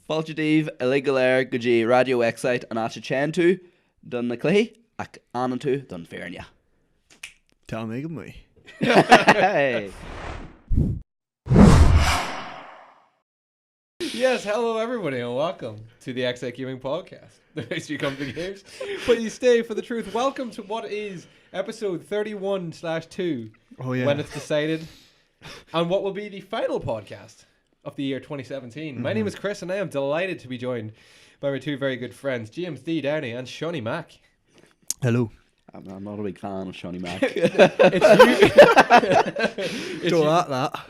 Fáilte díobh, illegal air, go dtí radio Xite an áte chan tú, don na cluichí, ach anan tú don fearne. Tá mé go mé. Hey. Yes, hello everybody and welcome to the Xite Gaming Podcast. The place you come to games, but you stay for the truth. Welcome to what is episode 31/2. Oh yeah. When it's decided, and what will be the final podcast of the year 2017. My name is Chris and I am delighted to be joined by my two very good friends, James D. Downey and Shawnee Mack. Hello. I'm not a big fan of Shawnee Mack.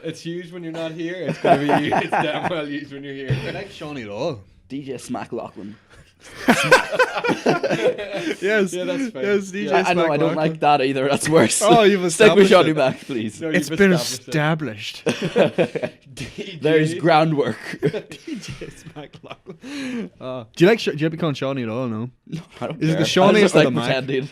It's used when you're not here. It's going to be used. It's damn well used when you're here. I like Shawnee at all. DJ Smack Lachlan. Yes. Yeah, that's fine. Yes, DJ I know, I don't like that either. That's worse. Oh, you've Stick with established Shawnee it. Mack, please. No, It's you've been established established. DJ. There's groundwork. DJ Smack Lachlan. Do you like become Shawnee at all? No. I don't Is it care. the Shawnee I just or like the Mac? pretending.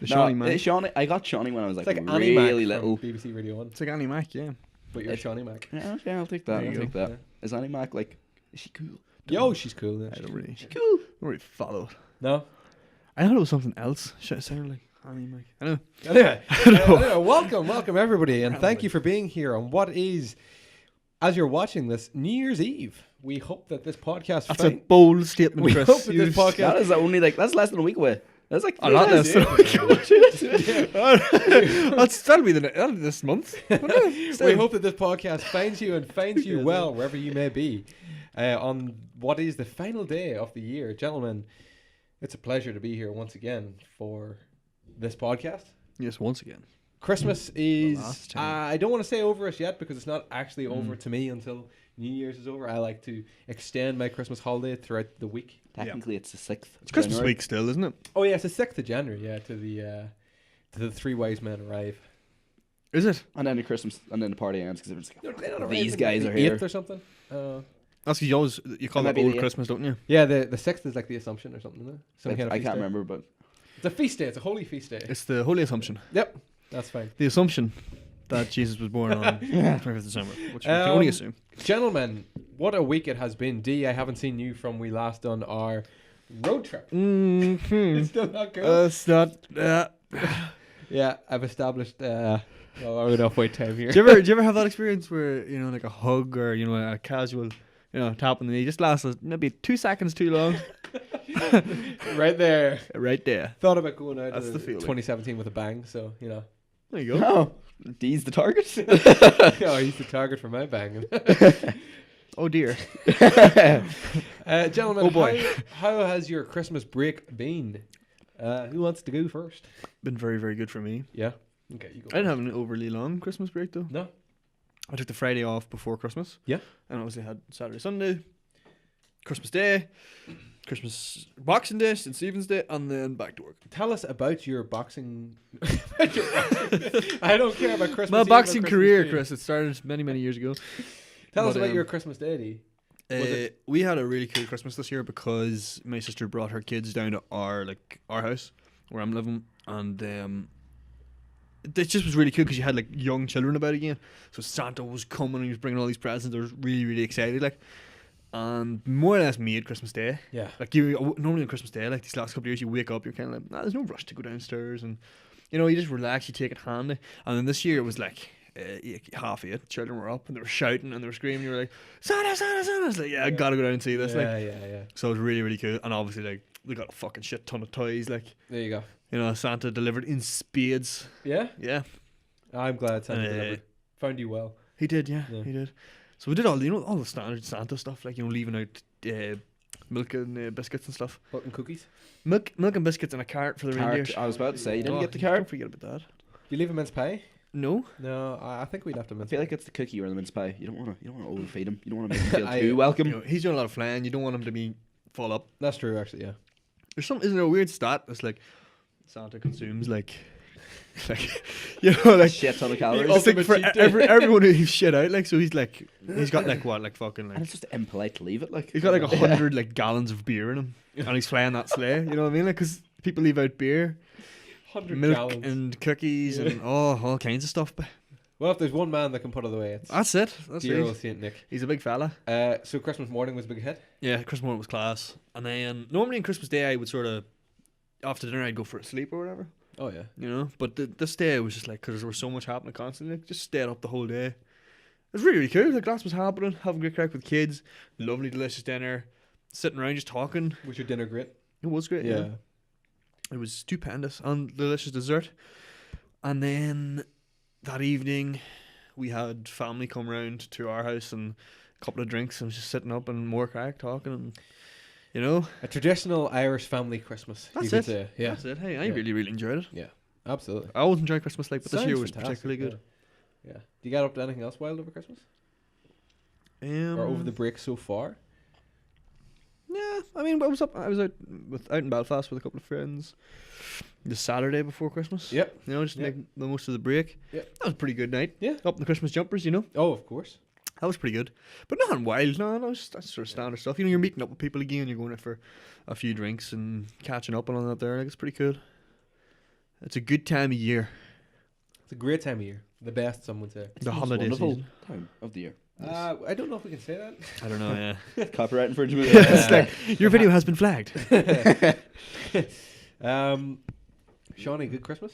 The Shawnee No, Mac. Shawnee, I got Shawnee when I was like, It's like Annie Mac really from little. BBC Radio 1. It's like Annie Mac, yeah. But you're Shawnee Mac. Yeah, okay, I'll take that. There I'll you take go. that. Is Annie Mac like? Is she cool? Yo, she's cool. I don't really, Cool. follow it. No? I thought it was something else. Should I sound like Annie Mac? I know. Anyway, welcome everybody, and thank you for being here on what is, as you're watching this, New Year's Eve. We hope that this podcast. That's a bold statement, We Chris. hope that this podcast. That is only like that's less than a week away. That's like A lot less than a week that'll be this month. We hope that this podcast finds you and finds you well wherever you may be on what is the final day of the year. Gentlemen, it's a pleasure to be here once again for this podcast. Yes, once again. Christmas is, last time. I don't want to say over us yet because it's not actually over to me until New Year's is over. I like to extend my Christmas holiday throughout the week. Technically, it's the 6th. It's Christmas week still, isn't it? Oh yeah, it's the 6th of January, to the three wise men arrive. Is it? And then the Christmas, and then the party ends because everyone's They like, don't these arrive guys the are here. 8th or something. That's because you call That it might be old the- Christmas, don't you? Yeah, the 6th is like the Assumption or something, isn't it? Some kind of I feast can't day. remember, but It's a feast day. It's a holy feast day. It's the Holy Assumption. Yep, that's fine. The assumption that Jesus was born on 25th of December, which we can only assume. Gentlemen, what a week it has been. D, I haven't seen you from we last done our road trip. Mm-hmm. It's still not good. It's not. Yeah, I've established. Well, I would enough wait time here. Do you ever have that experience where like a hug or a casual tap on the knee just lasts maybe 2 seconds too long? Right there. Right there. Thought about going out That's to the feeling. 2017 with a bang, so There you go. no, D's the target. Oh, he's the target for my banging. Oh dear. Gentlemen, Oh, boy. how has your Christmas break been? Who wants to go first? Been very, very good for me. Yeah. Okay, you go. I didn't have an overly long Christmas break though. No. I took the Friday off before Christmas. Yeah. And obviously had Saturday, Sunday, Christmas Day, Christmas Boxing Day, St. Stephen's Day, and then back to work. Tell us about your boxing. I don't care about Christmas. My Eve or boxing Christmas career, Day. Chris, it started many, many years ago. Tell us But, about your Christmas Day, D. We had a really cool Christmas this year because my sister brought her kids down to our house where I'm living, and it just was really cool because you had young children about again. So Santa was coming and he was bringing all these presents. I was really, really excited, and more or less made Christmas Day. Yeah. You normally on Christmas Day, these last couple of years, you wake up, you're kind of like, there's no rush to go downstairs, and you just relax, you take it handy. And then this year it was 8:30, children were up and they were shouting and they were screaming. You were like, Santa, Santa, Santa! I was like, I gotta go down and see this. Yeah. So it was really, really cool. And obviously, they got a fucking shit ton of toys. There you go. Santa delivered in spades. Yeah. Yeah, I'm glad Santa delivered. Found you well. he did. Yeah, Yeah. he did. So we did all the standard Santa stuff, leaving out milk and biscuits and stuff. Milk and cookies. Milk and biscuits in a cart for the reindeers. I was about to say, you didn't Oh, get the Don't card. forget about that. You leave a mince pie? No. No, I think we'd have to I mince. feel like it's the cookie or the mince pie. You don't want to overfeed him. You don't want to make him feel I- too welcome. He's doing a lot of flying. You don't want him to be full up. That's true, actually. Yeah. Isn't there a weird stat that's Santa consumes Shit ton of calories. Oh, it's Ultimate for cheat day. everyone who shit out so he's got fucking And it's just impolite to leave it. he's got 100 gallons of beer in him and he's flying that sleigh, you know what I mean, because people leave out beer, 100 milk gallons. and cookies Yeah. and all kinds of stuff. But Well, if there's one man that can put it away, it's That's it. That's dear it. old Saint Nick. He's a big fella. So Christmas morning was a big hit. Yeah, Christmas morning was class. And then normally on Christmas Day I would sort of, after dinner I'd go for a sleep or whatever. Oh yeah. You know, but this day it was just like, because there was so much happening constantly, like, just stayed up the whole day. It was really, really cool. Like, lots was happening, having a great crack with kids, lovely, delicious dinner, sitting around just talking. Was your dinner great? It was great. Yeah. It was stupendous and delicious dessert. And then that evening we had family come round to our house and a couple of drinks and was just sitting up and more crack talking and, you know. A traditional Irish family Christmas. That's you could it. say. Yeah. That's it. Hey, I Yeah. really, really enjoyed it. Yeah. Absolutely. I always enjoy Christmas, like, but this Sounds year was fantastic, particularly good. Yeah. Do you get up to anything else wild over Christmas? Or over the break so far? Yeah, I mean, I was out in Belfast with a couple of friends the Saturday before Christmas. Yep. You know, just Yep. make the most of the break. Yep. That was a pretty good night. Yeah. Up in the Christmas jumpers, you know. Oh, of course. That was pretty good. But nothing wild, no, that's sort of standard stuff. You know, you're meeting up with people again, you're going out for a few drinks and catching up and all that there. Like, it's pretty cool. It's a good time of year. It's a great time of year. The best, some would say. The Most holiday wonderful season. time of the year. I don't know if we can say that. I don't know, yeah. Copyright infringement. It's like, your video has been flagged. Shawnee, good Christmas?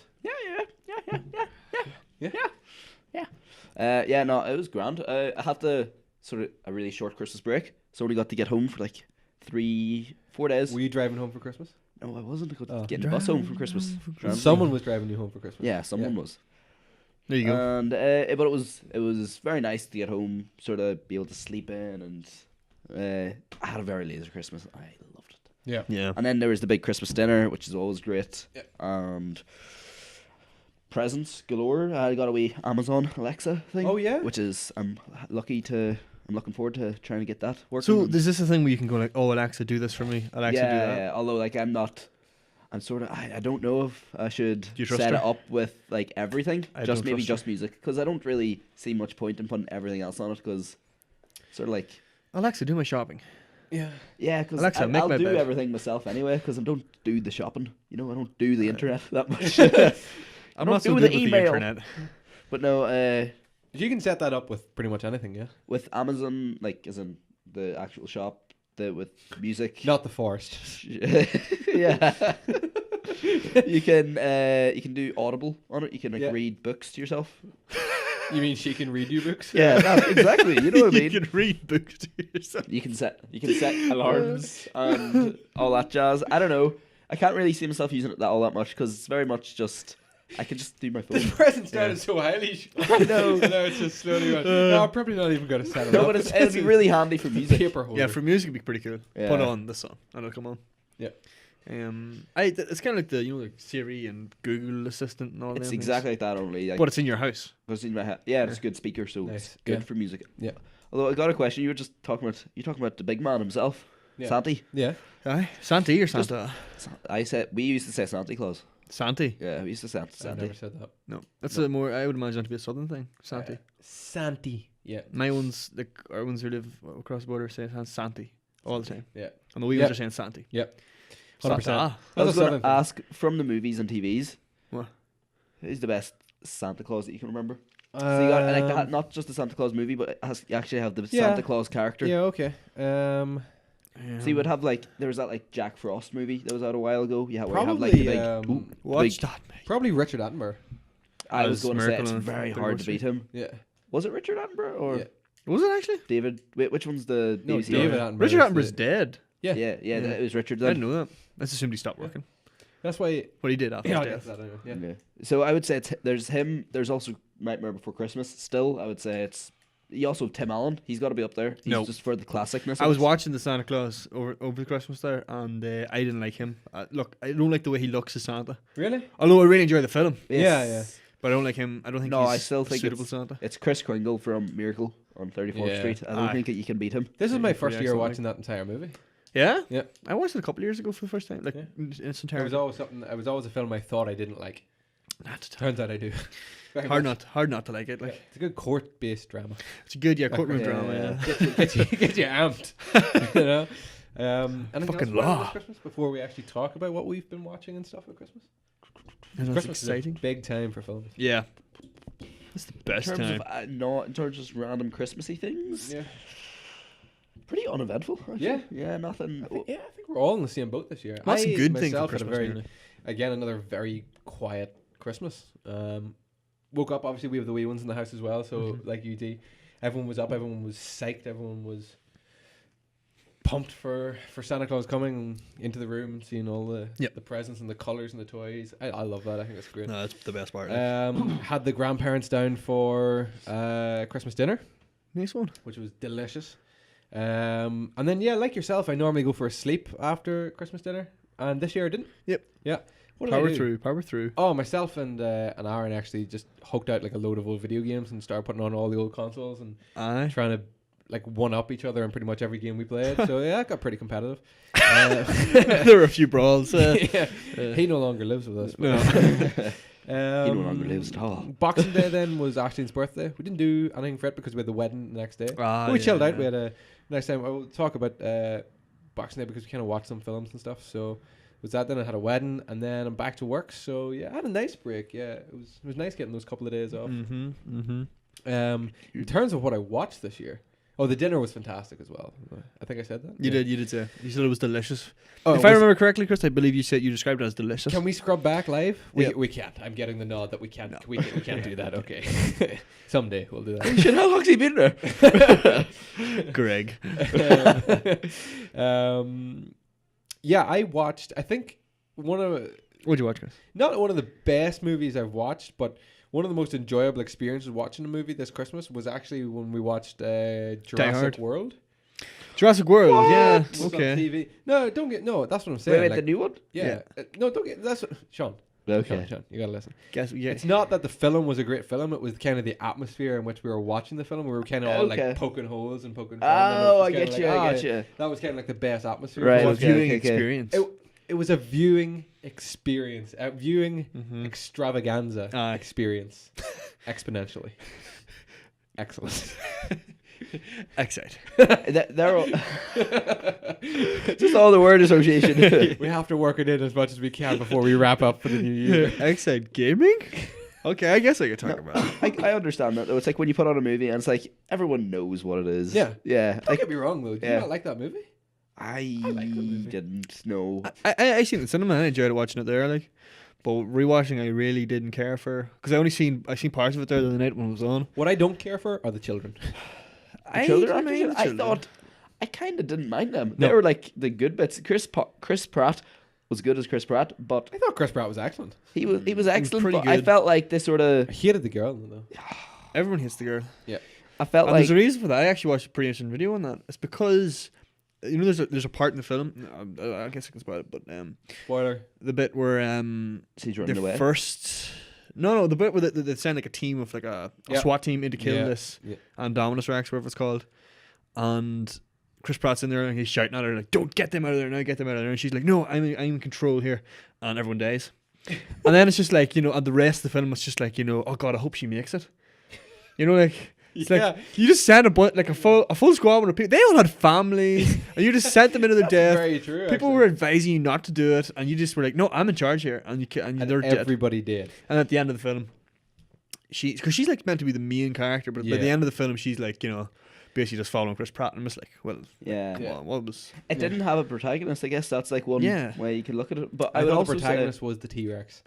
Yeah, no, it was grand. I had a really short Christmas break, so only got to get home for like 3-4 days. Were you driving home for Christmas? No, I wasn't. I got Oh. getting the bus home for Christmas. Someone was driving you home for Christmas. Yeah, someone was. There you go. And but it was very nice to get home, sort of be able to sleep in, and I had a very lazy Christmas. I loved it. Yeah. Yeah. And then there was the big Christmas dinner, which is always great. Yeah. And presents galore. I got a wee Amazon Alexa thing. Oh, yeah? Which is I'm looking forward to trying to get that working. So, is this a thing where you can go like, oh, Alexa, do this for me? Alexa, do that? Yeah. Although, like, I'm sort of, I don't know if I should Do you trust set her? it up with like everything, I just don't maybe trust her. just music, because I don't really see much point in putting everything else on it, because sort of like, Alexa, do my shopping. Yeah. yeah, because Alexa, make I'll my do bed. everything myself anyway, because I don't do the shopping, you know, I don't do the internet that much. I'm don't not so do good the with the email. internet. But no, You can set that up with pretty much anything, yeah? with Amazon, like as in the actual shop, with music. Not the forest. Yeah. you can do Audible on it. You can like Yeah. read books to yourself. You mean she can read you books? Yeah, exactly. You know what I mean. You can read books to yourself. You can set alarms and all that jazz. I don't know. I can't really see myself using it all that much, because it's very much just I can just do my phone. The present started so highly. No. Now it's just slowly going. No, I'm probably not even going to set it No, up. but it'll be really handy for music. paper holder. Yeah, for music, it'd be pretty cool. Yeah. Put on this song, and it'll come on. Yeah. It's kind of like the like Siri and Google Assistant and all that. It's exactly like that only. Like, But it's in your house. it's in my head. Yeah, it's a good speaker, so Nice. it's good Yeah. for music. Yeah. Although I got a question. You were just talking about the big man himself, Yeah. Santi. Yeah. Aye, Santi or Santa? I said we used to say Santa Claus. Santi. Yeah, we used to say I've Santi. never said that. No, that's a more. I would imagine that to be a southern thing. Santi. Santi. Yeah. My ones, like our ones who live across the border, say Santi all the time, Yeah. and the wee Yeah. ones are saying Santi. Yep. Santa. 100%. Ah, I was That's a going southern to thing. ask, from the movies and TVs, what? who's the best Santa Claus that you can remember? So you got like that, Um, not just the Santa Claus movie, but you actually have the Yeah. Santa Claus character. Yeah. Okay. So you would have like there was that like Jack Frost movie that was out a while ago. Yeah, where you have like Probably. the big. Watch big- that, mate. Probably Richard Attenborough. I was As going to say Miracle it's on very 34th hard to Street. beat him. Yeah. Was it Richard Attenborough or Yeah. Was it actually? David? Wait, which one's the No, BBC David one? Attenborough. Richard is Attenborough's the- dead. Yeah. Yeah, Yeah. it was Richard I then. didn't know that. Let's assume he stopped working. That's why. But he did after Yeah, I his guess death. that anyway. Yeah. Yeah. So I would say there's him. There's also Nightmare Before Christmas. Still, I would say it's. You also have Tim Allen. He's got to be up there. He's No. just for the classicness. I of was it. watching the Santa Claus over the Christmas there, and I didn't like him. Look, I don't like the way he looks as Santa. Really? Although I really enjoy the film, Yes. but I don't like him. I don't think No, he's I still think suitable it's- Santa. It's Kris Kringle from Miracle on 34th Yeah. Street. I don't Aye. think that you can beat him. This is Yeah, my pretty first year excellent, watching that entire movie. Yeah, Yeah. I watched it a couple of years ago for the first time. Like Yeah. in its It entirety. was always something. It was always a film I thought I didn't like. Turns out I do. Very hard much. not to like it. Yeah, Like it's a good court-based drama. it's a good courtroom Yeah. drama. Yeah. Get you amped. You know. Anything Fucking else about law. Christmas before we actually talk about what we've been watching and stuff at Christmas? And that's Christmas exciting. is a big time for films. Yeah, It's the best in terms time. of not in terms of just random Christmassy things. Yeah. Pretty uneventful. Actually. Yeah. Yeah. Nothing. I think we're all in the same boat this year. That's a good thing for myself had a Christmas. very, Really. again, another very quiet Christmas. Woke up, obviously we have the wee ones in the house as well, so like you do, everyone was up, everyone was psyched, everyone was pumped for Santa Claus coming into the room, seeing all the presents and the colours and the toys. I love that. I think that's great. No, that's the best part. Had the grandparents down for Christmas dinner, Nice one. which was delicious. And then like yourself, I normally go for a sleep after Christmas dinner, and this year I didn't. Yep. Yeah. What did I do? Power through. Oh, myself and Aaron actually just hooked out like a load of old video games and started putting on all the old consoles and Aye. trying to like one up each other in pretty much every game we played. So yeah, it got pretty competitive. There were a few brawls. Yeah. He no longer lives with us. No. He no longer lives at all. Boxing Day then was Ashleen's birthday. We didn't do anything for it because we had the wedding the next day. But we chilled out. We had a next time. I will talk about Boxing Day because we kind of watched some films and stuff. So was that then I had a wedding and then I'm back to work. So yeah, I had a nice break. Yeah, it was nice getting those couple of days off. In terms of what I watched this year, the dinner was fantastic as well. I think I said that. You did say. You said it was delicious. Oh, if I remember correctly, Chris, I believe you described it as delicious. Can we scrub back live? Yeah. We can't. I'm getting the nod that we can't. We can't do that. Okay. Someday we'll do that. Shit, how long's he been there? Greg. Yeah, I watched. I think What'd you watch, Chris? not one of the best movies I've watched, but one of the most enjoyable experiences watching a movie this Christmas was actually when we watched Jurassic Hard. World. Jurassic World. What? Yeah. It was on Okay. TV. No, don't get. No, that's what I'm saying. Wait, like, the new one? yeah. No, don't get. That's what, Sean. Okay. Sean, you gotta listen. Guess. Yeah. It's not that the film was a great film. It was kind of the atmosphere in which we were watching the film. We were kind of all Okay. like poking holes and poking. Oh, I get you. I get you. That was kind of like the best atmosphere. Right, for It it. was okay, viewing okay. experience. It was a viewing experience, a viewing extravaganza Aye. experience, exponentially. Excellent. Excite. They're all just all the word association. We have to work it in as much as we can before we wrap up for the new year. Excite Gaming. Okay, I guess I could talk about it. I understand that though. It's like when you put on a movie and it's like everyone knows what it is. Yeah. Yeah. Don't Like get me wrong though. Do you Yeah. not like that movie? I like that movie. didn't know. I seen it in the cinema. I enjoyed watching it there, like. But rewatching, I really didn't care for because I seen parts of it there the other night when it was on. What I don't care for are the children. The children don't actors, mind the I children. thought I kind of didn't mind them. No. They were like the good bits. Chris Pratt was good as Chris Pratt, but I thought Chris Pratt was excellent. he was excellent. pretty But I good. felt like they sort I of. hated the girl though. Everyone hits the girl. I felt And like there's a reason for that. I actually watched a pretty interesting video on that. It's because there's a part in the film. I guess I can spoil it, but Spoiler. the bit where she's running away. the bit where they send like a team of like a Yeah. SWAT team in to kill Yeah. this Yeah. Indominus Rex, whatever it's called, and Chris Pratt's in there and he's shouting at her like, "Don't get them out of there now, get them out of there," and she's like, "No, I'm in control here," and everyone dies. And then it's just like, and the rest of the film it's just like, oh God, I hope she makes it. Like it's like you just sent a full squad with people. They all had families, and you just sent them into their That's death. very true. People were advising you not to do it, and you just were like, "No, I'm in charge here," and they're dead. Everybody did. And at the end of the film, because she's like meant to be the main character, but by the Yeah. end of the film, she's like, basically just following Chris Pratt, and I'm just like, well, Yeah. come on, what was? It didn't have a protagonist. I guess that's like one Yeah. way you could look at it. But I I would thought also the protagonist was the T-Rex.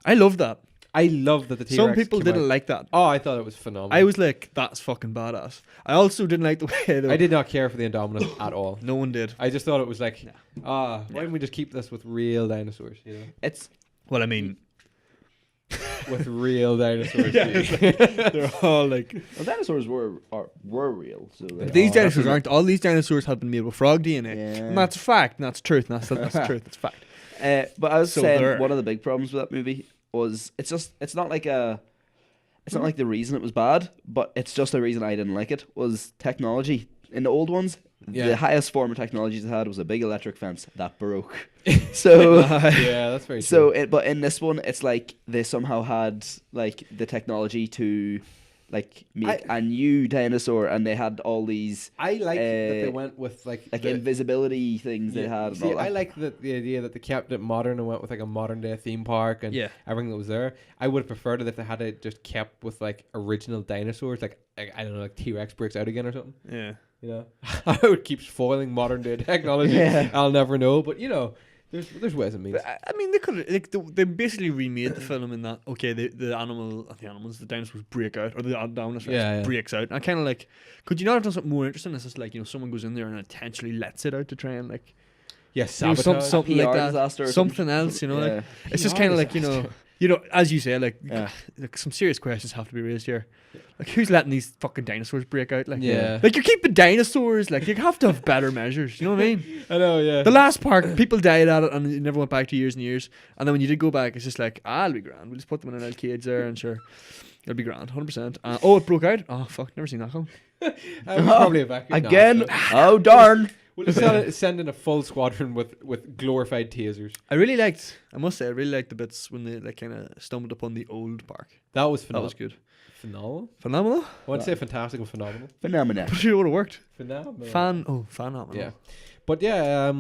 I love that. I love that the T-Rex. Some people came didn't out. like that. Oh, I thought it was phenomenal. I was like, that's fucking badass. I also didn't like the way I did not care for the Indominus at all. No one did. I just thought it was like, why don't we just keep this with real dinosaurs? It's Well, I mean, With real dinosaurs. they're all like well, dinosaurs were real. So like, these Oh, dinosaurs that's- aren't. All these dinosaurs have been made with frog DNA, Yeah. and that's fact. And that's truth. And that's truth. That's fact. But I was So saying there. one of the big problems with that movie was it's not like the reason it was bad, but it's just the reason I didn't like it was technology. In the old ones, Yeah. the highest form of technology they had was a big electric fence that broke. So Yeah, that's very true. but in this one, it's like they somehow had like the technology to like make a new dinosaur, and they had all these I like that they went with like invisibility things they had. And all that. I like the idea that they kept it modern and went with like a modern day theme park and everything that was there. I would have preferred it if they had it just kept with like original dinosaurs, like I don't know, like T-Rex breaks out again or something. Yeah. You know, how it keeps foiling modern day technology. I'll never know, but you know, there's ways and means. I mean, they could they basically remade the film in that. Okay, the dinosaurs break out, or the dinosaurs breaks out. And I kind of like, could you not have done something more interesting? It's just like, you know, someone goes in there and intentionally lets it out to try and like, sabotage. something like that, disaster or something else. You know, like it's just kind of like, you know, as you say, like some serious questions have to be raised here. Like, who's letting these fucking dinosaurs break out? Like, like you're keeping dinosaurs. Like, you have to have better measures. You know what I mean? I know, yeah. The last park, people died at it, and it never went back to years and years. And then when you did go back, it's just like, it'll be grand. We'll just put them in an little cage there, and sure, it'll be grand, 100%. It broke out. Oh fuck, never seen that come. Probably evacuate again. Oh darn. We'll just send in a full squadron with glorified tasers. I must say, I really liked the bits when they like kind of stumbled upon the old park. That was That was good. Phenomenal? I want to say fantastic and phenomenal. Phenomenal. But it would have worked. Phenomenal. Phenomenal. Yeah. But yeah,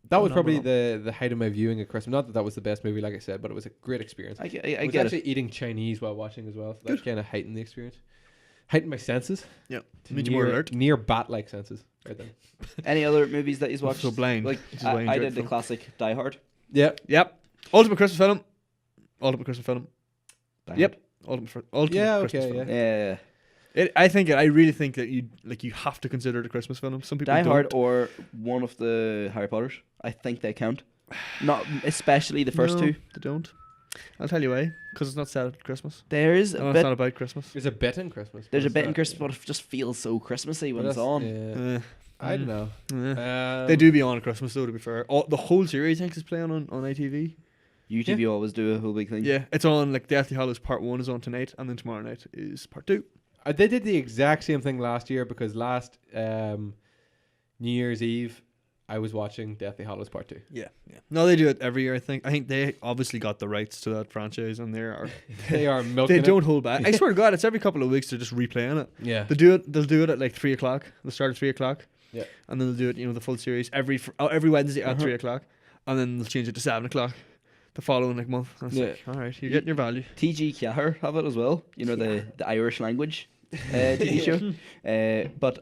that was probably the height of my viewing at Christmas. Not that was the best movie, like I said, but it was a great experience. I was get actually it. eating Chinese while watching as well, so that kind of heightened the experience. Heightened my senses. Yeah. Made you more alert. Near bat-like senses. Right then. Any other movies that you've watched? So blind. Like I did the classic Die Hard. Yep. Ultimate Christmas film. Die Yep. Ultimate Christmas film. Yeah. I really think that you have to consider it a Christmas film. Some people Die don't. Hard or one of the Harry Potters. I think they count. Not especially the first two. They don't. I'll tell you why. Because it's not set at Christmas. There is It's a bit. not about Christmas. There's a bit in Christmas. There's a bit in Christmas, but it just feels so Christmassy when it's on. Yeah. I don't know. They do be on at Christmas though, to be fair. The whole series, I think, is playing on ITV. YouTube always do a whole big thing. Yeah, it's on, like, Deathly Hallows Part 1 is on tonight, and then tomorrow night is Part 2. They did the exact same thing last year, because last New Year's Eve, I was watching Deathly Hallows Part 2. Yeah. No, they do it every year, I think. I think they obviously got the rights to that franchise, and they are milking They don't hold back. I swear to God, it's every couple of weeks they're just replaying it. Yeah. They'll do it at like 3 o'clock. They'll start at 3 o'clock. Yeah. And then they'll do it, the full series every Wednesday at 3 o'clock. And then they'll change it to 7 o'clock the following month. And it's like, all right, you're getting your value. TG Ceathair have it as well. The Irish language TV show.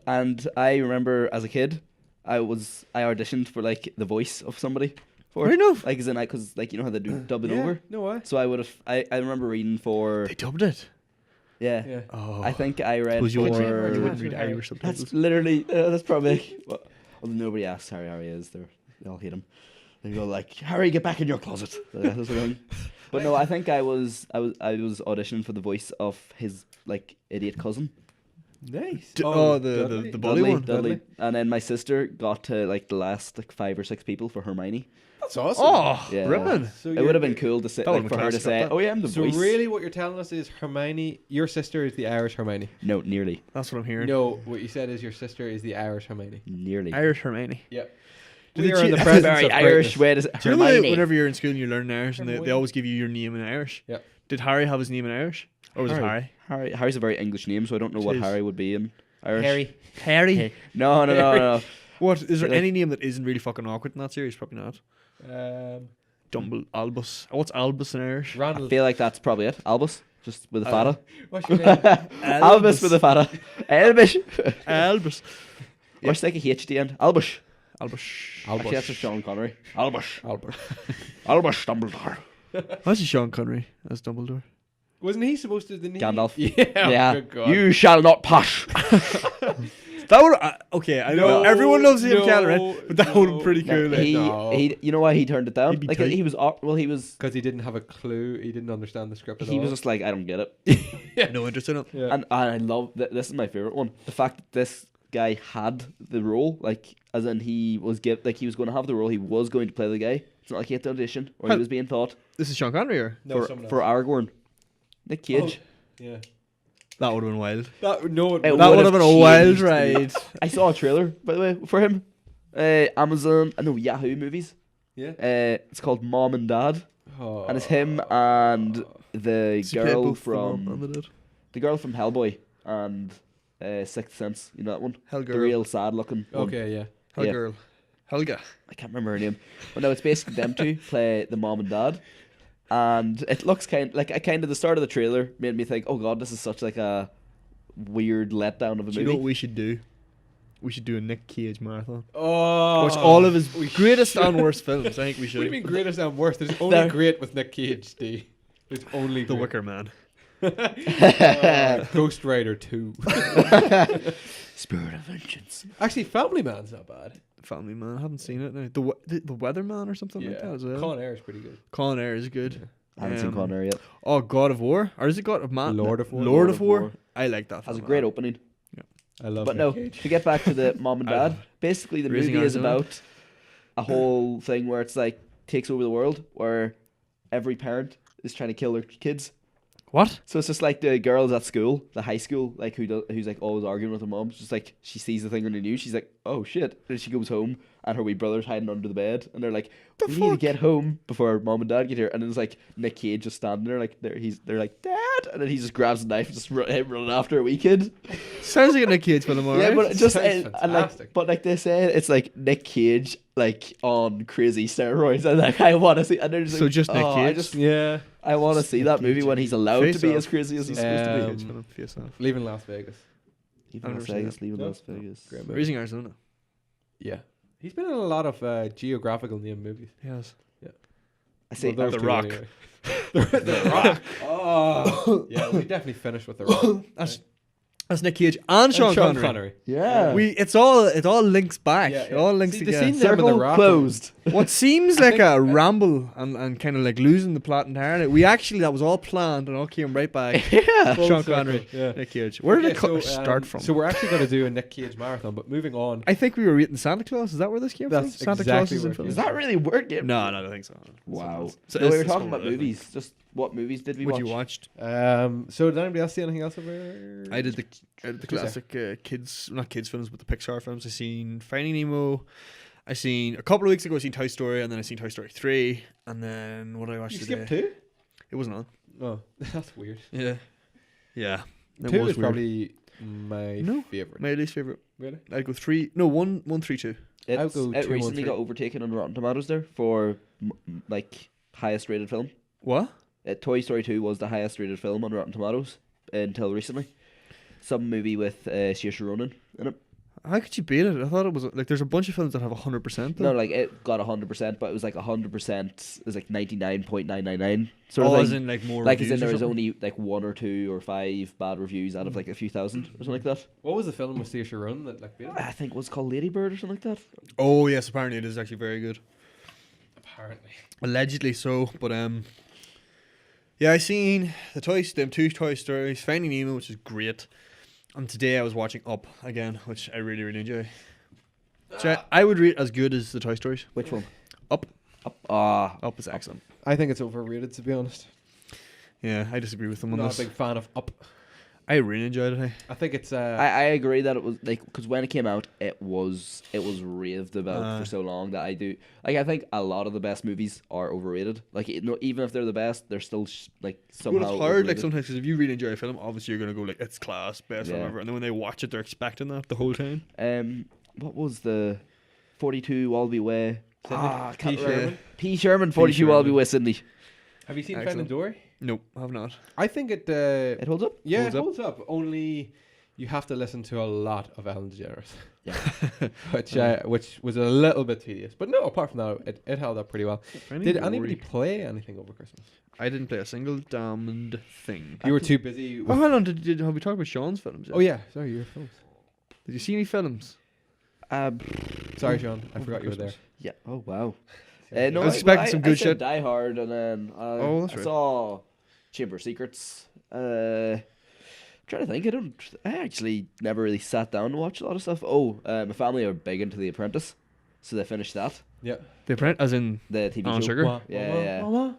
And I remember as a kid, I auditioned for like the voice of somebody. I know. Like, as in, because like, how they do dub it over. No way. So I remember reading for. They dubbed it. Yeah. Oh. I think I read Suppose you for. wouldn't read Irish subtitles. That's literally. That's probably. Well, nobody asks how Harry is. They all hate him. They go like, Harry, get back in your closet. That's what I mean. But no, I think I was auditioning for the voice of his like idiot cousin. Nice. The bully one. Dudley. And then my sister got to like the last like 5 or 6 people for Hermione. That's awesome. Oh, Yeah. ripping. So It would have been cool to say, That like, would've for been her to classic say, up "Oh yeah, I'm the So voice." really, what you're telling us is Hermione, your sister is the Irish Hermione. No, nearly. That's what I'm hearing. No, what you said is your sister is the Irish Hermione. Nearly. Irish Hermione. Yep. Do We they are in the cheat- presence Very of Irish greatness. way to Do you know Hermione. whenever you're in school and you learn Irish and they Hermione. always give you your name in Irish? Yeah. Did Harry have his name in Irish? Or was it Harry? Harry's a very English name, so I don't know what Jeez. Harry would be in Irish. Harry? No. What? Is there Like- any name that isn't really fucking awkward in that series? Probably not. Albus. What's Albus in Irish? I Ronald. feel like that's probably it. Albus, just with a fada. What's your name? Albus with a fada. Elbish. Albus. Or stick a H at the end. Albus. Albus. Actually, that's just Sean Connery. Albus. Albert. Albus Dumbledore. What's Sean Connery as Dumbledore? Wasn't he supposed to? Gandalf. Yeah. Good God. You shall not pass. That would okay. I know No, everyone loves Ian no, McKellen, but that would be pretty cool. No, like. he, you know why he turned it down? He'd be Like tight. he was, he was Because he didn't have a clue. He didn't understand the script at all. he was just like, I don't get it. No interest in it. Yeah. And I love this is my favorite one. The fact that this guy had the role, like as in he was he was going to have the role. He was going to play the guy. It's not like he had to audition or he was being thought This is Sean Connery, or no, for someone for else. Aragorn. Nick Cage. Yeah. that would have been wild. That no. It That would would have have been a wild changed. ride. I saw a trailer by the way for him. Amazon, Yahoo movies. Yeah. It's called Mom and Dad, and it's him and the Does he play girl both the mom from and the dad? the girl from Hellboy. and Sixth Sense. You know that one? Hell The girl. real sad looking one. Okay, yeah. Hell yeah. girl. Helga. I can't remember her name. But no, it's basically them two play the mom and dad. And it looks kind of the start of the trailer made me think, oh god, this is such like a weird letdown of a Do you know movie. what we should do? We should do a Nick Cage marathon. Oh, Watch all of his greatest and worst films. I think we What should. do you mean greatest and worst? There's only There- great with Nick Cage, D. There's only The great. Wicker Man. Ghost Rider 2. Spirit of Vengeance. Actually, Family Man's not bad. Family Man. I haven't seen it now. The Weatherman or something like that as well. Con Air is pretty good. Con Air is good. I haven't seen Um, Con Air yet. Oh, God of War? Or is it God of Man? Lord of War. Lord of War. I like that. Has a film, great man. opening. I love But Nick no, Cage. to get back to the mom and I dad, love basically the Raising movie is Arizona. about a whole thing where it's like takes over the world, where every parent is trying to kill their kids. What? So it's just like the girls at school, the high school, like who's like always arguing with her mom. It's just like she sees the thing on the news, she's like, oh shit. And she goes home and her wee brother's hiding under the bed and they're like, we need to get home before mom and dad get here. And then it's like Nick Cage just standing there like they're like, Dad, and then he just grabs a knife and just running after a wee kid. Sounds like a Nick Cage film, alright? Yeah, but it just Sounds and fantastic. like, but like they say, it's like Nick Cage like on crazy steroids, and like I want to see. And they're just So like, just Nick oh, Cage? Yeah. I want to Just see Nick that movie Cage. when he's allowed Face to be Off. as crazy as he's supposed to Um, be. Cage film, face off. Leaving Las Vegas. Leaving I've Las never seen Vegas, it. leaving No? Las Vegas. Great movie. Raising Arizona. Yeah. He's been in a lot of geographical name movies. Yes. I say Well, those The two Rock. anyway. The Rock. Oh. Yeah, we definitely finished with The Rock. That's Nick Cage and Sean, Sean Connery. yeah. It all links back. Yeah, It yeah. all links See, the together. scene there with The Circle Rock. closed. What seems I like think- a ramble and kind of like losing the plot entirely. That was all planned and all came right back. Yeah. Full Sean circle, Connery, yeah. Nick Cage. Where did Okay, it start from? So we're actually going to do a Nick Cage marathon, but moving on. I think we were reading Santa Claus. Is that where this came That's from? Santa exactly Claus is where in it film. came Is that really word game? No, I don't think so. Wow. So No, we it's were just talking one about of those things. movies. Just what movies did we What watch? you watched? So did anybody else see anything else over? I did the classic not kids films, but the Pixar films. I seen Finding Nemo. I seen a couple of weeks ago. I seen Toy Story, and then I seen Toy Story 3, and then what did I watch You today? skipped 2? It wasn't on. Oh, that's weird. Yeah, yeah. It 2 was is weird. probably my No, favorite. my least favorite. Really? I'd go 3. No, 1, 3, 2. I'll go It 2, 1, recently 3. got overtaken on Rotten Tomatoes there for like highest rated film. What? Toy Story 2 was the highest rated film on Rotten Tomatoes until recently. Some movie with Saoirse Ronan in it. How could you beat it? I thought it was like there's a bunch of films that have 100%. No, like it got 100%, but it was like 100%. It was like 99.999 sort Oh, of as thing. in like more. Like as in reviews or there was something? only like 1 or 2 or 5 bad reviews out of like a few thousand or something like that. What was the film with Saoirse Ronan that like beat it? I think it was called Lady Bird or something like that. Oh yes, apparently it is actually very good. Apparently. Allegedly so, but yeah, I seen them 2 Toy Stories, Finding Nemo, which is great, and today I was watching Up again, which I really enjoy. Which I would rate as good as the Toy Stories. Which one? Up. Up. Is excellent. I think it's overrated, to be honest. Yeah, I disagree with them I'm on not this. a big fan of Up. I really enjoyed it. I think it's I agree that it was like because when it came out, it was raved about for so long that I do like I think a lot of the best movies are overrated. Like even if they're the best, they're still like somehow. Well, it's hard, overrated. like sometimes, because if you really enjoy a film, obviously you're gonna go like it's class, best film Yeah. ever, and then when they watch it, they're expecting that the whole time. What was the 42 Wallaby Way? I can't P. remember. Sherman. P. Sherman, 42 Wallaby Sherman. Way, Sydney. Have you seen Excellent. Finding Dory? Nope, I have not. I think it. It holds up. Yeah, Holds it up. holds up. Only you have to listen to a lot of Ellen DeGeneres. Yeah. which was a little bit tedious. But no, apart from that, it held up pretty well. Finding Did Dory. anybody play anything over Christmas? I didn't play a single damned thing. You were too busy. Oh, With hold on. Have we talked about Sean's films? yet? oh yeah, sorry, your films. Did you see any films? Sorry, Sean, I Over forgot you were there. Christmas. Yeah. Oh wow. Yeah. No, I was expecting some good I said shit. Die Hard, and then Oh, that's I right. saw Chamber of Secrets. Trying to think. I actually never really sat down to watch a lot of stuff. Oh, my family are big into The Apprentice. so they finished that. Yeah. The Apprentice, as in The TV On show. Sugar? Yeah.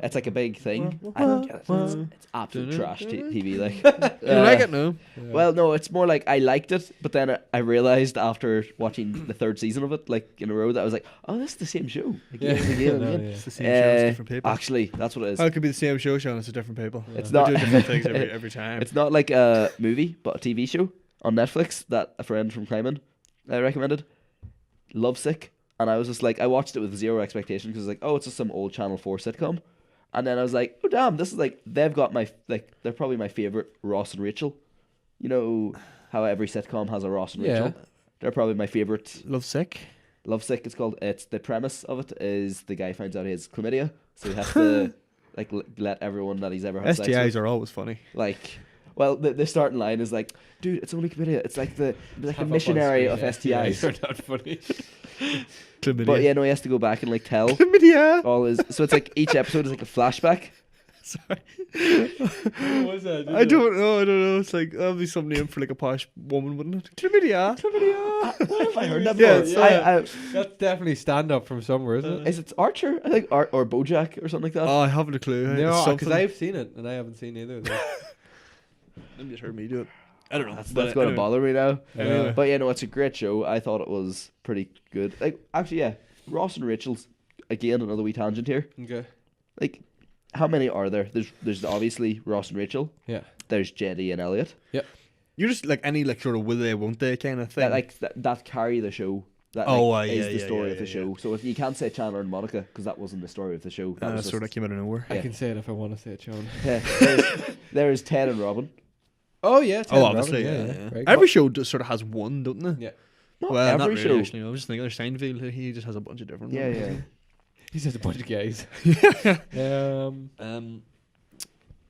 It's like a big thing. I don't get it. It's absolute trash TV. Like, you like it, no? Well, no, it's more like I liked it, but then I realized after watching the third season of it, like in a row, that I was like, oh, this is the same show. Again, and again, and No, again. yeah. It's the same show, it's different people. Actually, that's what it is. How it could be the same show, Sean? It's a different people. It's They not do different things every time. It's not like a movie, but a TV show on Netflix that a friend from Cryman recommended. Lovesick. And I was just like, I watched it with zero expectation because like, oh, it's just some old Channel 4 sitcom. And then I was like, oh damn, this is like, they've got they're probably my favorite Ross and Rachel. You know how every sitcom has a Ross and Rachel? They're probably my favorite. Lovesick. Lovesick, it's called. It's the premise of it is the guy finds out he has chlamydia, so he has to like let everyone that he's ever had sex with. STIs are always funny. Like, well, the starting line is like, dude, it's only chlamydia. It's like the missionary of STIs. Are not funny. Chlamydia. But yeah, no, he has to go back and like tell Chlamydia. all his. So it's like each episode is like a flashback. Sorry. What was that? I don't know. It's like, that'll be some name for like a posh woman, wouldn't it? Chlamydia. Where have I heard that Yeah, before? yeah. That's definitely stand up from somewhere, isn't it? Is it Archer? I think or BoJack or something like that. Oh, I haven't a clue. It's No, something. because I've seen it and I haven't seen either of them. Maybe just heard me do it. I don't know. That's But going to anyway. bother me now. Anyway. But yeah, no, it's a great show. I thought it was pretty good. Like, actually, yeah, Ross and Rachel's again another wee tangent here. Okay. Like, how many are there? There's obviously Ross and Rachel. Yeah. There's Jenny and Elliot. You're just like any like sort of will they, won't they kind of thing. That carry the show. That Oh, like, yeah, is the yeah, story yeah, of the yeah, show. So if you can't say Chandler and Monica because that wasn't the story of the show. That was sort of just, came out of nowhere. I Yeah. can say it if I want to say it, Sean. there is Ted and Robin. Oh, yeah. Ted Oh, and obviously, Robin, yeah. Very Every good. show just sort of has one, don't they? Yeah. Not Well, not every really, show. actually. I was just thinking there's Seinfeld. He just has a bunch of different Yeah, ones. yeah. He's just a bunch of guys.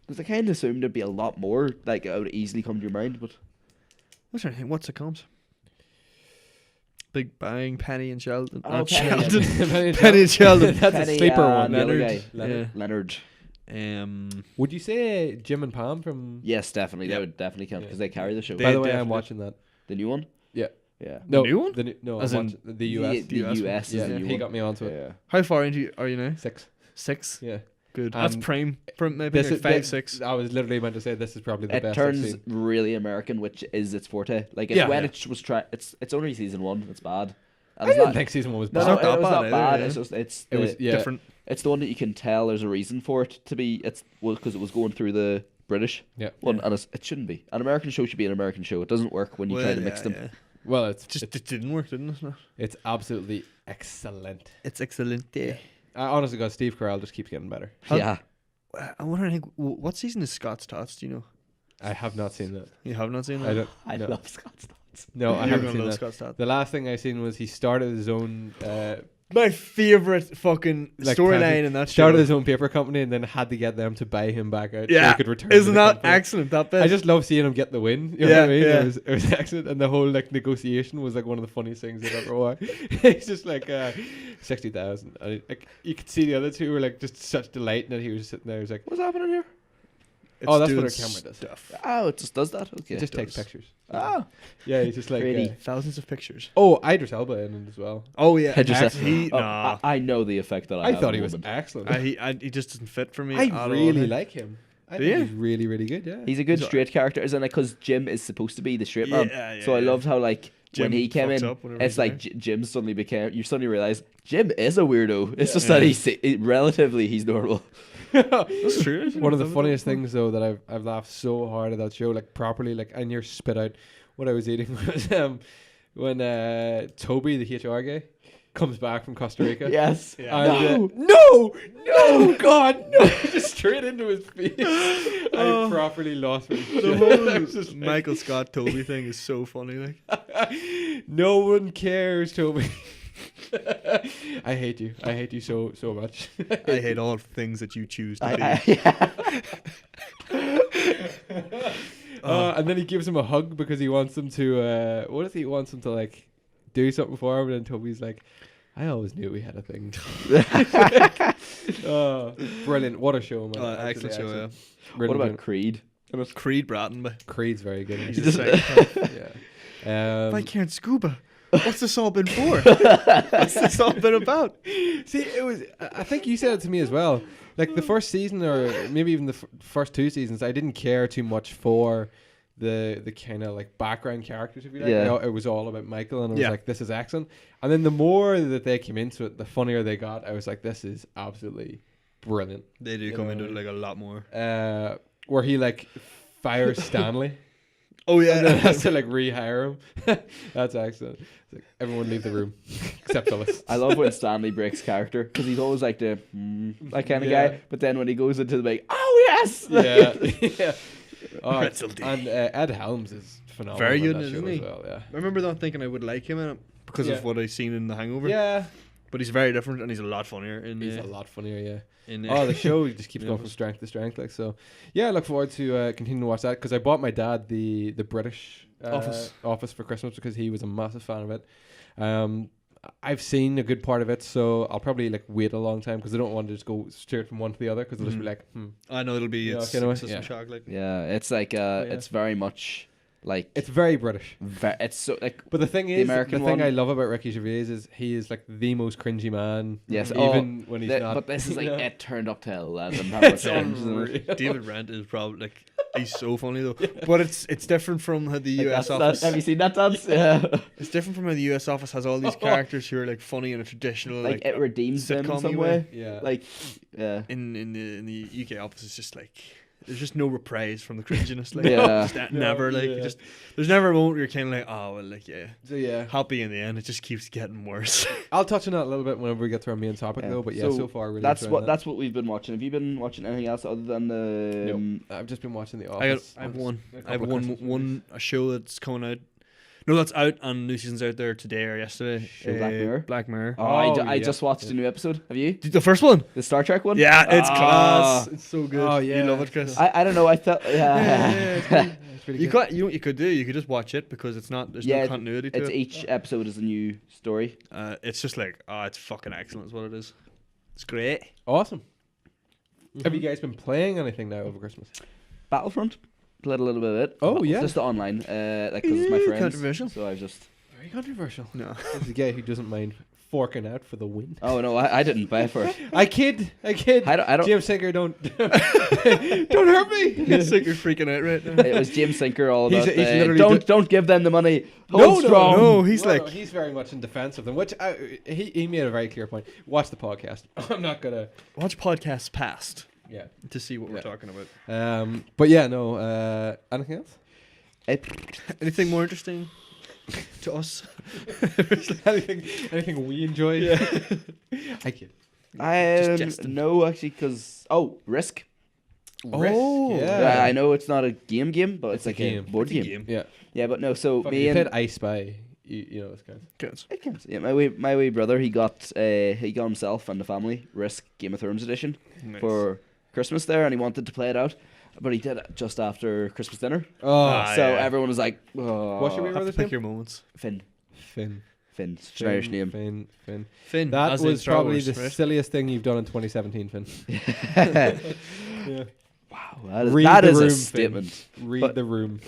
Because I kind of assumed there'd be a lot more. Like it would easily come to your mind, but What's her name? What's it comes? Big Bang, Penny and Sheldon. Oh, Not Penny, Sheldon. Penny Penny and Sheldon. That's Penny a sleeper and one. the other Leonard. guy. Yeah. Leonard. Would you say Jim and Pam from... Yes, definitely. Yeah. They would definitely count because they carry the show. They- By the way, I'm definitely. watching that. The new one. Yeah. Yeah. No, new one? No, As I'm in watching the US. The US US is Yeah, the new he one. got me onto it. Yeah. How far into are you now? 6. 6. Yeah. Good. That's And prime. Maybe This like is 5, 6. I was literally meant to say this is probably the It best I've turns seen. really American, which is its forte. Like it's Yeah, when yeah. it was it's only season 1. It's bad. And I it's didn't not, think season 1 was no, bad. no, not that it was bad not either, bad. yeah. It's just it's It was the, yeah. Different. it's the one that you can tell there's a reason for it to be. It's because it was going through the British Yeah. one, and it shouldn't be. An American show should be an American show. It doesn't work when you try to mix them. Yeah. Well, it's Just it didn't work, didn't it? it's absolutely excellent. It's excellent. Yeah. I honestly got Steve Carell just keeps getting better. How- Yeah. I wonder, what season is Scott's Tots? Do you know? I have not seen that. You have not seen that? I don't. I no. love Scott's Tots. No, I You're haven't gonna seen love that. Scott's Tots. The last thing I seen was he started his own My favorite fucking Like storyline pageant. in that show. started his own paper company and then had to get them to buy him back out so Yeah. he could return. Isn't to the that company. excellent? That bit. I just love seeing him get the win. You know what I Yeah, mean? yeah. It was excellent, and the whole like negotiation was like one of the funniest things I've ever watched. It's just like 60,000, and like you could see the other two were like just such delight, and then he was sitting there. He was like, What's happening here? oh, that's doing what our camera does. Stuff. Oh, it just does that. Okay. It just it takes does. pictures. Ah. Yeah, he's just like. Pretty. Thousands of pictures. Oh, Idris Elba in it as well. Oh yeah. Idris Elba. He, Oh, nah. I know the effect that I I have thought at he the was moment. excellent. He just doesn't fit for me. I at all. really like him. I Do think you? he's really, really good. Yeah. He's a good He's straight character, isn't it? Because Jim is supposed to be the straight man. Yeah, So I loved how like Jim when he came fucks in, up whenever it's he's like there. Jim suddenly became. You suddenly realize Jim is a weirdo. It's just Yeah. that relatively he's normal. That's true. One of the funniest things though that I've laughed so hard at that show, like properly, like I near spit out what I was eating was when Toby, the HR guy, comes back from Costa Rica. Yes. Yeah. And, No. no, God, no! Just straight into his face. I properly lost my shit. The I whole was just like, Michael Scott Toby thing is so funny. Like, no one cares, Toby. I hate you. I hate you so much. I hate all things that you choose to And then he gives him a hug because he wants him to. What if he wants him to like do something for him? And then Toby's like, "I always knew we had a thing." Brilliant! What a show, man! do. Excellent show. Yeah. What about Creed? Creed Bratton, but Creed's very good. he's He the just- second. Yeah. I can't scuba. What's this all been for? What's this all been about? See, it was. I think you said it to me as well. Like the first season, or maybe even the first 2 seasons, I didn't care too much for the kind of like background characters, if you like. Yeah. You know, it was all about Michael, and I was Yeah. like, this is excellent. And then the more that they came into it, the funnier they got. I was like, this is absolutely brilliant. They do You come know, into it like a lot more. Where he like fires Stanley. Oh And then yeah. has to like rehire him. That's excellent. It's like, everyone leave the room except Phyllis. I love when Stanley breaks character because he's always like the that kind of Yeah. guy. But then when he goes into the big, oh yes, Yeah. Yeah. Oh, Pretzel D. and Ed Helms is phenomenal. Very in good, that isn't show he? as well, yeah. I remember not thinking I would like him in it because Yeah. of what I've seen in The Hangover. Yeah. But he's very different and he's a lot funnier in. He's a lot funnier, yeah. In, Oh, the show just keeps The going from Office. strength to strength, like so. Yeah, I look forward to continuing to watch that because I bought my dad the British Office for Christmas because he was a massive fan of it. I've seen a good part of it, so I'll probably like wait a long time because I don't want to just go straight from one to the other because they'll just be like, I know it'll be Yeah, it's okay, no, System yeah. Shock like. yeah. It's like it's very much like It's very British. it's so like But the thing is, the American thing one- I love about Ricky Gervais is he is like the most cringy man. Yes, even when he's not. but this is like you know? it turned up to 11. How It's much change, isn't it? unreal. David Brent is probably like he's so funny though. But it's different from how the Like, US that's- office. have you seen that dance? Yeah. It's different from how the US office has all these characters who are like funny in a traditional Like like it redeems them in sitcom-y some way. way. Yeah. Like yeah. in the UK office it's just like there's just no reprise from the cringiness like Yeah. just No, never like yeah. just there's never a moment where you're kind of like oh well like yeah So yeah, happy in the end it just keeps getting worse. I'll touch on that a little bit whenever we get to our main topic Yeah. though. But yeah, so, So far really That's enjoying what that. that's what we've been watching. Have you been watching anything else other than the? No, I've just been watching The I Office. have on one a I have couple of Christmas one a show that's coming out. No, that's out and new season's out there today or yesterday. Show Black Mirror? Black Mirror. Oh, Oh, I yeah. just watched a new episode. Have you? The first one? The Star Trek one? Yeah, it's Ah. class. It's so good. Oh, yeah. You love it, Chris. I don't know. I felt yeah, it's good. It's really You good. got you know what you could do? You could just watch it because it's not there's Yeah, no continuity to it's it. each episode is a new story. It's just like it's fucking excellent is what it is. It's great. Awesome. Have you Mm-hmm. guys been playing anything now over Christmas? Battlefront. Played a little bit of it. Oh, But yeah. Just the online. Like because it's my friends. Controversial. So I just. Very controversial. No. There's a guy who doesn't mind forking out for the win. Oh no, I didn't buy it for it. I kid. I don't. James Sinker, don't hurt me. It's like you're freaking out right now. It was James Sinker all He's- about. he's literally Don't give them the money. Hold strong. no. He's No, like no, he's very much in defense of them, which he made a very clear point. Watch the podcast. I'm not gonna. watch podcasts past Yeah. to see what we're Yeah. talking about. But yeah, no. Anything else? Anything more interesting to us? anything we enjoy? Yeah. I kid. jesting. No, actually, because Risk. Oh, Yeah, I know it's not a game, but it's a like game. a board It's a game. Yeah. Yeah, but no. So Fuck, me you and played I Spy. You know this guy. Good. it counts. Yeah, my wee brother, he got himself and the family Risk Game of Thrones edition Nice. for Christmas there, and he wanted to play it out, but he did it just after Christmas dinner. Oh, So yeah. everyone was like, oh, What's your wee Have to brother's pick name? your moments. Finn. Finn. It's an Irish name. Finn. Finn. That as in was Star probably Wars, the right? silliest thing you've done in 2017, Finn. Yeah. Wow, Read that the is room, a Finn. statement. Read But- the room.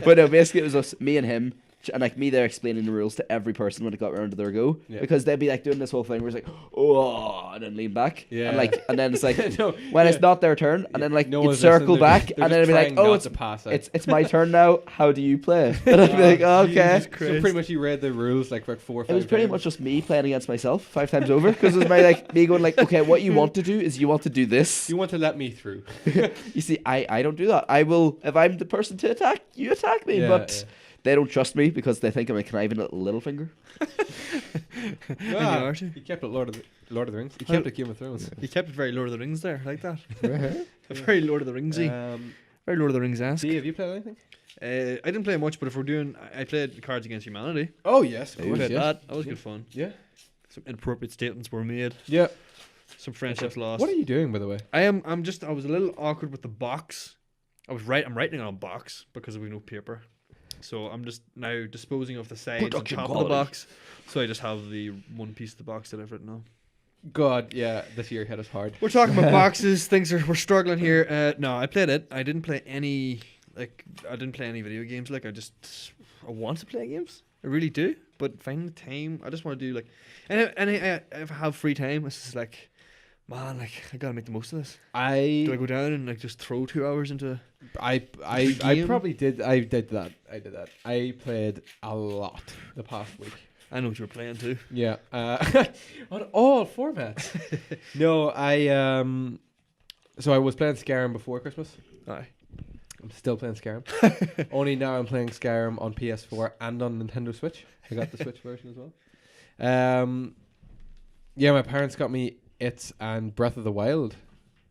But no, basically it was us, me and him, and like me there explaining the rules to every person when it got around to their go, Yeah. because they'd be like doing this whole thing where it's like, oh, and then lean back, Yeah. and then it's like No, when yeah. it's not their turn, and then like No you'd one's circle listening, back, they're and then just it'd be like, trying oh, not it's to pass out. it's my turn now. How do you play? And I'd be like, oh, okay. Jesus So pretty much you read the rules like 4 or 5 It was pretty times. much just me playing against myself 5 times over, because it was me going like, okay, what you want to do is you want to do this. You want to let me through. You see, I don't do that. I will, if I'm the person to attack, you attack me. Yeah, But yeah. they don't trust me because they think I'm a conniving little finger. Ah, are too. you kept it Lord of the Rings. You kept it Game of Thrones. You kept it very Lord of the Rings there, like that. Very Lord of the Ringsy. Very Lord of the Rings esque. D, have you played anything? I didn't play much, but if we're doing, I played Cards Against Humanity. Oh yes, I played that. That was Yeah. good fun. Yeah. Some inappropriate statements were made. Yeah. Some friendships lost. What are you doing, by the way? I was a little awkward with the box. I'm writing on a box because we have no paper. So I'm just now disposing of the sides and Production top quality. of the box. So I just have the one piece of the box that I've written on. God, yeah, this year hit us hard. We're talking about boxes. We're struggling here. No, I played it. I didn't play any video games. I want to play games. I really do. But finding the time, I just want to do like, and if I have free time, it's just like, man, like I gotta make the most of this. Do I go down and like just throw 2 hours into? I probably did. I did that. I played a lot the past week. I know what you were playing too. Yeah. On all formats. No, so I was playing Skyrim before Christmas. Aye. I'm still playing Skyrim. Only now I'm playing Skyrim on PS4 and on Nintendo Switch. I got the Switch version as well. Yeah, my parents got me it and Breath of the Wild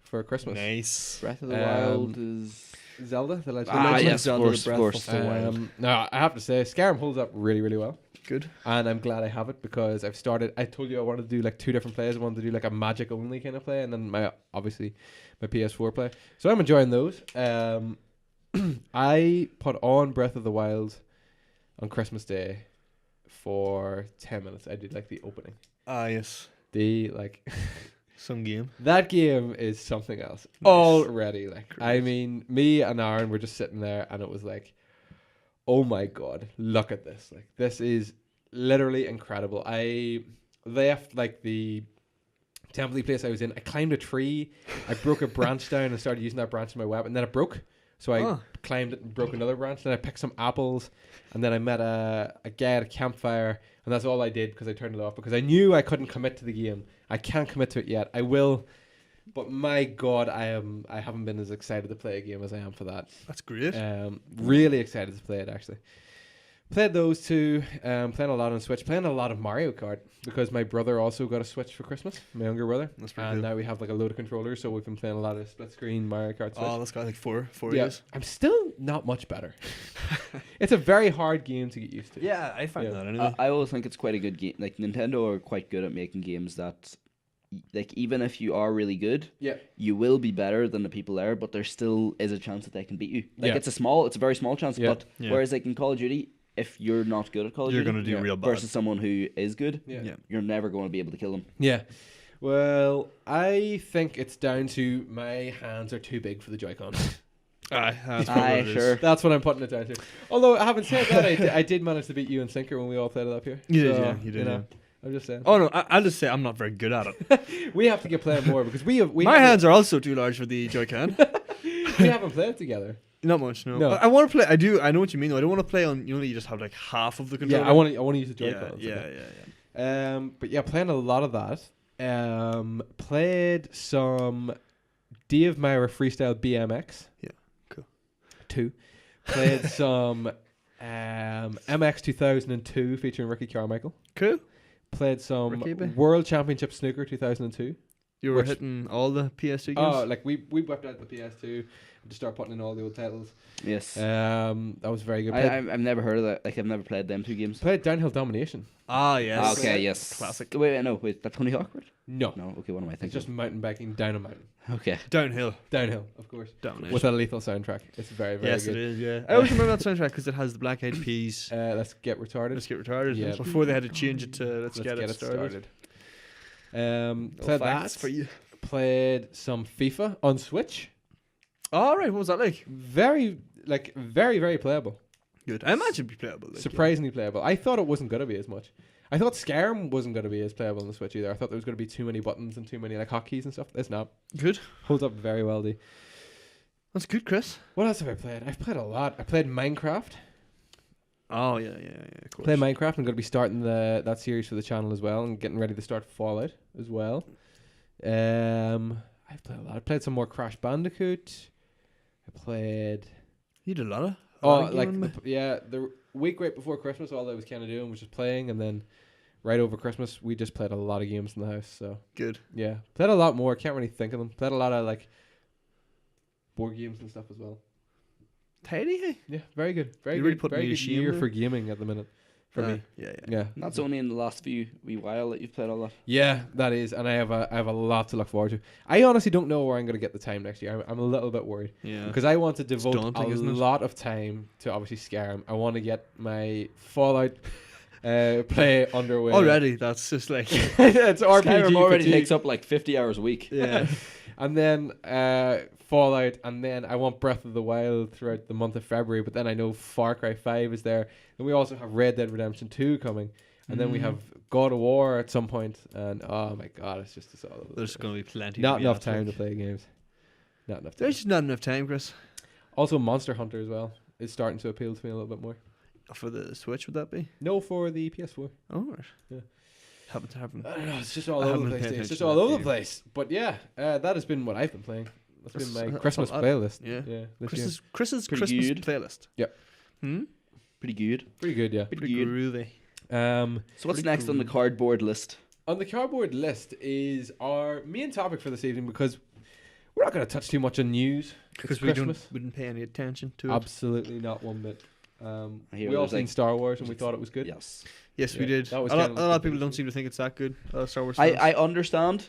for Christmas. Nice. Breath of the Wild is Zelda. The Legend Ah, of Zelda. yes, of course, of course. No, I have to say Skyrim holds up really, really well. Good. And I'm glad I have it because I've started. I told you I wanted to do like 2 different plays. I wanted to do like a magic only kind of play, and then my PS4 play. So I'm enjoying those. I put on Breath of the Wild on Christmas Day for 10 minutes. I did like the opening. Ah, yes. The like some game. That game is something else Nice. already. Like Great. I mean, me and Aaron were just sitting there, and it was like, oh my god, look at this! Like this is literally incredible. I left like the template place I was in. I climbed a tree. I broke a branch down and started using that branch as my weapon. And then it broke. So I climbed it and broke another branch. Then I picked some apples. And then I met a guy at a campfire. And that's all I did because I turned it off. Because I knew I couldn't commit to the game. I can't commit to it yet. I will. But my God, I haven't been as excited to play a game as I am for that. That's great. Really excited to play it, actually. Played those 2. Playing a lot on Switch. Playing a lot of Mario Kart because my brother also got a Switch for Christmas. My younger brother. That's pretty And cool. now we have like a load of controllers, so we've been playing a lot of split screen Mario Kart Switch. Oh, that's got like four yeah, years. I'm still not much better. It's a very hard game to get used to. Yeah, I find Yeah. that anyway. I always think it's quite a good game. Like Nintendo are quite good at making games that, like even if you are really good, Yeah. you will be better than the people there. But there still is a chance that they can beat you. Like Yeah. it's a very small chance. Yeah. But Yeah. whereas like in Call of Duty, if you're not good at Call of You're Duty gonna do yeah, real bad. versus someone who is good, Yeah. you're never going to be able to kill them. Yeah. Well, I think it's down to my hands are too big for the Joy-Con. Aye, that's probably Aye, what it is. sure. That's what I'm putting it down to. Although, having said that, I did manage to beat you in Sinker when we all played it up here. You did, So, yeah, you did, yeah. I'm just saying. Oh no, I'll just say I'm not very good at it. We have to get playing more because we My hands are also too large for the Joy-Con. we haven't played together. Not much, no. No. I want to play. I know what you mean. Though. I don't want to play on. You just have like half of the controller. Yeah, I want to use the Yeah, Joy-Con. yeah. But yeah, playing a lot of that. Played some Dave Myra Freestyle BMX. Yeah, cool. 2. Played some MX 2002 featuring Ricky Carmichael. Cool. Played some Ricky, babe. World Championship Snooker 2002. You were Which- hitting all the PS2 games. Oh, like we whipped out the PS2 to start putting in all the old titles. Yes. That was very good. Played, I've never heard of that. Like I've never played them 2 games. played Downhill Domination. Yes. Okay, yes. Classic. Wait, that's Tony Hawk, right? No, No, okay, what am I it's thinking? just mountain biking down a mountain. Okay. Downhill. Downhill, of course. Domination. With a lethal soundtrack. It's very, very Yes, good. it is. Yeah. I always remember that soundtrack because it has the Black Eyed Peas. Let's get retarded. Let's get retarded. Yeah. Before they had to change it to Let's get it started. Played Little that. facts for you. Played some FIFA on Switch. All right. What was that like? Very, very playable. Good. I imagine it'd be playable. Like, Surprisingly playable. I thought it wasn't going to be as much. I thought Skyrim wasn't going to be as playable on the Switch either. I thought there was going to be too many buttons and too many like hotkeys and stuff. It's not. Yeah. Good. Holds up very well. That's good, Chris. What else have I played? I've played a lot. I played Minecraft. Oh yeah. Of course. Played Minecraft. I'm going to be starting that series for the channel as well and getting ready to start Fallout as well. I've played a lot. I played some more Crash Bandicoot. I played. You did a lot of. The week right before Christmas, all I was kind of doing was just playing, and then right over Christmas, we just played a lot of games in the house. So Good. yeah, played a lot more. Can't really think of them. Played a lot of like board games and stuff as well. Tidy, hey. Yeah, very good. Very You good. really put very me to good shame year there. for gaming at the minute for me. Yeah. Yeah, That's only in the last wee while that you've played all that. yeah, that is, and I have a lot to look forward to. I honestly don't know where I'm going to get the time next year. I'm a little bit worried. Yeah. Because I want to devote daunting, a isn't it? lot of time to obviously Skyrim. I want to get my Fallout play underway. Already, that's just like It's RPG Skyrim already fatigue. takes up like 50 hours a week. yeah. And then Fallout, and then I want Breath of the Wild throughout the month of February, but then I know Far Cry 5 is there. And we also have Red Dead Redemption 2 coming. And then we have God of War at some point, and oh my god, it's just all over the There's place. going to be plenty. Not to be enough at, time like. to play games. Not enough time. There's just not enough time, Chris. Also, Monster Hunter as well is starting to appeal to me a little bit more. For the Switch, would that be? No, for the PS4. Oh, right. Yeah. Haven't. I don't know. It's just all I over the haven't place. paid It's just attention all to over that the place. But yeah, that has been what I've been playing. That's been my That's Christmas a lot. playlist. Yeah. This year. Chris's Pretty Christmas good. playlist. Yep. Pretty good. Pretty good, yeah. Pretty groovy. So what's Pretty next on the cool. cardboard list? On the cardboard list is our main topic for this evening, because we're not going to touch too much on news. Because It's we Christmas. didn't pay any attention to it. Absolutely not one bit. I hear We all there's, seen like- Star Wars and we thought it was good. Yes. Yes, we Yeah, did. that was A lot kinda of like the people don't biggest seem to think it's that good. Star Wars. I fans. understand.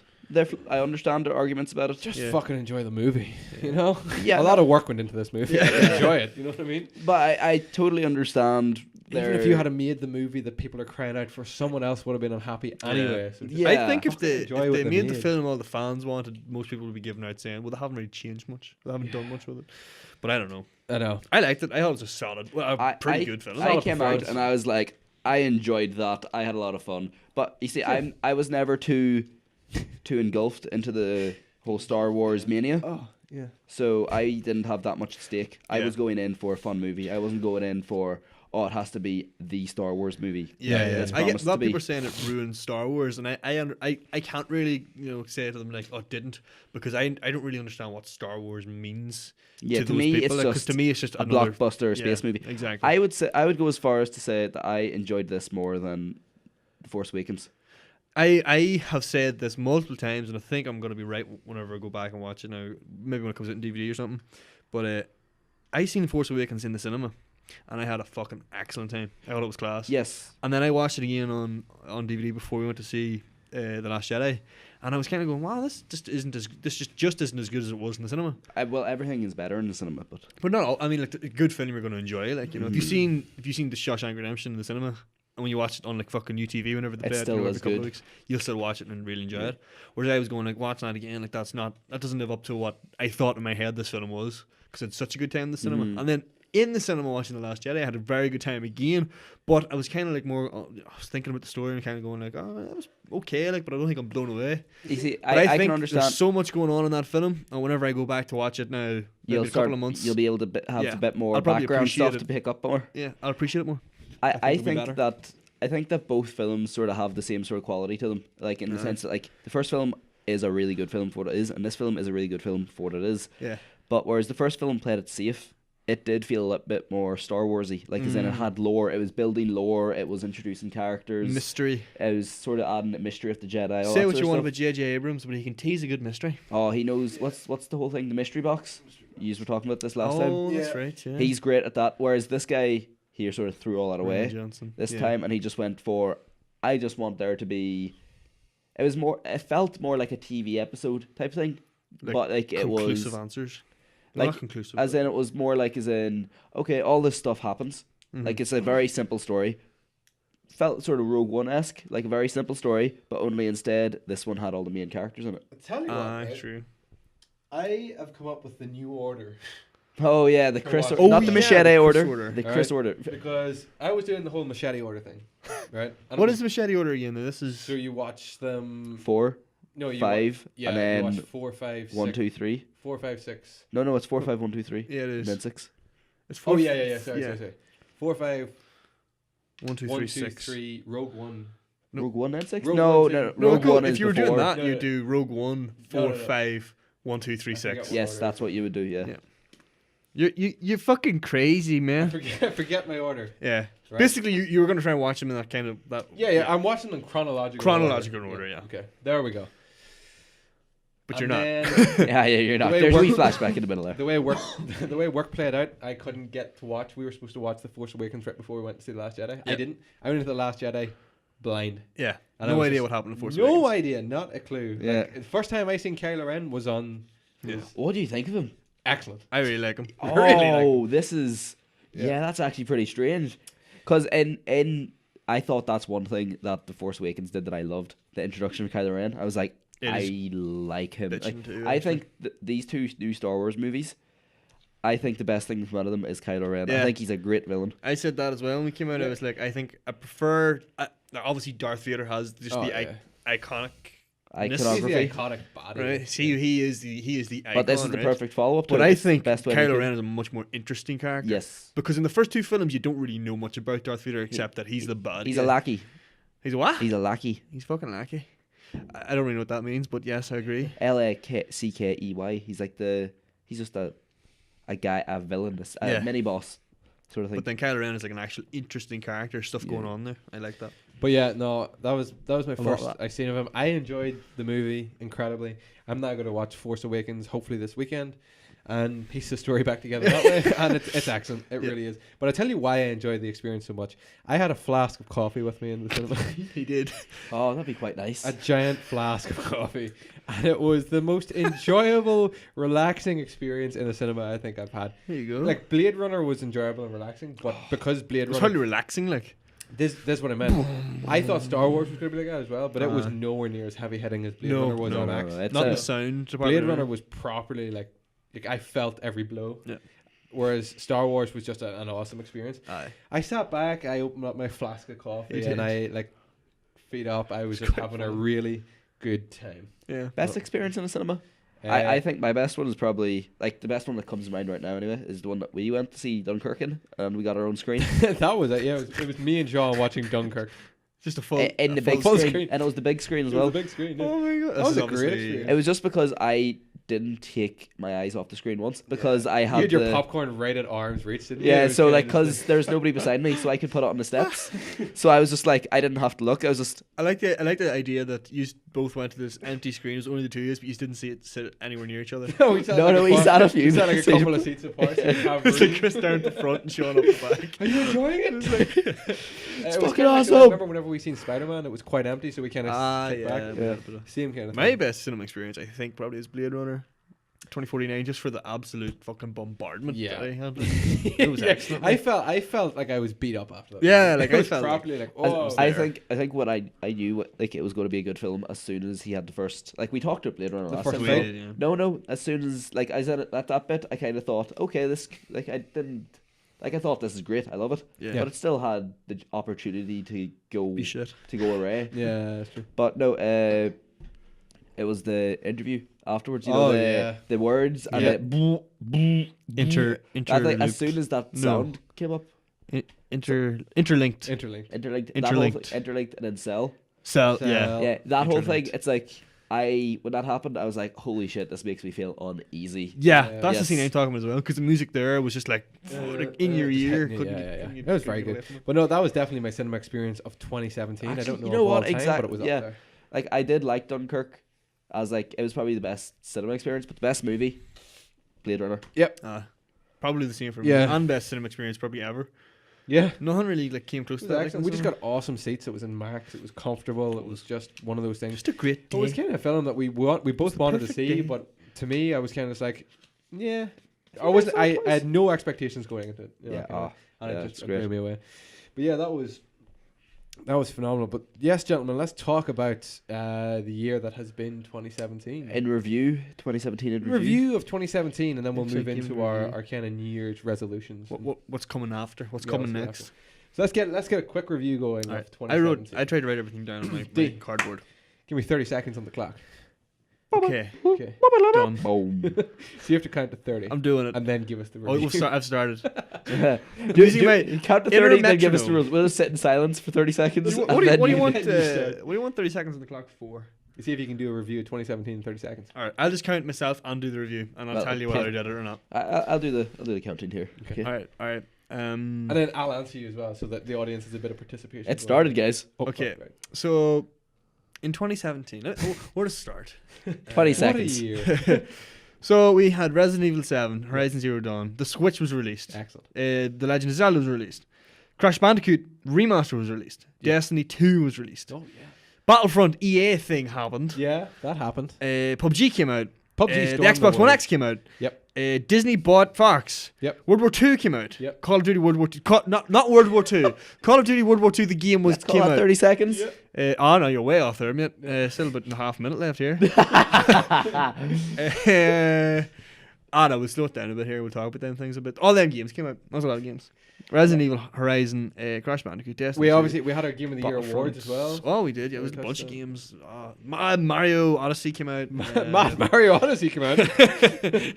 I understand the arguments about it. Just Yeah. fucking enjoy the movie, you know? Yeah, a lot of work went into this movie. Yeah. Enjoy it, you know what I mean? But I totally understand. Even if you had made the movie that people are crying out for, someone else would have been unhappy anyway. So just Yeah. I think if fucking they enjoy what made they the made. film all the fans wanted, most people would be giving out saying, "Well, they haven't really changed much. They haven't done much with it." But I don't know. I know. I liked it. I thought it was a solid, pretty good film. I Solid came out performance. and I was like, I enjoyed that. I had a lot of fun. But you see, I was never too engulfed into the whole Star Wars mania. Oh yeah. So I didn't have that much at stake. I Yeah. was going in for a fun movie. I wasn't going in for, it has to be the Star Wars movie. Yeah, Yeah, yeah. it's I get promised a lot to of be. people are saying it ruined Star Wars, and I can't really say to them like, "Oh, it didn't," because I don't really understand what Star Wars means. Yeah, to to those me, people. it's Like, 'cause just to me it's just a another blockbuster space movie. Exactly. I would go as far as to say that I enjoyed this more than The Force Awakens. I have said this multiple times, and I think I'm going to be right whenever I go back and watch it now. Maybe when it comes out in DVD or something. But I seen Force Awakens in the cinema, and I had a fucking excellent time. I thought it was class. Yes. And then I watched it again on DVD before we went to see The Last Jedi, and I was kind of going, "Wow, this just isn't as as good as it was in the cinema." Well, everything is better in the cinema, but But not all. I mean, like a good film you're going to enjoy. Like if you've seen The Shawshank Redemption in the cinema, and when you watch it on like fucking UTV whenever they It's play it still every as couple of good. weeks, you'll still watch it and really enjoy it. Whereas I was going like watching that again, like that doesn't live up to what I thought in my head this film was, because it's such a good time in the cinema. And then in the cinema watching The Last Jedi, I had a very good time again. But I was kind of like I was thinking about the story and kind of going like, oh, that was okay, like, but I don't think I'm blown away. you see, But I think can understand. there's so much going on in that film, and whenever I go back to watch it now, maybe You'll a couple of months, You'll be able to have Yeah. a bit more I'll probably background appreciate stuff it. to pick up more. yeah, I'll appreciate it more. I it'll be better. think that both films sort of have the same sort of quality to them, like in the sense that like the first film is a really good film for what it is, and this film is a really good film for what it is. Yeah. But whereas the first film played it safe, it did feel a little bit more Star Warsy. Like as in it had lore, it was building lore, it was introducing characters, Mystery. it was sort of adding the mystery of the Jedi. all Say that what sort you of want stuff. about J.J. Abrams, but he can tease a good mystery. Oh, he knows what's the whole thing, the mystery box. You were talking about this last time. Oh, that's right. Yeah. He's great at that. Whereas this guy here sort of threw all that away Rian Johnson. this Yeah. time, and he just went for, I just want there to be. It felt more like a TV episode type thing, but like it was conclusive answers. like, Not conclusive. as in it was more like as in, okay, all this stuff happens. Like it's a very simple story. Felt sort of Rogue One-esque, like a very simple story, but only instead this one had all the main characters in it. I tell you what, right? True. I have come up with the new order Oh yeah, the For Chris, what? not the yeah, machete the Chris order, order. the All Chris right. order. because I was doing the whole machete order thing, right? And What is the machete order again? This is So you watch them. 4, No, you 5, yeah, and you then watch 4, 5, 6. 1, 2, 3. 4, 5, 6. No, it's 4, 5, 1, 2, 3. yeah, it And is. then 6. It's Oh four, yeah. Sorry. 4, 5, 1, 2, 1, 3, 2, 6. 3. Rogue One. No. Rogue One and 6? Rogue No, One, no, two. No, Rogue go, One if is you were doing before. that, No, you no. do Rogue One, 4, No, no. 5, 1, 2, 3, I forget 6. what Yes, order that's is. what you would do, yeah. Yeah. You're fucking crazy, man. Forget my order. Yeah. Right. Basically, you were going to try and watch them in that kind of that. Yeah. I'm watching them chronological. Chronological order, yeah. Okay, there we go. But And you're not. then Yeah, you're not. way There's a wee work- flashback in the middle there. the way work, the way work played out, I couldn't get to watch. We were supposed to watch The Force Awakens right before we went to see The Last Jedi. I Yeah. didn't. I went into The Last Jedi blind. Yeah. And I No was idea just- what happened in Force No Awakens. idea, not a clue. Yeah. Like, the first time I seen Kylo Ren was on. Yeah. What do you think of him? Excellent. I really like him. Oh, Really like him. this is Yeah. that's actually pretty strange. Because in I thought that's one thing that The Force Awakens did that I loved. The introduction of Kylo Ren. I was like, I like him. Like, I think these two new Star Wars movies, I think the best thing to come out of them is Kylo Ren. Yeah. I think he's a great villain. I said that as well when we came out. I was like, I think I prefer. Obviously, Darth Vader has just iconic. He's the Iconography. iconic body. Right, see, he is the icon. But this is the right? perfect follow-up to But it. I It's the think best way to make Kylo it. Ren is a much more interesting character. Yes. Because in the first two films, you don't really know much about Darth Vader except that he's the bad. He's a lackey. He's a what? He's a lackey. He's fucking lackey. I don't really know what that means, but yes, I agree. Lackey. He's like he's just a guy, a villain, a mini boss sort of thing. But then Kylo Ren is like an actual interesting character, stuff going on there. I like that. But yeah, no, that was my love first that. I seen of him. I enjoyed the movie incredibly. I'm now going to watch Force Awakens hopefully this weekend and piece the story back together that way. And it's excellent. It really is. But I tell you why I enjoyed the experience so much. I had a flask of coffee with me in the cinema. He did. Oh, that'd be quite nice. A giant flask of coffee. And it was the most enjoyable, relaxing experience in the cinema I think I've had. There you go. Like Blade Runner was enjoyable and relaxing, but because Blade it was Runner hardly relaxing, like. This is what I meant. I thought Star Wars was going to be like that as well, but it was nowhere near as heavy hitting as Blade Runner was on Max. It's Not a- the sound Blade department. Runner was properly like I felt every blow. Yeah. Whereas Star Wars was just an awesome experience. Aye. I sat back, I opened up my flask of coffee, You and did. I feet up. I was just quite having a fun. really good time. Yeah. Best experience in a cinema? I think my best one is probably, like, the best one that comes to mind right now anyway, is the one that we went to see Dunkirk in, and we got our own screen. that was it. Yeah, it was me and John watching Dunkirk. Just a full. In the full big full screen. screen. And it was the big screen as It was well. a big screen. Yeah. Oh my god. That was This is a great obviously- experience. It was just because I didn't take my eyes off the screen once, because I You had had your the- popcorn right at arm's reach, didn't you? Yeah, It was so kinda like, just because there's nobody beside me, so I could put it on the steps. So I was just like, I didn't have to look. I was just, I like the idea that you both went to this empty screen. It was only the two of you, but you didn't see it sit anywhere near each other. No, we sat No, like no, we sat a few We sat like a seats. couple of seats apart. So we'd have It's room. like Chris down at the front and Sean up the back. Are you enjoying it? It was fucking kinda awesome. I remember whenever we seen Spider-Man, it was quite empty, so we kind of kicked back. Yeah. Same kind of My thing. best cinema experience, I think, probably is Blade Runner 2049, just for the absolute fucking bombardment Yeah. that I had. It was Yeah, excellent. I felt like I was beat up after that. Yeah, like, it I was felt like- properly like oh. I there. think what I knew, like, it was going to be a good film as soon as he had the first, like, we talked about Blade Runner The last first time. film. Yeah. No, as soon as, like, I said it, at that bit, I kind of thought, okay, this, like, I thought this is great, I love it. Yeah. But it still had the opportunity to go Be shit. away. Yeah, that's true. But no, it was the interview afterwards. You know, Oh, the yeah. the words and Yeah. the I think as soon as that No. sound came up, interlinked. Interlinked. interlinked, Interlinked. interlinked, and then cell. Cell, Cell. yeah. Yeah, that whole thing. Interlinked. It's like when that happened, I was like, holy shit, this makes me feel uneasy. Yeah, Yeah. that's the Yes. scene I'm talking about as well, because the music there was just like, in your ear. Yeah, Couldn't yeah, get- yeah. couldn't get- It was couldn't very get away good. from it. But no, that was definitely my cinema experience of 2017. I Actually, don't know, you know of all what, time, exact- but it was yeah. up there. Like, I did like Dunkirk, as like, it was probably the best cinema experience, but the best movie, Blade Runner. Probably the same for me. Yeah. And best cinema experience probably ever. Yeah. Nothing really like came close It to was that. like, excellent. in We just cinema. got awesome seats. It was in Max. It was comfortable. It was just one of those things. just a great It was day. kind of a film that we both the wanted to perfect see, day. but to me, I was kind of just like, yeah. I Yeah, wasn't. so I close. had no expectations going into it. You know, Yeah, kinda, and yeah, it it's just great. blew me away. But yeah, that was phenomenal. But yes, gentlemen, let's talk about the year that has been 2017. In review, 2017 in review. Review of 2017, and then we'll Xite move into Gaming our review. kind of New Year's resolutions. What's coming after? What's Yeah, coming what's next? So let's get a quick review going Alright, of 2017. I tried to write everything down on my D. cardboard. Give me 30 seconds on the clock. Okay, Okay. done. Boom. So you have to count to 30, I'm doing it. and then give us the Oh, review. I've started. do, my you count to 30, then give us the intermetronome. rules. We'll just sit in silence for 30 seconds. What and do you then want? you said. What do you want 30 seconds on the clock for? See if you can do a review of 2017 in 30 seconds. All right, I'll just count myself and do the review, and I'll Well, tell you whether I did it or not. I'll do the counting here. Okay. Okay. All right. And then I'll answer you as well, so that the audience has a bit of participation. It started, guys. Oh, Okay. right. So, in 2017, where to start? 20 What a seconds. year. So we had Resident Evil 7, Horizon Zero Dawn. The Switch was released. Excellent. The Legend of Zelda was released. Crash Bandicoot Remaster was released. Yeah. Destiny 2 was released. Oh yeah. Battlefront EA thing happened. Yeah, that happened. PUBG came out. PUBG The Xbox One X came out. Yep. Disney bought Fox. Yep. World War II came out. Yep. Call of Duty World War II. Not World War II. Call of Duty World War II. The game Let's came call that out. 30 seconds. Oh no, you're way off there, mate. Still about a half minute left here. No, we'll slow it down a bit here. We'll talk about them things a bit. All them games came out. That was a lot of games. Resident Evil, Horizon, Crash Bandicoot, Destiny. We had our Game of the Year awards as well. Oh, we did. Yeah, it was a bunch of games. Mario Odyssey came out. Mad Mario Odyssey came out.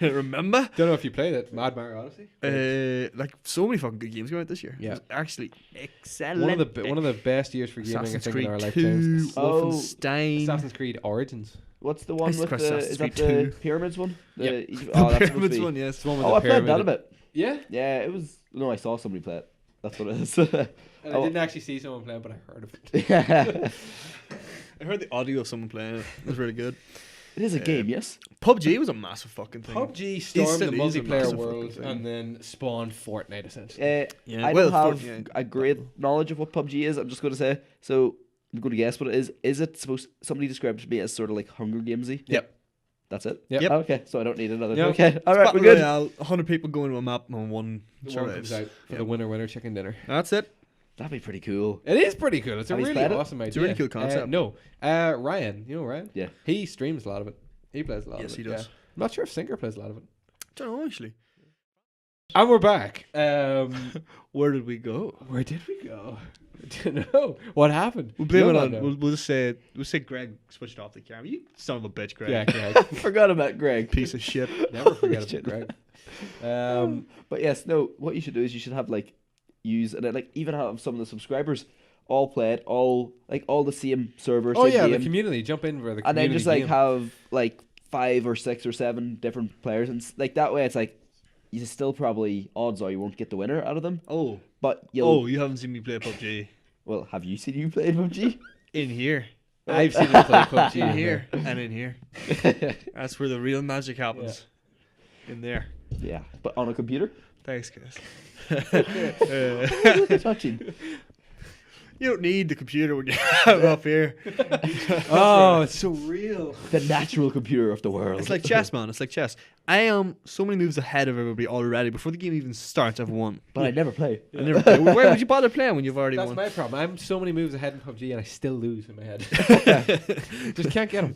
Remember? Don't know if you played it. Mad Mario Odyssey. Like so many fucking good games came out this year. Yeah. It was actually excellent. One of the best years for gaming, Assassin's I think, Creed in our 2, lifetimes. Wolfenstein. Assassin's Creed Origins. What's the one with the? Assassin's Is that Creed the 2. Pyramids one? Yep. Oh, that's The supposed to Pyramids be- one, yes. It's the one with Oh, the I played that pyramid. a bit. Yeah. Yeah, it was. No, I saw somebody play it. That's what it is. And Oh. I didn't actually see someone playing, but I heard of it. Yeah. I heard the audio of someone playing it. It was really good. It is a game, yes. PUBG was a massive fucking thing. PUBG stormed still the is a multiplayer massive world fucking thing. and then spawned Fortnite, essentially. Yeah, I well, don't have Fortnite- a great knowledge of what PUBG is. I'm just going to say. So I'm going to guess what it is. Is it supposed? Somebody described it to me as sort of like Hunger Gamesy. Yep. That's it. Yep. Okay, so I don't need another. Yep. Okay, all right, Battle we're good. Royale, 100 people going to a map on one The one survives. comes out for Yeah. the winner chicken dinner. That's it. That'd be pretty cool. It is pretty cool. It's a Have you really played it? awesome idea. It's a really cool concept. No. Ryan. You know Ryan? Yeah. He streams a lot of it. He plays a lot Yes, of it. he does. Yeah. I'm not sure if Singer plays a lot of it. don't know actually. And we're back. Where did we go? Where did we go? I don't know. What happened? We'll blame You it don't on. know. We'll just say. We'll say Greg switched off the camera. You son of a bitch, Greg. Yeah, Greg. Forgot about Greg. Piece of shit. Never forget about Shit. Greg. But yes, no. What you should do is you should have like use and then, like even have some of the subscribers all play it, all the same servers. Oh same yeah, the game, community. Jump in for the community and then just like game. have like 5 or 6 or 7 different players, and like that way it's like you still probably odds are you won't get the winner out of them, Oh. but you'll. Oh, you haven't seen me play PUBG. Well, have you seen you played PUBG? In here. I've seen him play PUBG In here. And in here. That's where the real magic happens. In there. Yeah, but on a computer. Thanks, guys. Look at touching. You don't need the computer when you have it up here. Oh, it's so real. The natural computer of the world. It's like chess, man. It's like chess. I am so many moves ahead of everybody already. Before the game even starts, I've won. But I never play. I never play. Why would you bother playing when you've already That's won? my problem. I'm so many moves ahead in PUBG and I still lose in my head. Just can't get them.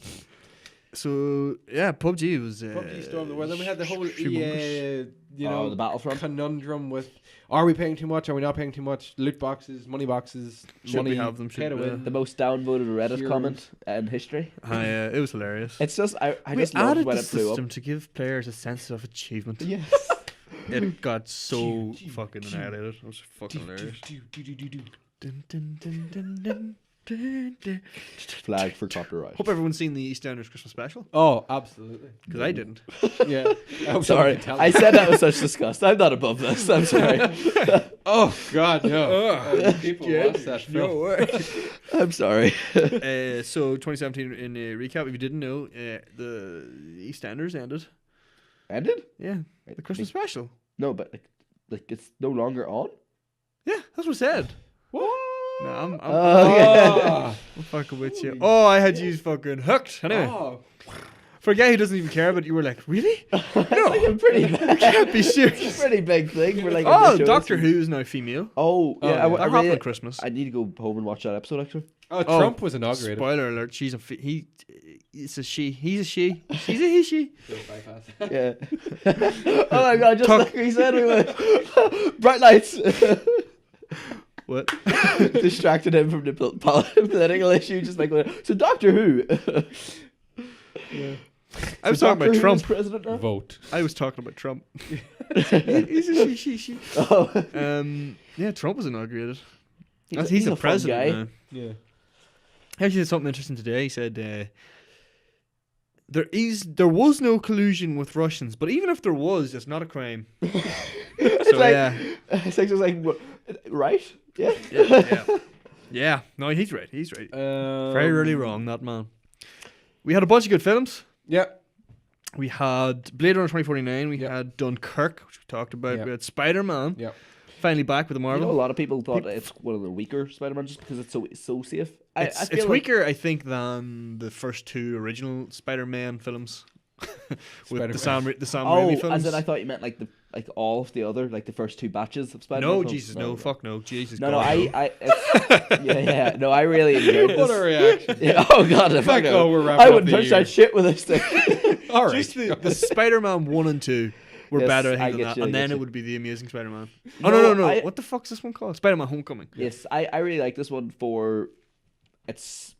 So yeah, PUBG was. PUBG stormed the world. Then we had the whole humongous. The Battlefront conundrum with: are we paying too much? Are we not paying too much? Loot boxes, money boxes, Should money. we have them? Pay Should to we? win. the most downvoted Reddit Heroes. comment in history. It was hilarious. It's just I we just loved added when the it blew system up. to give players a sense of achievement. Yes. It got so fucking annihilated. It was fucking hilarious. Dun, dun, dun, dun, dun, dun, dun. Flag for copyright. Hope everyone's seen the EastEnders Christmas special Oh, absolutely. because I didn't. Yeah. Sorry, I said that with such disgust. I'm not above this. I'm sorry. Oh God, no. People watch that film. way. I'm sorry. So 2017 in a recap, if you didn't know, the EastEnders ended. Ended? Yeah, the Christmas special. No, but like it's no longer on. Yeah, that's what I said. What? No, I'm Oh. I'm fucking with you. Oh, I had you fucking hooked. Anyway, Oh. for a guy who doesn't even care, but you were like, really? It's like a pretty big, Can't be it's serious. a pretty big thing. We're like, Oh, on the show. Doctor Who is now female. Oh, yeah. Oh, I, yeah. I That happened really, at Christmas. I need to go home and watch that episode actually. Oh, Trump was inaugurated. Spoiler alert: she's a it's a she. He's a she. She's a he. She. Yeah. Oh my god, just Talk- like we said we would. Bright lights. What? Distracted him from the political issue. Just like, so Doctor Who. I was So talking Doctor about Who is Trump. Oh. president now? Vote. I was talking about Trump. He's a she. Oh. Yeah, Trump was inaugurated. He's He's a a fun president guy. now. Yeah. He actually did something interesting today. He said there was no collusion with Russians, but even if there was, it's not a crime. It's So like, yeah, Sex was like, what, right? Yeah. yeah. No, he's right. He's right. Um, Very rarely wrong, that man. We had a bunch of good films. Yeah. We had Blade Runner 2049. We Yep. had Dunkirk, which we talked about. Yep. We had Spider-Man. Yep. Finally back with the You Marvel. know, a lot of people thought it's one of the weaker Spider-Man just because it's so safe. I It's feel like weaker, I think, than the first 2 original Spider-Man films. with Spider-Man. the Sam Oh, Raimi films. as in I thought you meant like all of the other, like the first 2 batches of Spider-Man. no, films. Jesus, no, fuck no, Jesus. No, God, yeah. No, I really enjoyed What this. a reaction. Yeah, oh god, if I Fuck, know. oh, we're wrapping I up wouldn't the touch year. that shit with a stick. All right. Just the Spider-Man 1 and 2 were Yes, better, I than get that, you, I and get then you. it would be the Amazing Spider-Man. No, Oh no! I- What the fuck's this one called? Spider-Man: Homecoming. Yes, I really like this one for it's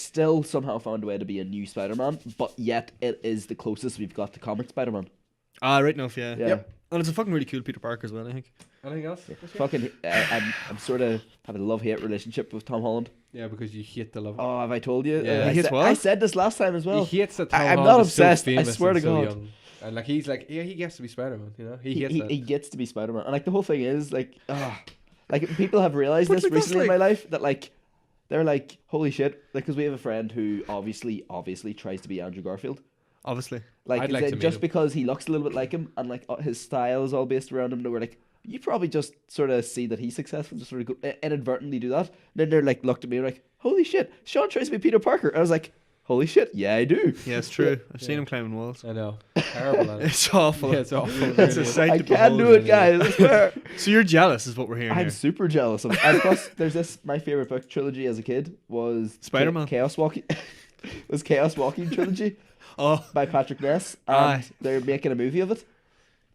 still somehow found a way to be a new Spider-Man, but yet it is the closest we've got to comic Spider-Man. Ah, right enough, yeah. Yeah. Yep. And it's a fucking really cool Peter Parker as well, I think. Anything else? Fucking, I'm sort of having a love-hate relationship with Tom Holland. Yeah, because you hate the love. Oh, have I told you? Yeah. He hates what? I said this last time as well. He hates that Tom I'm Holland not is so obsessed, I famous swear and to so God. young. And like he's like, yeah, he gets to be Spider-Man, you know? He hates that. He gets to be Spider-Man, and like the whole thing is like, like people have realized But, this like, that's recently in my like- life that like they're like, holy shit, like because we have a friend who obviously tries to be Andrew Garfield. Obviously. Like, I'd is like it to meet just him. because he looks a little bit like him and like his style is all based around him, and we're like, you probably just sort of see that he's successful, just sort of go, inadvertently do that. Then they're like, looked at me and like, holy shit, Sean tries to be Peter Parker. I was like, holy shit, yeah, I do. Yeah, it's true. I've seen him climbing walls. I know. Terrible at it. It's awful. Yeah, it's awful. It's really a is. sight I to can do behold. it, guys. I swear. So you're jealous, is what we're hearing I'm here. super jealous of. And plus, there's this. My favorite book trilogy as a kid was Spider-Man. Chaos Walking. Was Chaos Walking trilogy Oh, by Patrick Ness, and Aye. they're making a movie of it.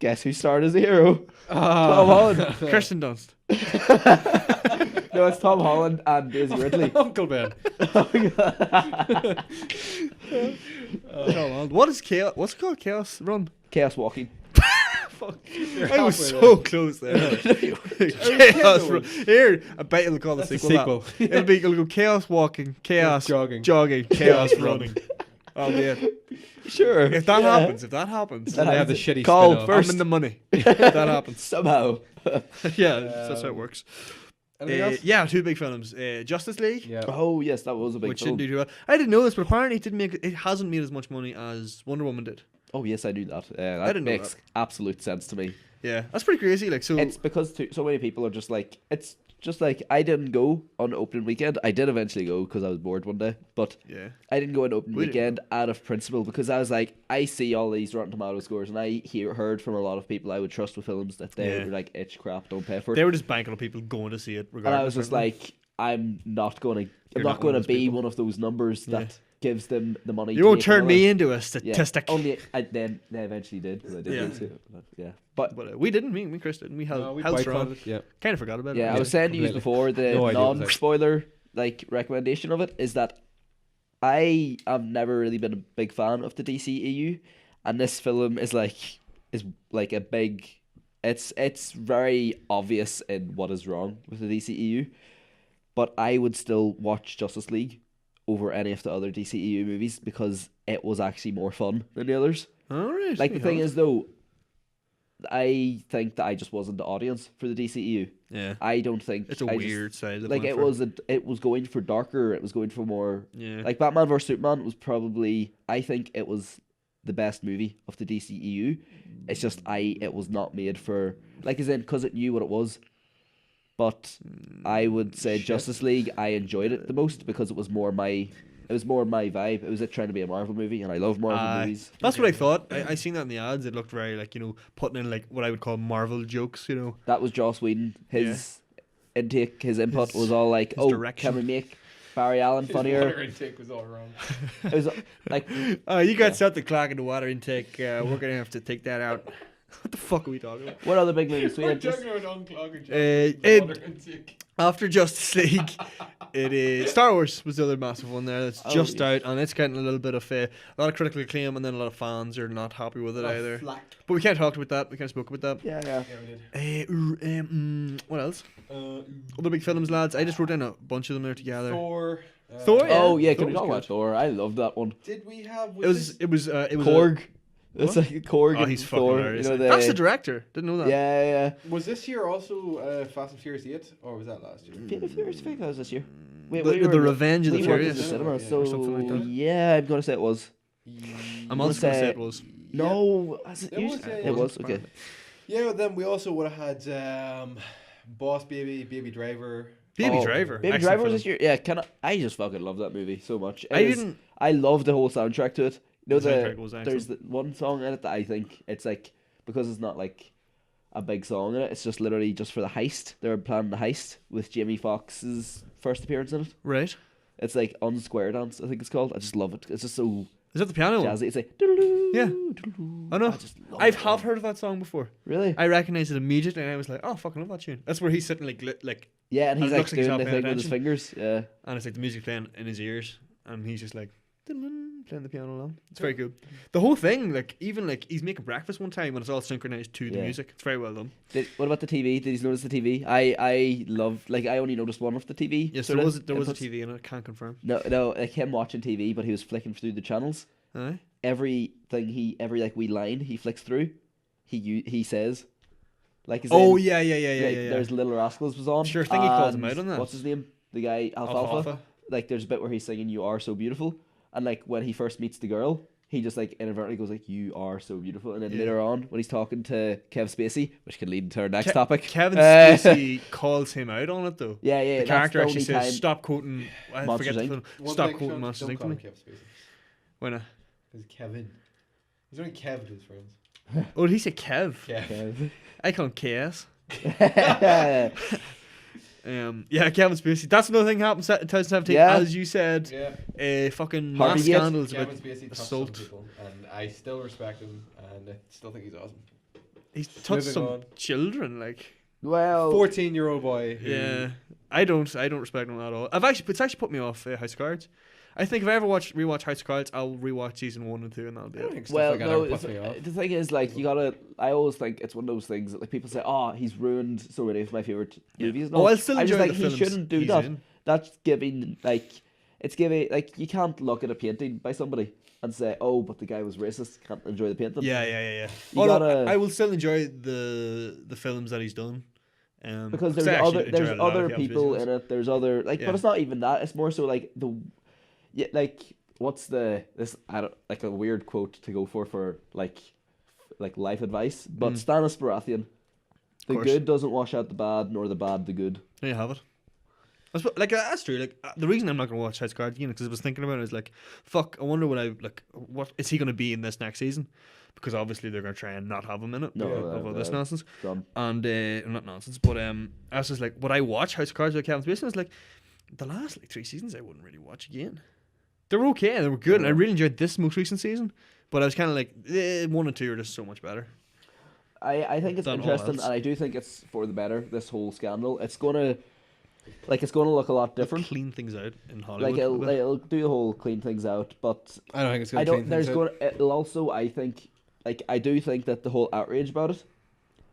Guess who starred as the hero? Tom Ah. Holland. Kirsten Dunst. No, it's Tom Holland and Daisy Ridley. Uncle Ben. What is Chaos? What's it called? Chaos Run? Chaos Walking. Fuck. You're I was halfway so close there. Chaos Run. Here, I bet it'll call the That's a sequel. that. sequel. It'll go Chaos Walking, Chaos Jogging. Chaos Running. Oh yeah. Sure. If that yeah. happens, And they have the shitty Call spin-off. first. I'm in the money. If that happens. Somehow. Yeah, that's how it works. Anything else? Yeah, 2 big films. Justice League, Yeah. Oh yes, that was a big which film. didn't do too well. I didn't know this, but apparently it hasn't made as much money as Wonder Woman did. Oh yes, I knew that. I That didn't know makes absolute sense to me. Yeah, that's pretty crazy. Like, so It's because so many people are just like, it's just like, I didn't go on opening weekend. I did eventually go because I was bored one day, but yeah, I didn't go on opening We didn't weekend out of principle because I was like, I see all these Rotten Tomato scores, and I heard from a lot of people I would trust with films that they Yeah. were like, itch crap, don't pay for it. they were just banking on people going to see it. And Regardless, I was just weren't like, I'm not going to. I'm You're not not going one to of those be people. one of those numbers Yeah. that gives them the money. they? You to won't make turn another. me into a Yeah, statistic. only then they eventually did. 'Cause I did Yeah. go to it, but yeah. But But we didn't. Me and Chris didn't. We held, No, we held strong. boycotted it. Yeah. Kind of forgot about it. yeah, I was saying to you completely. before the No idea what was out. non-spoiler like recommendation of it is that I have never really been a big fan of the DCEU, and this film is like a big. It's very obvious in what is wrong with the DCEU, but I would still watch Justice League over any of the other DCEU movies because it was actually more fun than the others. All right. Like the thing is though, I think that I just wasn't the audience for the DCEU. yeah, I don't think it's a I just- weird side. that like went it for. was it was going for darker. It was going for more Yeah. like Batman vs Superman was probably, I think it was the best movie of the DCEU. It's just it was not made for like as in because it knew what it was. But I would say Shit. Justice League, I enjoyed it the most because it was more my vibe. It was it trying to be a Marvel movie, and I love Marvel Aye. movies. That's what I thought. I seen that in the ads. It looked very like putting in like what I would call Marvel jokes. That was Joss Whedon. His intake, his input His- was all like, his "Oh, direction. can we make Barry Allen funnier?" intake was all wrong. It was like, You got something clogging the water intake. We're gonna have to take that out. What the fuck are we talking about? what other big movies? We We're had just talking about unclogging it- After Justice League, it is Star Wars was the other massive one there that's Oh, just yes. out, and it's getting a little bit of a lot of critical acclaim, and then a lot of fans are not happy with it either. But we can't talk about that. We can't spoke about that. yeah. Yeah, we did. What else? Other big films, lads. I just wrote down a bunch of them there together. Thor. Thor, yeah. Oh yeah, Thor can we was talk about good. Thor? I loved that one. Did we have? It was a- Korg. It's like Korg. Oh, and he's fucking Thor. hilarious. You know, That's the director. Didn't know that. yeah. Was this year also Fast and Furious 8, or was that last year? Fate of Furious, I think that was this year. The Revenge of the we went to Furious. the cinema, Yeah, so or something like that. yeah, I'm gonna say it was. I'm also gonna say it was. No, was it? It was, yeah, It was okay. Yeah, but then we also would have had Boss Baby, Baby Driver. Baby Oh, Driver. Baby Excellent Driver was film. this year. Yeah, I just fucking love that movie so much. I didn't. I love the whole soundtrack to it. No, The soundtrack was there's excellent. one song in it that I think it's like, because it's not like a big song in it. It's just literally just for the heist. They're planning the heist with Jamie Foxx's first appearance in it. Right. It's like On Square Dance, I think it's called. I just love it. It's just so Is that the piano one? jazzy. It's like doodle-doo, Yeah. doodle-doo. I know. just love I've it. have heard of that song before. Really? I recognized it immediately, and I was like, "Oh, fucking love that tune." That's where he's sitting like, Yeah, and And he's it like looks like he's doing not the paying thing with his attention. fingers. Yeah. and it's like the music playing in his ears, and he's just like playing the piano along. It's very cool. The whole thing, like even like he's making breakfast one time, and it's all synchronized to the Yeah. music. It's very well done. What about the TV? Did you notice the TV? I love, like, I only noticed one of the TV. Yes, sort there of was a inputs. TV in it. I can't confirm. No, like him watching TV, but he was flicking through the channels. Aye. Every like wee line he flicks through, he says, like, Oh in, yeah. like, there's Little Rascals was on. Sure, I think he calls him and out on that. What's his name? The guy Alfalfa. Like, there's a bit where he's singing "You Are So Beautiful," and like when he first meets the girl, he just like inadvertently goes like, "You are so beautiful," and then Yeah. later on when he's talking to Kev Spacey, which can lead to our next topic. Kevin Uh, Spacey calls him out on it though. Yeah, The that's character the actually only says, time- "Stop quoting." I Monsters, forget the Inc. film. One Stop thing, quoting Sean, Monsters don't Inc. call to him me. Kev Spacey. Why not? It's Kevin. He's only Kev to his friends. Oh, did he say Kev? Kev. I call him KS. Yeah. Yeah, Kevin Spacey. That's another thing happened in 2017, Yeah. as you said. Yeah. Fucking Harvey mass Gates. scandals Kevin about Spacey touched assault. some people, and I still respect him, and I still think he's awesome. He's touched Moving some on. children, like. Well, 14-year-old boy. Who, Yeah, I don't respect him at all. It's actually put me off House of Cards. I think if I ever rewatch House of Cards, I'll rewatch season 1 and 2, and that'll be I don't it. think stuff well, like that no. ever puts me off. The thing is, like, you gotta. I always think it's one of those things that, like, people say, "Oh, he's ruined so many of my favorite movies." And Oh, all." I'll still I'm enjoy just like, the he films shouldn't do he's that. in. That's giving, like, it's giving, like, you can't look at a painting by somebody and say, "Oh, but the guy was racist. Can't enjoy the painting." Yeah. You Although gotta- I will still enjoy the films that he's done. Because I there's actually enjoy there's a lot of other Kevin people Spacey's. in it. There's other, like, Yeah. but it's not even that. It's more so like what's this? I don't, like, a weird quote to go for like life advice. But Stannis Baratheon, the course. good doesn't wash out the bad, nor the bad the good. There you have it. That's true. Like the reason I'm not going to watch House of Cards again because I was thinking about it is like, fuck. I wonder what is he going to be in this next season? Because obviously they're going to try and not have him in it. No, of all this nonsense. Done. And not nonsense, but I was just like, would I watch House of Cards with Kevin Spacey? And I was like, the last 3 seasons I wouldn't really watch again. They were okay, they were good, and I really enjoyed this most recent season. But I was kind of like, 1 and 2 are just so much better. I think it's Than all interesting, else. and I do think it's for the better. This whole scandal, it's gonna look a lot different. Clean things out in Hollywood. Like it'll do the whole clean things out, but I don't think it's going I to don't. clean There's things out. going. It'll also. I think. Like, I do think that the whole outrage about it,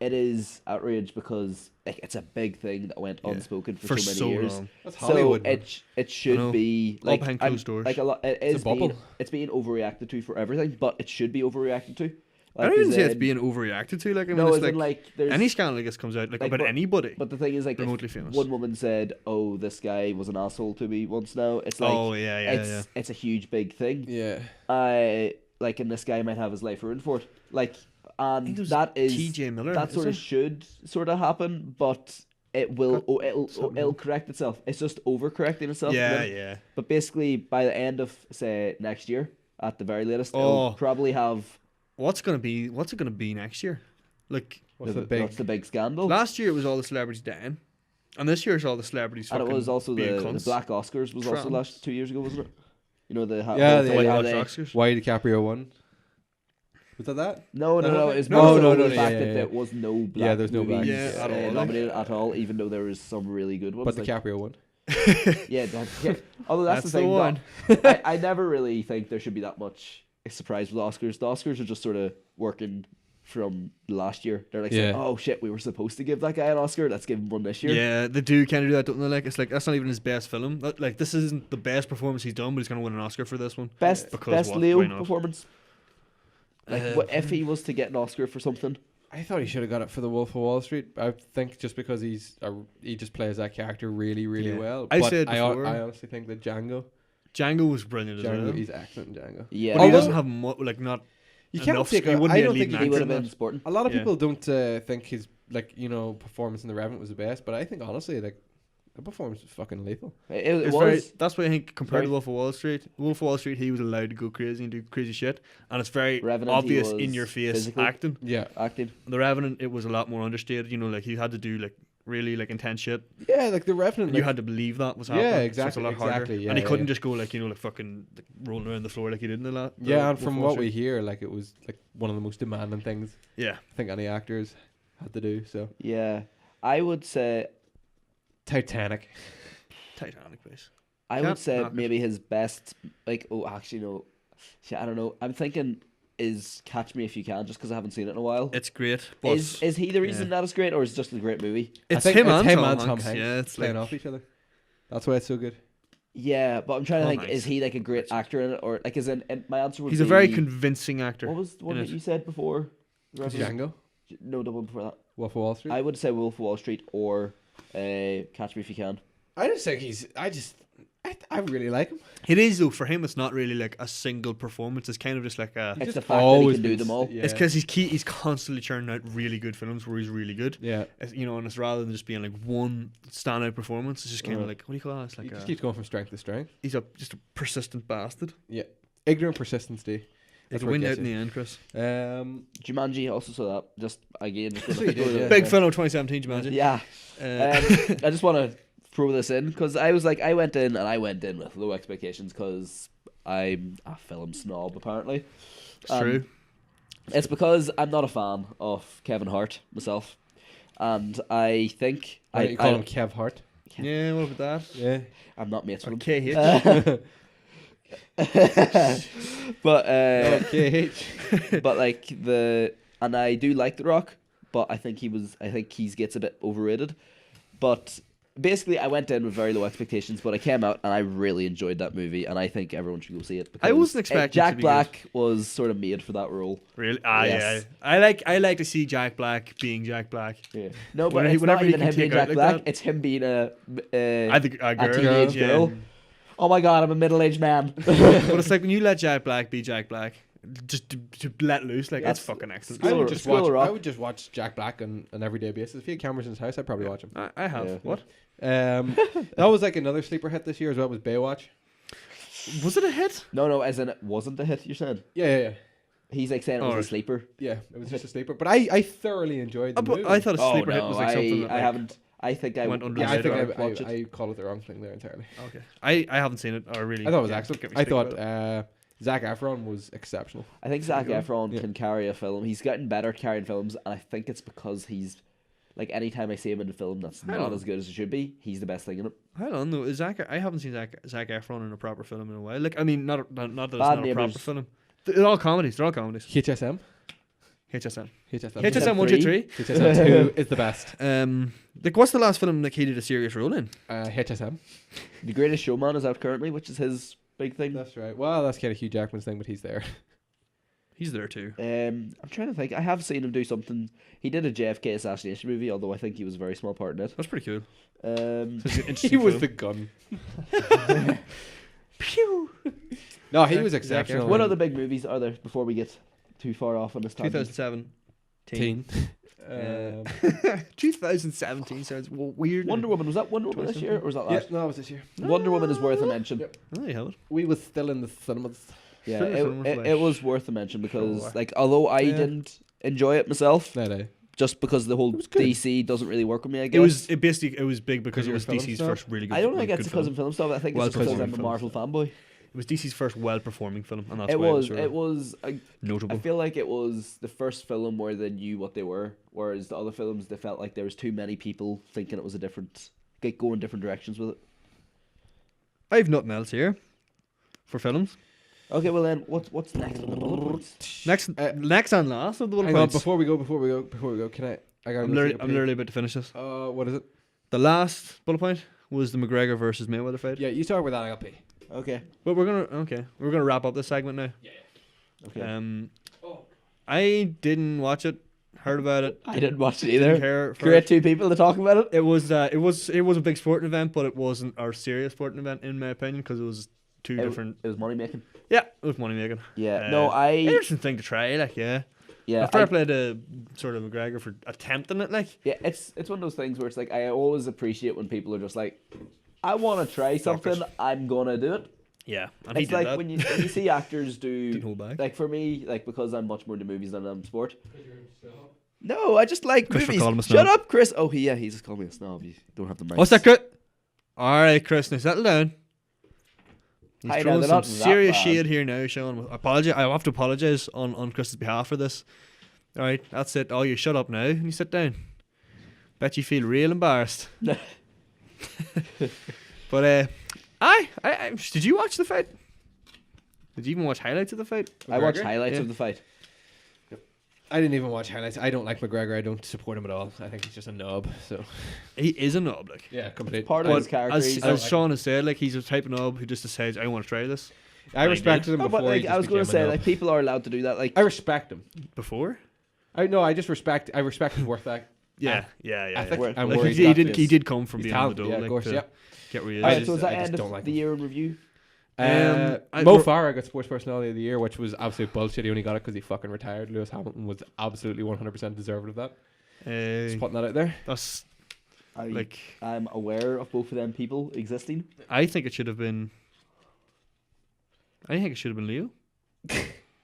it is outrage because, like, it's a big thing that went unspoken for so many years. long. That's So Hollywood. man. it I should know. be All like behind I'm- closed doors. Like a lot, It's a bubble. it's being overreacted to for everything, but it should be overreacted to. I don't even as say it's in- being overreacted to. Like, I mean, No, it's as in, like like, there's any scandal I guess comes out like like, about but- anybody. But the thing is, like, if remotely famous. one woman said, "Oh, this guy was an asshole to me once." Now it's like, Oh, yeah. it's a huge big thing. Yeah. Like, and this guy might have his life ruined for it. Like, I and think it was that is T.J. Miller. that is sort of it? should sort of happen, but it will. It'll correct itself. It's just overcorrecting itself. Yeah. But basically, by the end of, say, next year, at the very latest, Oh. it'll probably have What's it gonna be next year? Like What's the big? that's the big scandal. last year, it was all the celebrities dying, and this year it's all the celebrities. And it fucking was also being the cunts. Black Oscars was also Tramps. 2 years ago, wasn't it? You know the Yeah, whole the thing White how House they- Oscars. Why DiCaprio won? Was that? No, it's No, more so no, the no, fact yeah, that yeah. there was no black there's no black. movies Yeah, at all, like- nominated at all, even though there was some really good ones. But like- DiCaprio won. yeah, although that's That's the the thing. one. I never really think there should be that much surprise with Oscars. The Oscars are just sort of working from last year. They're like, saying, Yeah. "Oh shit, we were supposed to give that guy an Oscar. Let's give him one this year." Yeah, they do kind of do that, don't they? Like, it's like that's not even his best film. Like, this isn't the best performance he's done, but he's gonna win an Oscar for this one. Best Because what? Leo Why not? performance. Like, what, if he was to get an Oscar for something, I thought he should have got it for The Wolf of Wall Street. I think just because he just plays that character really, really Yeah. well. I But said before- I honestly think that Django was brilliant as Django, well. he's excellent in Django. yeah, But he Although- doesn't have not. You can't enough take. he wouldn't I be a don't leading think he actor would in have been that. sporting. a lot of Yeah. people don't think his, like, performance in The Revenant was the best, but I think honestly, like, The performance was fucking lethal. It It's was. very, that's why I think compared very- to Wolf of Wall Street, Wolf of Wall Street, he was allowed to go crazy and do crazy shit, and it's very Revenant, he obvious was in your face physical. acting. Yeah. acting. The Revenant, it was a lot more understated. You know, like he had to do like really like intense shit, Yeah, like the Revenant. and you had to believe that was Yeah, happening. So exactly, it's a lot harder. exactly, yeah, and he yeah, couldn't yeah. just go like like fucking like, rolling around the floor like he did in the lot. Yeah, and from what we hear, like it was like one of the most demanding things yeah, I think any actors had to do. So Yeah, I would say. Titanic. Titanic base. I Can't would say knock it. maybe his best. Like, oh, actually no. Shit, I don't know. I'm thinking is Catch Me If You Can, just because I haven't seen it in a while. It's great. But Is he the reason yeah. that it's great, or is it just a great movie? it's I think him, it's and, him Tom and Tom Hanks. Hanks Yeah, it's playing like off each other. That's why it's so good. Yeah, but I'm trying to Oh, think. nice. Is he like a great actor in it, or like is in? My answer would he's be a very convincing actor. What was the one in that it. you said before? Django. No, the one before that. Wolf of Wall Street. I would say Wolf of Wall Street or Catch Me If You Can. I just think I really like him. It is though. For him, it's not really like a single performance. It's kind of just like a. It's just the fact that he always can do been them all. Yeah. It's because he's constantly churning out really good films where he's really good. Yeah. You know, and it's rather than just being like one standout performance. It's just kind of like, what do you call that? It's He like just keeps going from strength to strength. he's just a persistent bastard. Yeah. Ignorant persistency. It's That's where it win out gets in you. the end, Chris. Jumanji also saw that. Just again, just So you did, yeah. Big film of 2017, Jumanji. Yeah. I just want to throw this in because I went in with low expectations because I'm a film snob apparently. It's true. It's because I'm not a fan of Kevin Hart myself, and I think Why don't you call him Kev Hart? Yeah, what about that? Yeah. I'm not mates with him. KH. But KH. but like and I do like The Rock, but I think he gets a bit overrated. But basically, I went in with very low expectations, but I came out and I really enjoyed that movie, and I think everyone should go see it. Because I wasn't expecting it to Jack be Black was sort of made for that role. Really? Yes. Yeah. I like to see Jack Black being Jack Black. Yeah. No, but Whenever it's not he even can him being take out Jack like Black. that. It's him being a I think a girl. teenage yeah. girl. Oh my god, I'm a middle-aged man. But it's like when you let Jack Black be Jack Black, just to let loose, like that's That's- fucking excellent. School of- School of Rock. I would just watch Jack Black on an everyday basis. If he had cameras in his house, I'd probably watch him. I have. Yeah. What? That was like another sleeper hit this year as well. Was Baywatch? Was it a hit? No, as in it wasn't a hit. You're saying Yeah. he's like saying it was Oh. a sleeper. Yeah, it was just a sleeper. But I thoroughly enjoyed the movie. I thought a Oh sleeper hit no, was like something that I like, haven't. I think I went under Yeah, the I think radar. watch it. I called it the wrong thing there entirely. Okay. I haven't seen it or really. I thought it was yeah, excellent. get me I speak thought about it. Zac Efron was exceptional. I think Zac you go. Efron Yeah. can carry a film. He's gotten better at carrying films, and I think it's because he's like anytime I see him in a film that's I not know. as good as it should be, he's the best thing in it. Hold on though, I haven't seen Zac Efron in a proper film in a while. Like I mean, not that it's Bad not a proper Neighbours. film. They're all comedies. They're all comedies. HSM. HSM. HSM. HSM 1, 2, 3. HSM 2 is the best. Like what's the last film like he did a serious role in? HSM. The Greatest Showman is out currently, which is his big thing. That's right. Well, that's kind of Hugh Jackman's thing, but he's there. He's there too. I'm trying to think. I have seen him do something. He did a JFK assassination movie, although I think he was a very small part in it. That's pretty cool. Um, He was the gun. Pew. No, he Zac- was Zac exceptional. Efron. What other big movies are there before we get too far off on this tangent? 2007. Teen. 2017 sounds weird. Wonder Woman, was that Wonder Woman this year or was that Yeah, last? no, it was this year. Wonder Woman is worth a mention. Yep. Oh, you have it. We was still in the cinemas. Yeah, Sure, someone was like, it was worth a mention because sure. like although I Yeah. didn't enjoy it myself, No. just because the whole was good. DC doesn't really work with me. I guess It was big because it you're was a film DC's star? first really good. I don't really think it's good because film. I'm film stuff. I think Well, it's because because I'm you're a a Marvel fanboy. It was DC's first well-performing film, and that's It why was. it was, It was. I notable. feel like it was the first film where they knew what they were, whereas the other films they felt like there was too many people thinking it was a different, like going different directions with it. I have nothing else here for films. Okay, well then, what's next on the bullet points? Next and last of the bullet Hang on, points. before we go, can I gotta I'm go literally, take a I'm pee. literally about to finish this. What is it? The last bullet point was the McGregor versus Mayweather fight. Yeah, you start with that, I'll pee. Okay. But we're gonna wrap up this segment now. Okay. I didn't watch it. Heard about it. I didn't watch it Didn't either. care for Great it. two people to talk about it. It was a big sporting event, but it wasn't our serious sporting event in my opinion because it was two different. It was money making. Yeah, it was money making. Yeah. No, I. Interesting thing to try, like yeah. Yeah, fair play to sort of McGregor for attempting it. Like, yeah, it's one of those things where it's like I always appreciate when people are just like, I want to try something, I'm gonna do it. yeah, and he It's did like that. when you see actors Didn't do, hold back. like for me, like because I'm much more into movies than I'm sport. No, I just like Chris for movies. calling him a Shut snob. up, Chris. Oh, yeah, he just called me a snob. You don't have the mic. What's that, Chris? All right, Chris, now settle down. He's Hi, now, throwing they're some not that serious bad. shade here now, Sean. I have to apologise on Chris's behalf for this. All right, that's it. Oh, you shut up now and you sit down. Bet you feel real embarrassed. But I did you watch the fight? Did you even watch highlights of the fight? I watched McGregor? highlights Yeah. of the fight. I didn't even watch highlights. I don't like McGregor. I don't support him at all. I think he's just a knob. So He is a knob, like. yeah, complete. Part of his character. As, he's as like- Sean has said, like he's a type of knob who just decides I want to try this. I respected him No, but before. like, he I was just going to became a say, knob. like, people are allowed to do that. Like, I respect him. Before? I just respect. I respect his work ethic. Yeah, yeah. ethic Where- and like, where Like, he's he got did. this. He did come from He's beyond the talented, door. yeah, of like, course, to yeah. Get where he is. alright, just- so is that I just end don't of like the him. year in review? Mo Farah got Sports Personality of the Year, which was absolute bullshit. He only got it because he fucking retired. Lewis Hamilton was absolutely 100% deserving of that. Just putting that out there. That's like I'm aware of both of them people existing. I think it should have been. I think it should have been Leo.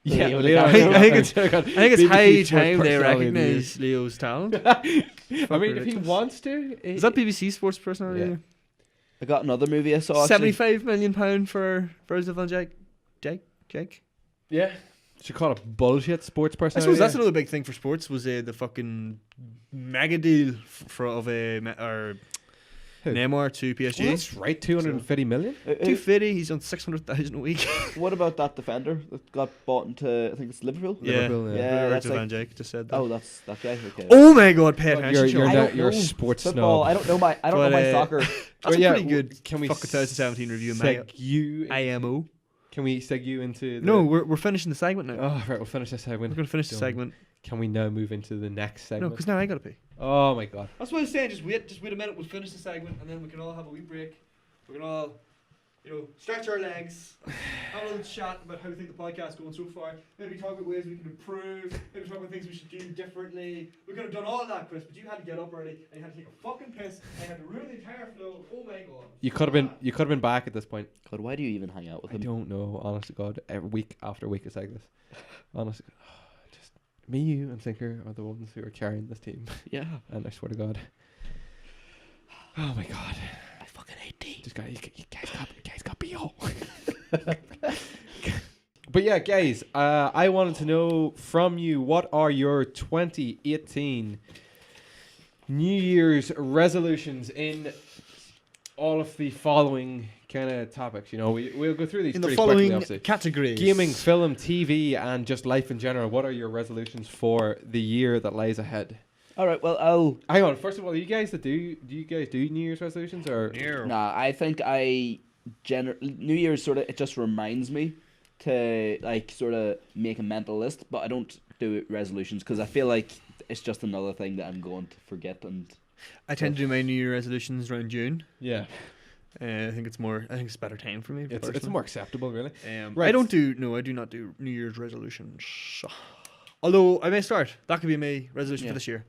Yeah, Leo Leo, DiCaprio. I think it's BBC high Sports time they Personality of the Year. recognise Leo's talent. I mean, if he ridiculous. wants to, Is that BBC Sports Personality? Yeah. of the I got another movie I saw. Year? Actually. £75 million for Virgil van Dijk. yeah, should call it bullshit. Sports I Personality. suppose that's another big thing for sports was the fucking mega deal of Who? Neymar to PSG. Well, that's right. 250 million. 250. He's on 600,000 a week. What about that defender that got bought into, I think it's Liverpool? Liverpool, yeah. Virgil that's van Dijk just said that. Oh, that's that guy. Okay. Oh my God, pay Well, attention, you're Sean. I don't you're a know sports Football. snob. I don't know my But, soccer. That's Well, a yeah, pretty good. Can we fuck 2017 review in seg you? IMO. Can we seg you into? The, No, we're finishing the segment now. Oh right, we'll finish this We're segment. going to finish the Done. segment. Can we now move into the next No, segment? because now I got to pee. Oh my god. That's what I was saying. Just wait a minute. We'll finish the segment and then we can all have a wee break. We can all, stretch our legs, have a little chat about how we think the podcast is going so far. Maybe talk about ways we can improve. Maybe talk about things we should do differently. We could have done all of that, Chris, but you had to get up early and you had to take a fucking piss and you had to ruin the entire flow. Oh my God. You could have been back at this point. God, why do you even hang out with I him? don't know. Honest to God, every week after week it's like this. Honestly, just me, you, and Thinker are the ones who are carrying this team. Yeah. And I swear to God. Oh my God. I fucking hate D. Just got you guys got BO. But yeah, guys, I wanted to know from you, what are your 2018 New Year's resolutions in all of the following kind of topics? We'll go through these In the pretty quickly, following obviously. categories: Gaming, film, TV, and just life in general. What are your resolutions for the year that lies ahead? All right. Well, I'll. Hang on. First of all, do you guys do New Year's resolutions or? Nah, I think New Year's sort of it just reminds me to like sort of make a mental list, but I don't do resolutions because I feel like it's just another thing that I'm going to forget. And I tend to do my New Year resolutions around June. Yeah, I think it's a better time for me. it's personally. more acceptable, really. I do not do New Year's resolutions. Although I may start. That could be my resolution Yeah. for this year.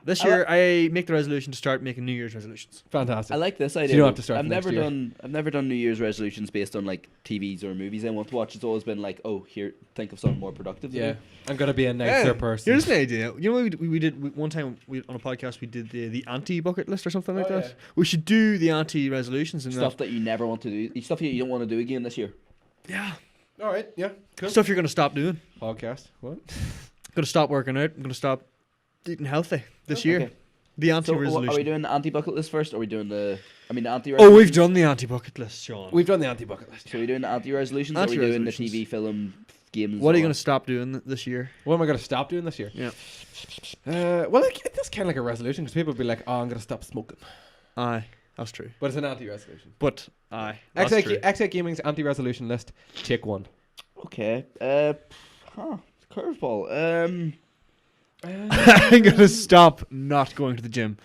This year, I make the resolution to start making New Year's resolutions. Fantastic. I like this idea. you don't have to start I've for next never year. I've never done New Year's resolutions based on like TVs or movies I want to watch. It's always been like, oh, here, think of something more productive. to Yeah, do. I'm gonna be a nicer person. Here's an idea. You know what we did one time on a podcast? We did the anti bucket list or something like Oh, that. yeah. We should do the anti resolutions and Stuff that you never want to do. Stuff you don't want to do again this year. Yeah, All right. Yeah. Cool. stuff you're gonna stop doing. Podcast. What? Gonna stop working out. I'm gonna stop eating healthy this year. Okay. The anti So resolution. are we doing the anti-bucket list first, or are we doing the anti? Oh, we've done the anti bucket list, Sean. We've done the anti-bucket list. So are we doing the anti-resolutions, or are we doing the Anti-resolutions. TV, film, games? What are you all gonna that? stop doing this year? What am I gonna stop doing this year? Yeah. Well, that's kind of like a resolution because people will be like, "Oh, I'm gonna stop smoking," Aye, that's true. but it's an anti-resolution. But aye, that's true. Xite Gaming's anti-resolution list. Take one. Okay. Curveball. I'm gonna stop not going to the gym.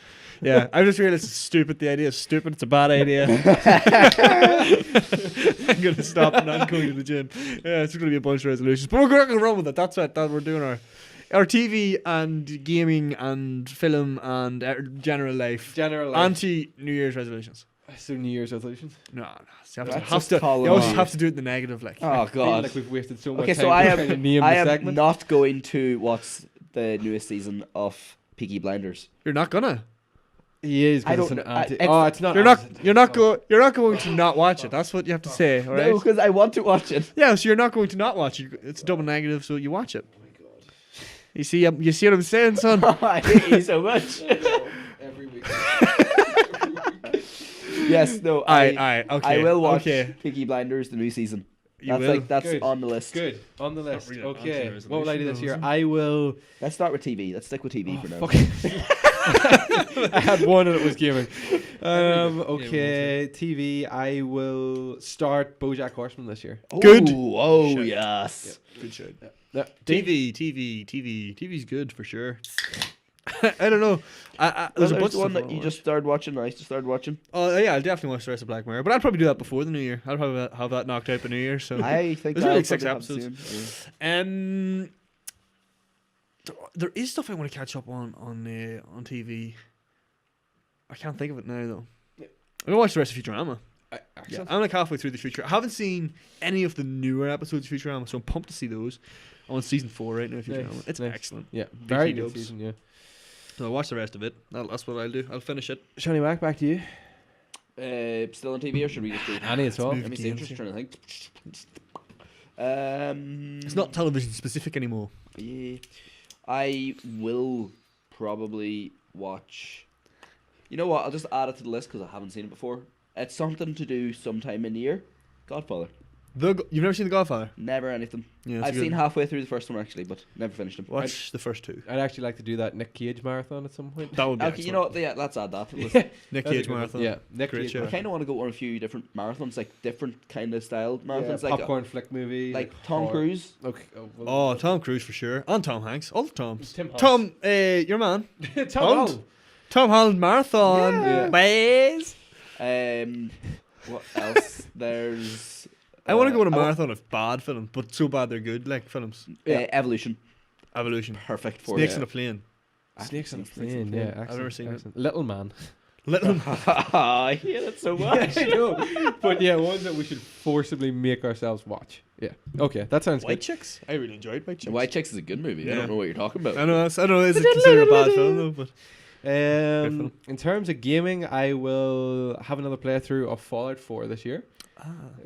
Yeah, I just realized it's stupid. The idea is stupid. It's a bad idea. I'm gonna stop not going to the gym. Yeah, it's gonna be a bunch of resolutions, but we're gonna run with it. That's it. That we're doing our TV and gaming and film and general life. Anti New Year's resolutions. So New Year's resolutions? No. You You always have to do it in the negative, like. Oh I feel God. like we've wasted so much Okay, time. so I trying to name I the am segment. not going to watch the newest season of Peaky Blinders. You're not gonna. He is. I 'cause don't it's an know. anti- It's- oh, it's not. You're not going to not watch it. That's what you have to say, all right? No, because I want to watch it. Yeah, so you're not going to not watch it. It's double negative, so you watch it. You see what I'm saying, son? I hate you so much. Every week. Yes, no, Okay. I will watch Okay. Peaky Blinders, the new season. You That's will? that's Good. on the list. Good. On the not list. really an Okay. anti-resolution, What will I do this though, year? is it? I will. Let's start with TV. Let's stick with TV for now. I had one and it was gaming. Yeah, Okay, TV. I will start BoJack Horseman this year. Good. Oh, Shit. yes. Good shit. Yeah. TV's good for sure. I don't know. There's a bunch There's one of that you just started watching. I just started watching. Oh yeah, I'll definitely watch the rest of Black Mirror, but I'll probably do that before the new year. I'll probably have that knocked out by New Year. So I think There's I'll only 6 probably have episodes. soon. There is stuff I want to catch up on TV. I can't think of it now though. I'm gonna watch the rest of Futurama. Excellent. I'm like halfway through the Future. I haven't seen any of the newer episodes of Futurama, so I'm pumped to see those. I'm on season 4 right now. of Futurama. Nice, It's nice. excellent. Yeah, very Vicky good Dubs. season. Yeah. So I'll watch the rest of it. That's what I'll do. I'll finish it. Shani Wack, back to you. Still on TV, or should we just do? Annie as well. move. Let me see. I'm games just here. trying to think. It's not television specific anymore. Yeah, I will probably watch. You know what? I'll just add it to the list because I haven't seen it before. It's something to do sometime in the year. Godfather. You've never seen The Godfather? Never anything. Yeah, it's I've good. seen halfway through the first one actually, but never finished them. Watch the first 2. I'd actually like to do that Nick Cage marathon at some point. That would be Okay, you know what? Yeah, let's add that to the list. Nick That's a Cage good one. marathon. Yeah, Nick Great Cage show. I marathon. kind of want to go on a few different marathons, like different kind of styled Yeah, marathons, like popcorn flick movie. like Tom horror. Cruise. Okay. Oh, Tom Cruise for sure, and Tom Hanks. All the Toms. Tim Hanks. Tom, your man. Tom Holland. Holland. Tom Holland marathon. Yeah. Boys. What else? There's. I want to go on a I wa- marathon of bad films, but so bad they're good, like films. Evolution. Evolution. Perfect for Snakes it. on a plane. Snakes on a Snakes on a plane. Plane. Yeah, excellent, never seen it. excellent. Little Man. Little. I hate it so much. I know, but yeah, ones that we should forcibly make ourselves watch. Yeah. Okay, that sounds White good. Chicks. I really enjoyed White Chicks. White Chicks is a good movie. I Yeah. don't know what you're talking about. I know. I know. Is it considered a bad film though? But film. In terms of gaming, I will have another playthrough of Fallout 4 this year.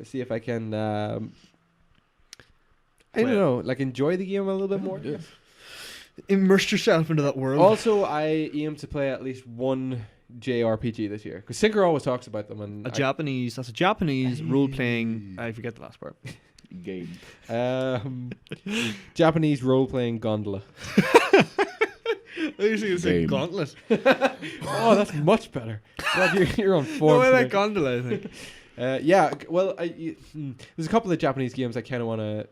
See if I can. I don't Play it. know, like enjoy the game a little bit more. Yeah. immerse yourself into that world. Also, I aim to play at least one JRPG this year because Sinker always talks about them. And That's a Japanese role playing. I forget the last part. Game. Japanese role playing gondola. I usually gonna say Game. Gauntlet. Oh, that's much better. God, you're on No, form. I today. like Gondola. I think. Well, there's a couple of Japanese games I kind of want to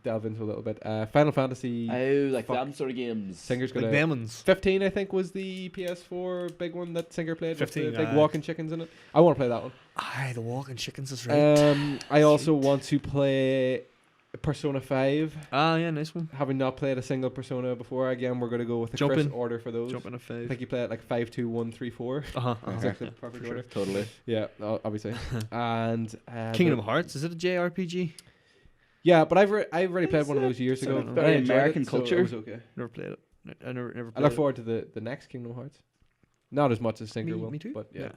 delve into a little bit. Final Fantasy. Oh, like Fuck. them sort of games. Singer's Like gonna. them ones. 15, I think, was the PS4 big one that Singer played. 15, with the big aye. walking chickens in it. I want to play that one. Aye, the walking chickens is right. I also want to play Persona 5. Yeah, nice one. Having not played a single Persona before, again, we're going to go with the Jump Chris in. order for those. Jump in a I 5. think you play it like 5, 2, 1, 3, 4. Exactly the perfect order. Totally. Yeah, obviously. And Kingdom Hearts, is it a JRPG? Yeah, but I've already played one of those years ago. so but I very enjoyed American it, so it culture. was okay. Never played it. I never I played look it. forward to the next Kingdom Hearts. Not as much as Sinker will. Me too. But yeah.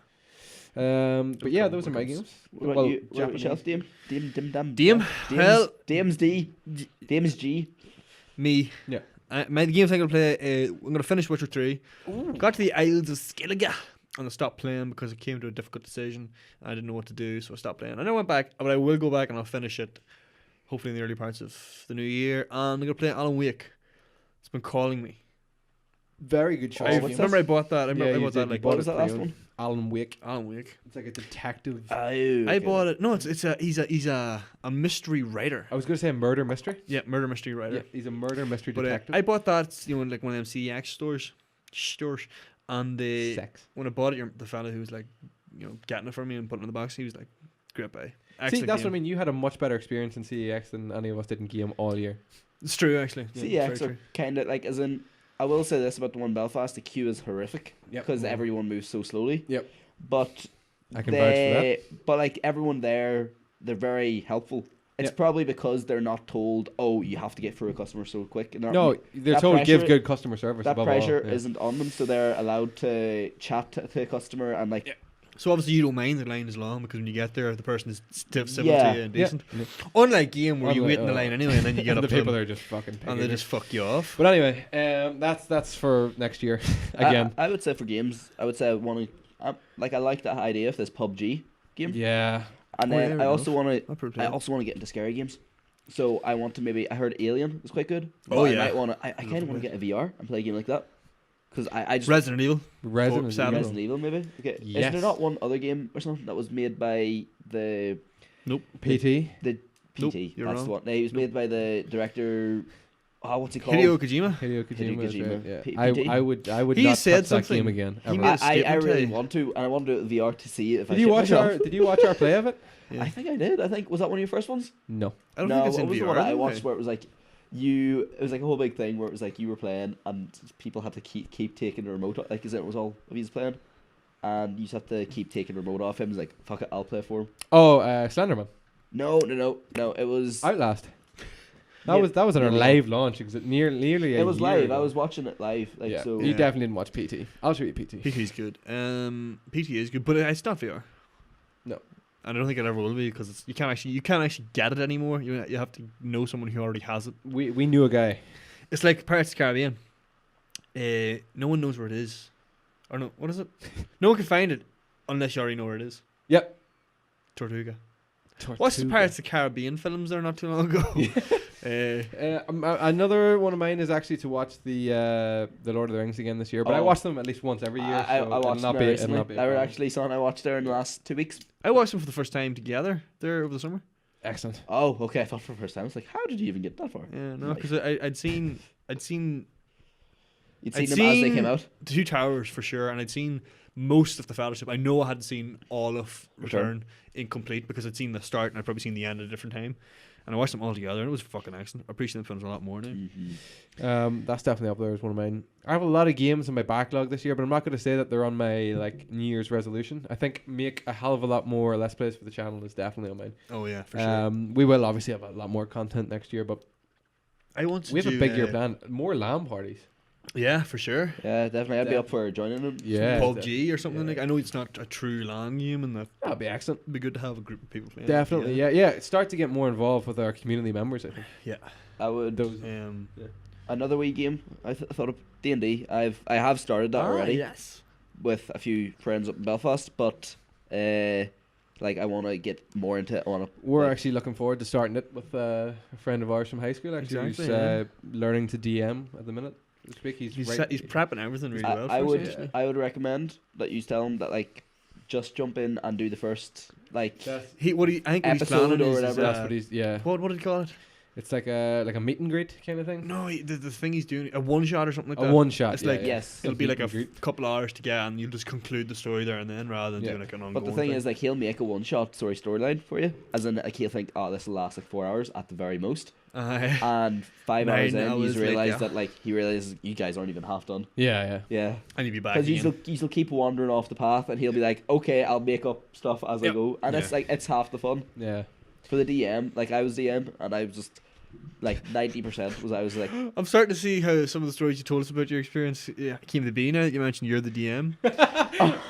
Yeah. But yeah, come, those are what my comes. games. What about Well, you? What about Japanese. yourself, Dame? Dame. Dame? Well- Dame's D. Dame's G. Me. Yeah. My games I'm gonna play. I'm gonna finish Witcher 3. Got to the Isles of Skellige and I stopped playing because it came to a difficult decision. I didn't know what to do, so I stopped playing. And I went back, but I will go back and I'll finish it. Hopefully in the early parts of the new year. And I'm gonna play Alan Wake. It's been calling me. Very good choice. Oh, I what's remember I bought that. I you bought did, that you like bought What it was that last pre-owned. one? Alan Wake. Alan Wake. It's like a detective. I bought it. No, he's a mystery writer. I was going to say a murder mystery. Yeah, murder mystery writer. Yeah, he's a murder mystery But detective. I bought that, in like one of them CEX stores, and Sex. when I bought it, the fella who was like, getting it for me and putting it in the box, he was like, "Great buy." See, Excellent that's game. what I mean. You had a much better experience in CEX than any of us did in game all year. It's true, actually. Yeah, CX very are kind of like, as in, I will say this about the one in Belfast: the queue is horrific Yep. because everyone moves so slowly. Yep. But I can vouch for that. But like everyone there, they're very helpful. It's Yep. probably because they're not told, "Oh, you have to get through a customer so quick." And No, they're that told give pressure- good customer service. that above pressure all. Yeah. isn't on them, so they're allowed to chat to a customer and like. Yeah. So obviously you don't mind the line is long because when you get there, the person is civil Yeah. to you and Yeah. decent. Unlike game where you Unlike- wait in the line anyway and then you get And up the to people them are just fucking. and they just fuck you off. But anyway, that's for next year again. I would say for games, I would say I want to. I like that idea of this PUBG game, Yeah. and Oh, then yeah, I also want to. I'll probably I play it. also want to get into scary games. So I want to maybe. I heard Alien was quite good. Oh, but yeah. I might want to. I kind Love of want it. to get a VR and play a game like that. Because I just Resident Evil. Resident Seven. Evil. Resident Evil maybe. Okay. Is Yes. there not one other game or something that was made by the PT. PT? Nope, you're That's wrong. the one. No, he was made by the director. Oh, what's he called? Hideo Kojima. Hideo Kojima. is Kojima. right, yeah. P- I PT. would He not said touch that something. game again. He Ever. made a I statement really today. want to, and I want to do it VR to see if I Did you shit watch myself. our Did you watch our play of it? Yeah. I think I did. I think was that one of your first ones? No. I don't no, think it's in what was the VR. one that I anyway. watched where it was like it was like a whole big thing where it was like you were playing and people had to keep taking the remote off, like it was all of you playing, and you just have to keep taking the remote off him. He's like, fuck it, I'll play for him. Oh, Slenderman. No, it was Outlast. That Yeah, was at our yeah. live launch. Nearly a it was year live. ago. I was watching it live. Like yeah. so. You Yeah. definitely didn't watch PT. I'll show you PT. PT is good. PT is good, but it's not VR. No. And I don't think it ever will be because you can't actually get it anymore. You have to know someone who already has it. We knew a guy. It's like Pirates of the Caribbean. No one knows where it is, or no, what is it? No one can find it unless you already know where it is. Yep. Tortuga. What's the Pirates of the Caribbean films there not too long ago? Another one of mine is actually to watch the Lord of the Rings again this year, but I Oh. watch them at least once every year. I so watched it'll not them be, recently. it'll not be a They were problem. actually something I watched there in the last 2 weeks. I watched them for the first time together there over the summer. Excellent. Oh, okay. I thought for the first time. I was like, how did you even get that far? Yeah, no, Right. because I'd seen You'd I'd seen I'd them as they seen- came out. The Two Towers for sure, and I'd seen most of the Fellowship. I know I hadn't seen all of Return incomplete because I'd seen the start and I'd probably seen the end at a different time. And I watched them all together, and it was fucking excellent. I appreciate the films a lot more now. Mm-hmm. That's definitely up there as one of mine. I have a lot of games in my backlog this year, but I'm not going to say that they're on my like New Year's resolution. I think make a hell of a lot more Let's Plays for the channel is definitely on mine. Oh yeah, for sure. We will obviously have a lot more content next year, but I want to we have do, a big year planned. More LAN parties. Yeah, for sure. Yeah, definitely. I'd be up for joining them. Yeah, PUBG or something yeah. like. I know it's not a true LAN game, and that'd be excellent. it'd be good to have a group of people playing. Definitely, yeah. Start to get more involved with our community members. I think Yeah. I would. those. Another wee game. I thought of D&D. I have started that already Yes. with a few friends up in Belfast, but like I want to get more into it. I want to. We're actually looking forward to starting it with a friend of ours from high school. Actually, Exactly, who's learning to DM at the minute. This week he's He's right- prepping everything really well. I for us, would. actually. I would recommend that you tell him that like just jump in and do the first like. That's, I think what he's Episode planning or is, whatever. that's what he's. Yeah, what did he call it? it's like a meet and greet kind of thing. No, the thing he's doing a one shot or something like A that. one shot. It's yeah, like- yeah. Yes. It'll be like a Meet and greet. couple hours to get, and you'll just conclude the story there and then, rather than Yeah. doing like an ongoing. But the thing is, like, he'll make a one-shot storyline for you, as in, like, he'll think, oh, this will last like 4 hours at the very most, and 5 hours 9 in, hours he's realised later. that, like, he realizes you guys aren't even half done. Yeah. Yeah, and you'll be back because again. he'll keep wandering off the path, and he'll be like, okay, I'll make up stuff as I Yep. go, and it's Yeah. like it's half the fun Yeah. for the DM. Like, I was DM, and I was just like 90% was I was like, I'm starting to see how some of the stories you told us about your experience came to be now that you mentioned you're the DM.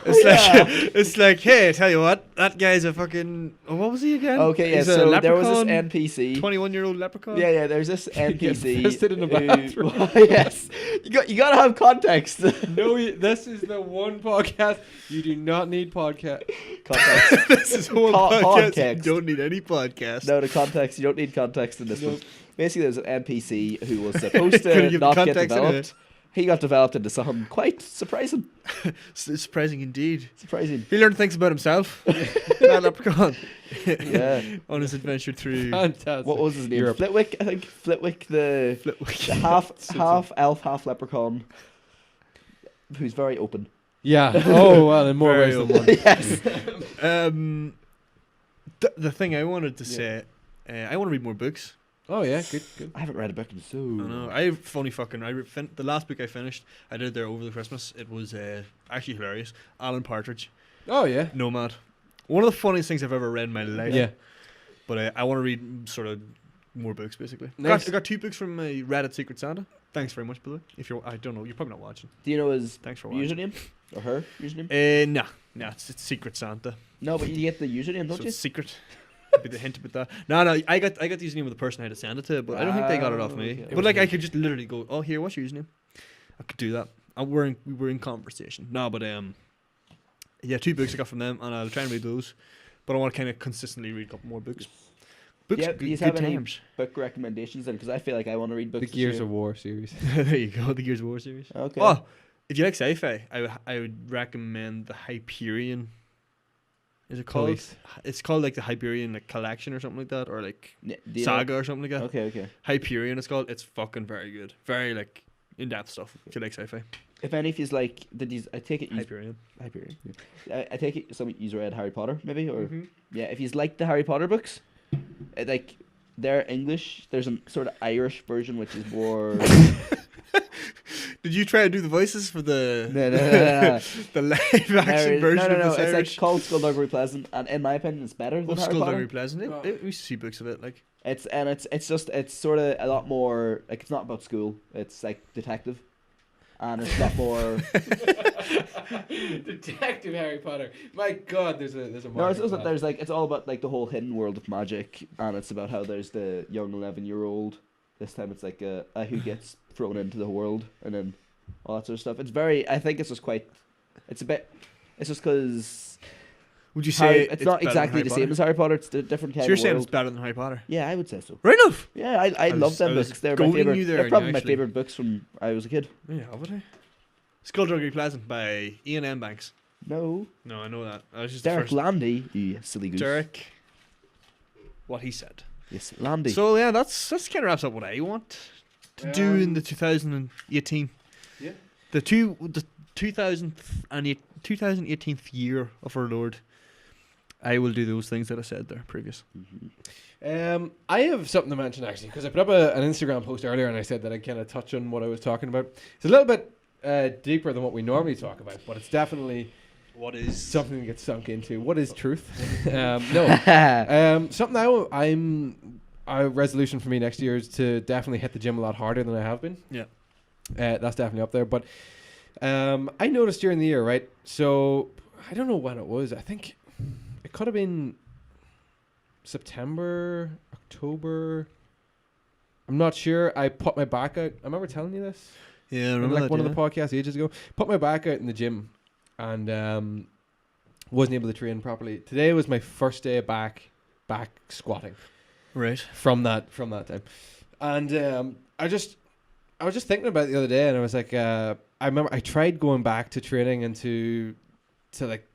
It's like, hey, I tell you what, that guy's a fucking. Oh, what was he again? okay, yeah. He's a So there was this leprechaun, NPC. 21-year-old leprechaun. Yeah, there's this NPC. fisted in the who- bathroom. yes, you gotta have context. No, this is the one podcast you do not need podcast. Context. This is one podcast. Context. You don't need any podcast. No, the context. You don't need context in this one. Basically, there's an NPC who was supposed Couldn't to give not the get context developed, he got developed into something quite surprising. Surprising indeed. Surprising. He learned things about himself. That leprechaun. Yeah. On his adventure through Fantastic. What was his name? Europe. Flitwick, I think. Flitwick, the half elf, half leprechaun, who's very open. Yeah. Oh, well, in more Very ways than one. Yes. The thing I wanted to say, I want to read more books. Oh, yeah. Good, good. I haven't read a book in so. I know. I've funny fucking. The last book I finished, I did there over the Christmas. It was actually hilarious. Alan Partridge, Oh, yeah. Nomad. One of the funniest things I've ever read in my life. Yeah. But I want to read sort of more books, basically. Nice. I got 2 books from Reddit Secret Santa. Thanks very much, by the way. If you're, I don't know, you're probably not watching. Do you know his Thanks for watching. username or her username? Nah, it's Secret Santa. No, but you get the username, don't So you? it's secret. Be the hint about that. No, I got the username of the person I had to send it to, but I don't think they got it off me. Okay. But like, I could just literally go, "Oh, here, what's your username?" I could do that. We were in conversation. No, but yeah, 2 books I got from them, and I'll try and read those. But I want to kind of consistently read a couple more books. Books, Yeah, good, do you good have any times. book recommendations then? Because I feel like I want to read books. The this Gears year. of War series. There you go, the Gears of War series. Okay. Oh, if you like sci-fi, I would recommend the Hyperion. Is it called? Police. It's called like the Hyperion like collection or something like that, or like Do you know- Saga or something like that. Okay. Hyperion, it's called. It's fucking very good. Very like in-depth stuff. If you like sci-fi. If any of you's like, I take it. Hyperion. Hyperion. I take it some of you's read Harry Potter, maybe, or Mm-hmm. yeah. If you's like the Harry Potter books, like they're English. There's a sort of Irish version which is more. Did you try to do the voices for the No. the live action version No. of this It's Irish? like called Skullduggery Pleasant, and in my opinion, it's better than Oh, Harry Skullduggery Potter. Pleasant. Oh. We used to see books of it. Like It's sort of a lot more like it's not about school. It's like detective, and it's a lot more. Detective Harry Potter. My God, there's a. No, it's also, there's like it's all about like the whole hidden world of magic, and it's about how there's the young 11-year-old. This time it's like a who gets thrown into the world, and then all that sort of stuff. It's very. I think it's just quite. It's a bit. It's just because would you say it's not better than exactly Harry the Potter? same as Harry Potter. It's a different kind So you're of saying world. it's better than Harry Potter? Yeah, I would say so. Right enough. Yeah, I love was- them I was books. They're my goading favorite. you there, They're and probably you my actually- favorite books from I was a kid. Yeah, would I? Skullduggery Pleasant by Ian M. Banks. No, No, I know that. I was just Derek the first. Landy, you silly goose. Derek. What he said. Yes, Landy. So yeah, that's kind of wraps up what I want to do in the 2018. Yeah. The 2018th year of our Lord. I will do those things that I said there previous. Mhm. I have something to mention actually because I put up an Instagram post earlier and I said that I'd kind of touch on what I was talking about. It's a little bit deeper than what we normally talk about, but it's definitely What is something that gets sunk into. What is truth? No. Something a resolution for me next year is to definitely hit the gym a lot harder than I have been. Yeah. That's definitely up there. But I noticed during the year, right? So I don't know when it was. I think it could have been September, October. I'm not sure. I put my back out. I remember telling you this. Yeah, I In remember like that, one yeah. of the podcasts ages ago. Put my back out in the gym and wasn't able to train properly. Today was my first day back squatting Right. from that time. And I was just thinking about it the other day and I was like I remember I tried going back to training and to like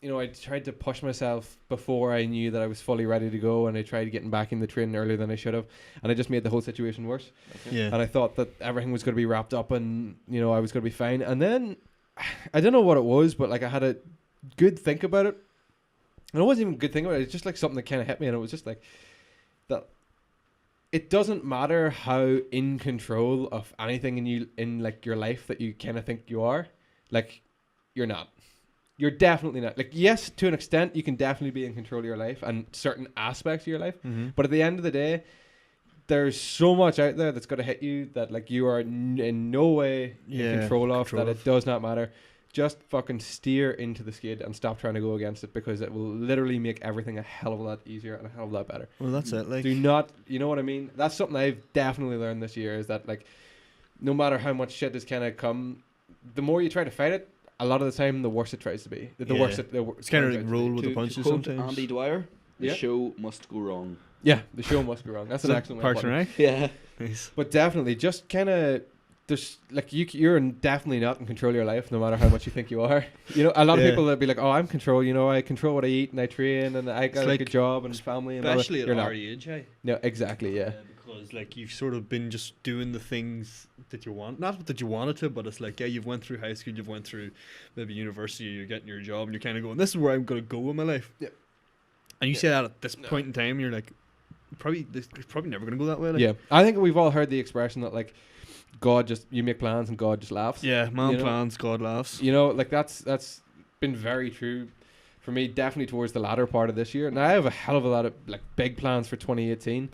I tried to push myself before I knew that I was fully ready to go, and I tried getting back in the training earlier than I should have, and I just made the whole situation worse. Yeah. And I thought that everything was going to be wrapped up and, I was going to be fine. And then, I don't know what it was, but like I had a good think about it. And it wasn't even a good thing about it. It's just like something that kind of hit me. And it was just like that it doesn't matter how in control of anything in like your life that you kind of think you are. Like, you're not. You're definitely not. Like, yes, to an extent, you can definitely be in control of your life and certain aspects of your life. Mm-hmm. But at the end of the day, there's so much out there that's going to hit you that like you are in no way in control of, that it does not matter. Just fucking steer into the skid and stop trying to go against it, because it will literally make everything a hell of a lot easier and a hell of a lot better. Well, that's it. Like, Do not, you know what I mean? That's something I've definitely learned this year, is that like no matter how much shit has kind of come, the more you try to fight it, a lot of the time the worse it tries to be. The Yeah. worse it it's kind of turns like out to roll be. with the To punches quote sometimes. Andy Dwyer, the Yeah. show must go wrong. Yeah, the show must go wrong. That's Is an that excellent way of Parks putting and it. Rec? Yeah. Nice. But definitely just kind of there's like you're definitely not in control of your life, no matter how much you think you are. You know, a lot of people that be like, "Oh, I'm control. You know, I control what I eat and I train and I got a good job and family." And especially all at that. our age, hey. No, exactly. Yeah. Because like you've sort of been just doing the things that you want, not that you wanted to, but it's like you've went through high school, you've went through maybe university, you're getting your job, and you're kind of going, "This is where I'm gonna go in my life." Yeah. And you say that at this point in time, you're like, it's probably never gonna go that way. Like. Yeah, I think we've all heard the expression that like you make plans and God just laughs. Yeah, man you know? plans, God laughs. You know, like that's been very true for me, definitely towards the latter part of this year. Now I have a hell of a lot of like big plans for 2018,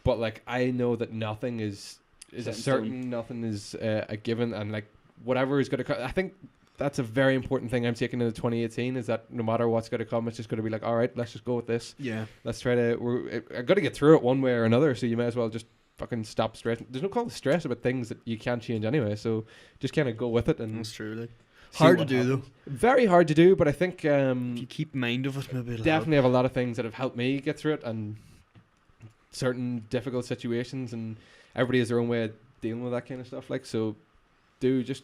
but like I know that nothing is a certain, nothing is a given, and like whatever is going to come. I think that's a very important thing I'm taking into 2018 is that no matter what's going to come, it's just going to be like, all right, let's just go with this. Yeah, let's try to. I got to get through it one way or another, so you may as well just fucking stop stressing. There's no call to stress about things that you can't change anyway, so just kind of go with it. And that's true. Like hard to do happens. Though. Very hard to do, but I think if you keep mind of it, maybe it'll definitely help. have a lot of things that have helped me get through it, and certain difficult situations, and everybody has their own way of dealing with that kind of stuff. Like, so do just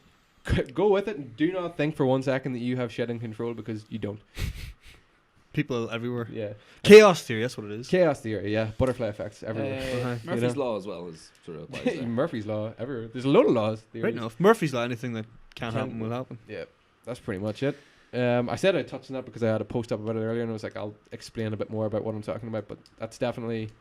go with it, and do not think for 1 second that you have shit in control, because you don't. People everywhere. Yeah. Chaos theory, that's what it is. Chaos theory, yeah. Butterfly effects everywhere. Murphy's Law as well is sort of applies there. Murphy's Law everywhere. There's a load of laws. Theories. Right enough. Murphy's Law, anything that can happen will happen. Yeah, that's pretty much it. I said I'd touch on that because I had a post up about it earlier, and I was like, I'll explain a bit more about what I'm talking about, but that's definitely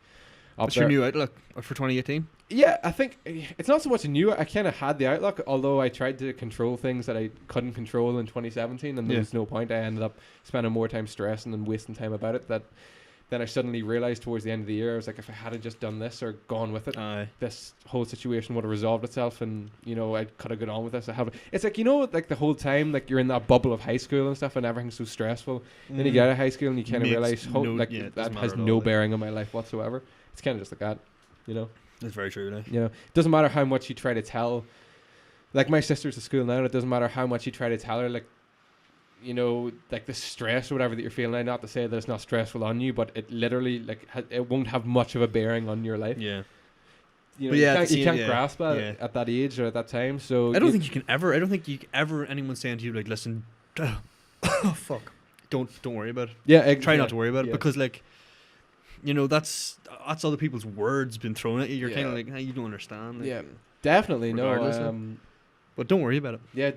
up What's there. your new outlook for 2018? Yeah, I think it's not so much a new. I kind of had the outlook, although I tried to control things that I couldn't control in 2017, and there was no point. I ended up spending more time stressing and wasting time about it. That then I suddenly realized towards the end of the year, I was like, if I had just done this or gone with it, this whole situation would have resolved itself, and you know, I could have gone on with this. I haven't. It's like, you know, like the whole time, like you're in that bubble of high school and stuff, and everything's so stressful. Then you get out of high school and you kind of realize, that has no bearing on my life whatsoever. It's kind of just like that, you know. That's very true. Like. You know, it doesn't matter how much you try to tell. Like my sister's at school now, and it doesn't matter how much you try to tell her, like, you know, like the stress or whatever that you're feeling. Now, not to say that it's not stressful on you, but it literally like it won't have much of a bearing on your life. Yeah. You know, you can't grasp that at that age or at that time. So I don't think you can ever. Anyone saying to you like, listen, oh fuck, don't worry about it. Yeah, try not to worry about it, because like, you know, that's other people's words been thrown at you. You're kind of like, hey, you don't understand. Like, definitely no. But don't worry about it. Yeah,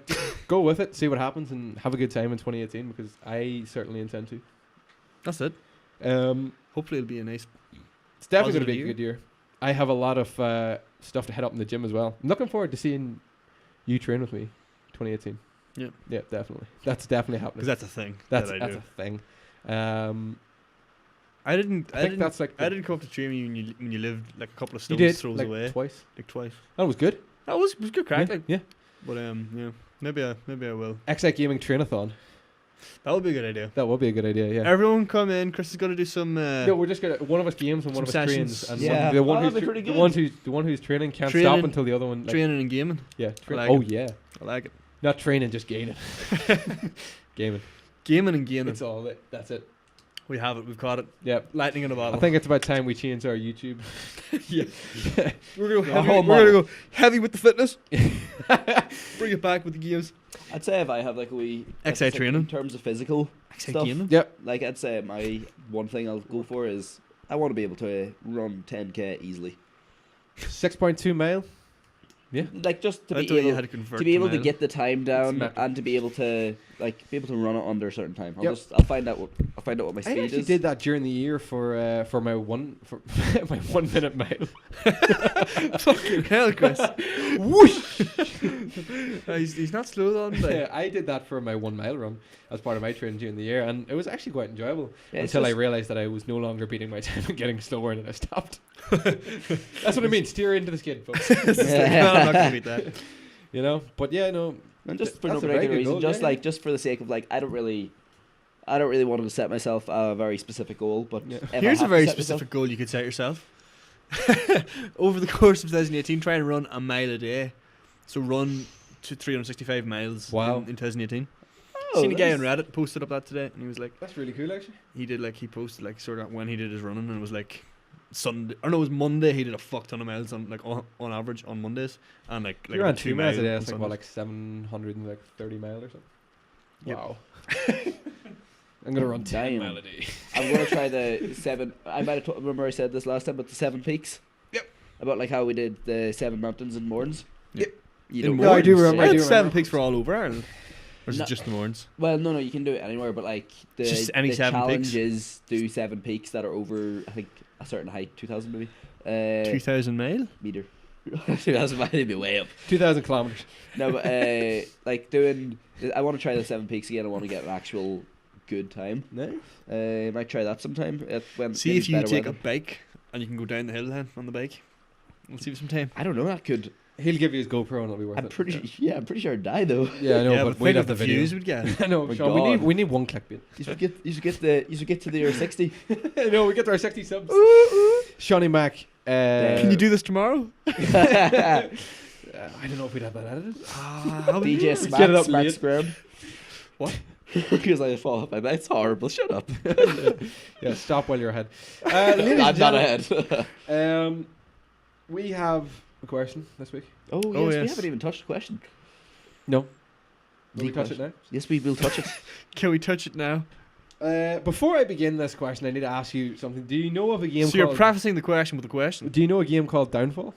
go with it, see what happens, and have a good time in 2018, because I certainly intend to. That's it. Hopefully it'll be a nice. It's definitely going to be a good year. I have a lot of stuff to head up in the gym as well. I'm looking forward to seeing you train with me 2018. Yeah. Yeah, definitely. That's definitely happening. Because that's a thing. That's a thing. I didn't come up to train you when you lived like a couple of stones throws away. Twice. Like twice. That was good. That was good crack. Yeah. But maybe I will. Xite Gaming Trainathon. That would be a good idea. That would be a good idea. Yeah. Everyone come in. Chris is gonna do some. No, we're just gonna one of us games and one of us sessions. trains. And the one who's training can't stop until the other one. Like, training and gaming. Yeah. I like it. Not training, just gaining. Gaming. Gaming and gaining. It's all it. That's it. We have it. We've caught it. Yeah. Lightning in a bottle. I think it's about time we change our YouTube. Yeah. We're gonna go heavy with the fitness. Bring it back with the games. I'd say if I have like a wee Xite training in terms of physical stuff. Gaming. Yep. Like I'd say my one thing I'll go for is I want to be able to run 10k easily. 6.2 mile. Yeah. Like just to I be able to be able to get the time down and to be able to run it under a certain time. I'll find out what my speed is. I actually did that during the year for my my 1 minute mile. Fucking hell, Chris! Whoosh! He's not slow on. Yeah, I did that for my 1 mile run as part of my training during the year, and it was actually quite enjoyable until I realised that I was no longer beating my time and getting slower, and I stopped. That's what I mean. Steer into the skid, folks. I'm not gonna beat that. You know, but yeah, no. And just for no particular reason, just for the sake of like, I don't really want to set myself a very specific goal. But here's a very specific goal you could set yourself. Over the course of 2018, try and run a mile a day. So run to 365 miles. Wow. In 2018. Oh, seen a guy on Reddit posted up that today, and he was like, "That's really cool, actually." He posted like sort of when he did his running, and it was like Sunday, or no, it was Monday. He did a fuck ton of miles on on average on Mondays, and like You're on about 2 miles a day. on That's like what, Sundays. like 730 miles or something. Yep. Wow. I'm gonna run 10 Damn. mile a day. I'm gonna try the 7. I might have remember I said this last time, but the 7 peaks. Yep. About like how we did the 7 mountains in Mourns. Yep. You In don't No, I do Mourns, remember, I I had do 7 remember. picks for all over Ireland. Or is No. it just the Mourns? Well, no, you can do it anywhere, but like Just any the 7 challenge peaks? is do 7 peaks that are over, I think, a certain height, 2,000 maybe. 2,000 mile. Meter. 2,000 might be way up. 2,000 kilometers. No, but like doing, I want to try the 7 peaks again. I want to get an actual good time. Nice. Might try that sometime. When See maybe if you better take weather. a bike and you can go down the hill then on the bike. We'll see some time. I don't know. That could. He'll give you his GoPro and it'll be worth I'm it. pretty. Yeah, I'm pretty sure I'd die though. Yeah, I know, yeah, but we'd we'd have the video. views we'd get. I know, My Sean, God. we need one clickbait. You should get to the 60. No, we get to our 60 subs. Shawnee Mac. Can you do this tomorrow? I don't know if we'd have that edited. DJ Get it Smack up Smack late. Scrum. What? Because I fall off my bed. It's horrible. Shut up. Yeah, stop while you're ahead. Ladies I'm and not gentlemen, ahead. we have a question this week. Oh yes, Oh, we yes. haven't even touched the question. No. Will The we touch it question. now? Yes, we will touch it. Can we touch it now? Before I begin this question, I need to ask you something. Do you know of a game So you're called... prefacing the question with a question. Do you know a game called Downfall?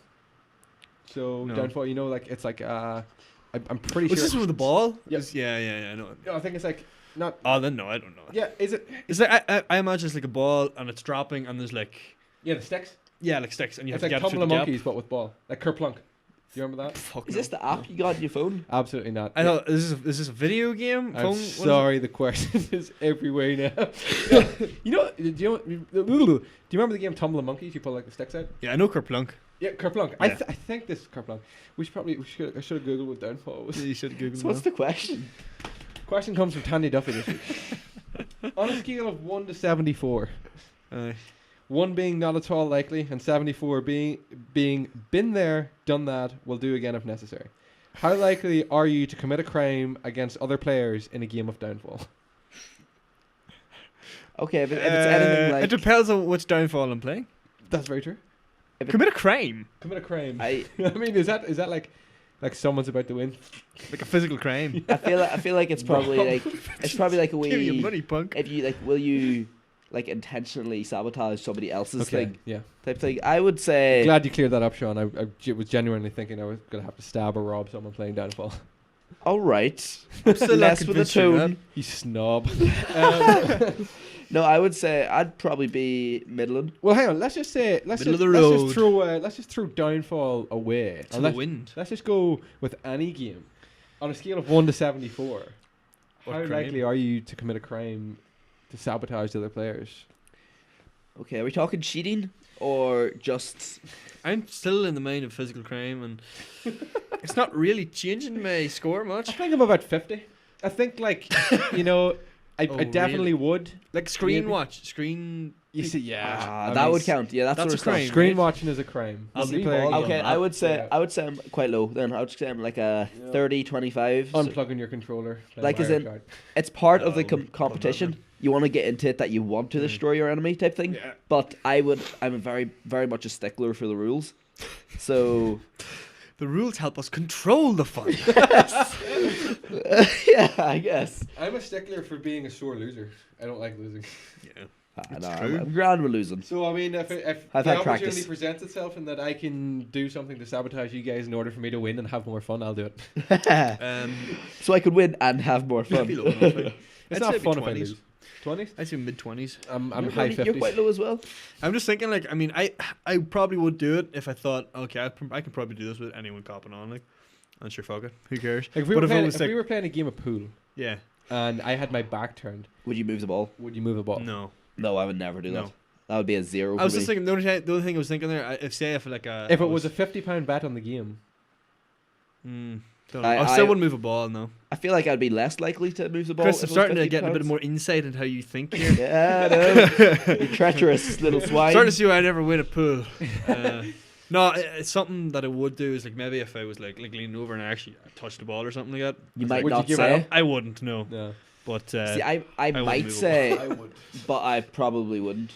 So No. Downfall, you know, like it's like I'm pretty Was sure. this with the ball? Yes. Yeah, I know. No, I think it's like not. Oh, then no, I don't know. Yeah, is it? It's like I imagine it's like a ball and it's dropping and there's like Yeah, the sticks. like sticks and you It's have like to get it Tumble through the Monkeys, gap. but with ball, like Kerplunk. Do you remember that? Fuck Is no. this the app you got on your phone? Absolutely not. I thought is this a video game? I'm Phone? What is it? sorry, the question is everywhere now. You know? Do you remember the game Tumble Monkeys? You pull like the sticks out. Yeah, I know Kerplunk. Yeah, Kerplunk. Yeah. I think this is Kerplunk. I should have googled what Downfall was. You should Google So what's that. the question? Question comes from Tandy Duffy this week. On a scale of 1 to 74, Aye. 1 being not at all likely, and 74 being been there, done that, will do again if necessary. How likely are you to commit a crime against other players in a game of Downfall? Okay, if it's anything like it depends on which downfall I'm playing. That's very true. if it- Commit a crime, Commit a crime. I mean, is that like someone's about to win? like a physical crime. I feel like it's probably like a Give me your wee. money, punk. If you like, will you like intentionally sabotage somebody else's thing Yeah. type thing? I would say. Glad you cleared that up, Sean. I was genuinely thinking I was gonna have to stab or rob someone playing Downfall. All right. Still not Less with the convinced you're tone. You snob. No, I would say I'd probably be middling. Well, hang on. Let's just Middle of the road. let's just throw Downfall away. To And the let's, wind. let's just go with any game on a scale of 1 to 74. What How crime? likely are you to commit a crime to sabotage the other players? Okay, are we talking cheating or just? I'm still in the mind of physical crime, and it's not really changing my score I much. think I'm about 50. I think I Oh, definitely would. Like screen Maybe. watch, screen. You see, yeah, That would count. Yeah, that's That's sort a of stuff. crime. Screen right? watching is a crime. Multiplayer game. Okay, I would say I'm quite low. Then I would say I'm like a Yeah. 30, 25. So Unplugging your controller. play Like, as Mario in- Kart. it's part of the Oh, love that, competition. man. You want to get into it that you want to Mm. destroy your enemy type thing. Yeah. But I'm a very, very much a stickler for the rules. So The rules help us control the fun. yeah, I guess. I'm a stickler for being a sore loser. I don't like losing. Yeah. No, true. I'm grand with losing. So I mean, if I've the had opportunity practice. presents itself and that I can do something to sabotage you guys in order for me to win and have more fun, I'll do it. So I could win and have more fun. Maybe low enough, like. It's I'd not say fun if I 20s. lose. 20s? I'd say mid-20s. I'm You're high probably- You're 50s. quite low as well. I'm just thinking, like, I mean, I probably would do it if I thought, okay, I can probably do this with anyone copping on, like, and sure, fuck it, who cares? Like if we, But were if it playing, was if like- we were playing a game of pool Yeah, and I had my back turned, Would you move the ball? would you move a ball? no. No, I would never do No. that. That would be a zero. I was for just me. thinking, the only thing I was thinking there, if like a... If it was a £50 bet on the game, don't know. I- I still I- wouldn't move a ball, no. I feel like I'd be less likely to move the ball. Chris, if I'm it was starting to 50 get a bit pounds. more insight into how you think here. Yeah, I know. You treacherous little swine. Starting to see why I never win a pool. No, it's something that I would do is like maybe if I was like leaning over and I actually touched the ball or something like that. You It's might like, would you not give say. it up? I wouldn't, no. no. But See, I wouldn't might move a say, I would. but I probably wouldn't.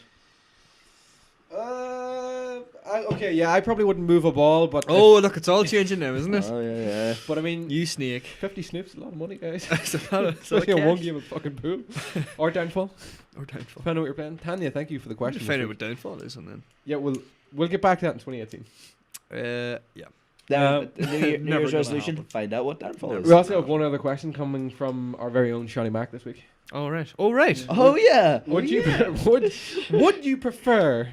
Okay, yeah, I probably wouldn't move a ball, but Oh, look, it's all changing now, isn't it? Oh yeah. but I mean, You snake. 50 snoops is a lot of money, guys. It's a lot of Especially in one cash. game of fucking pool or downfall. Or downfall. Depending on what you're playing. Tanya, thank you for the question. Find this out week. what downfall is, and then. Yeah, we'll get back to that in 2018. Yeah. New Never Year's gonna resolution. happen. Find out what downfall is. We also have one other question coming from our very own Shawnee Mac this week. Oh right. Oh right. Oh yeah. Would you prefer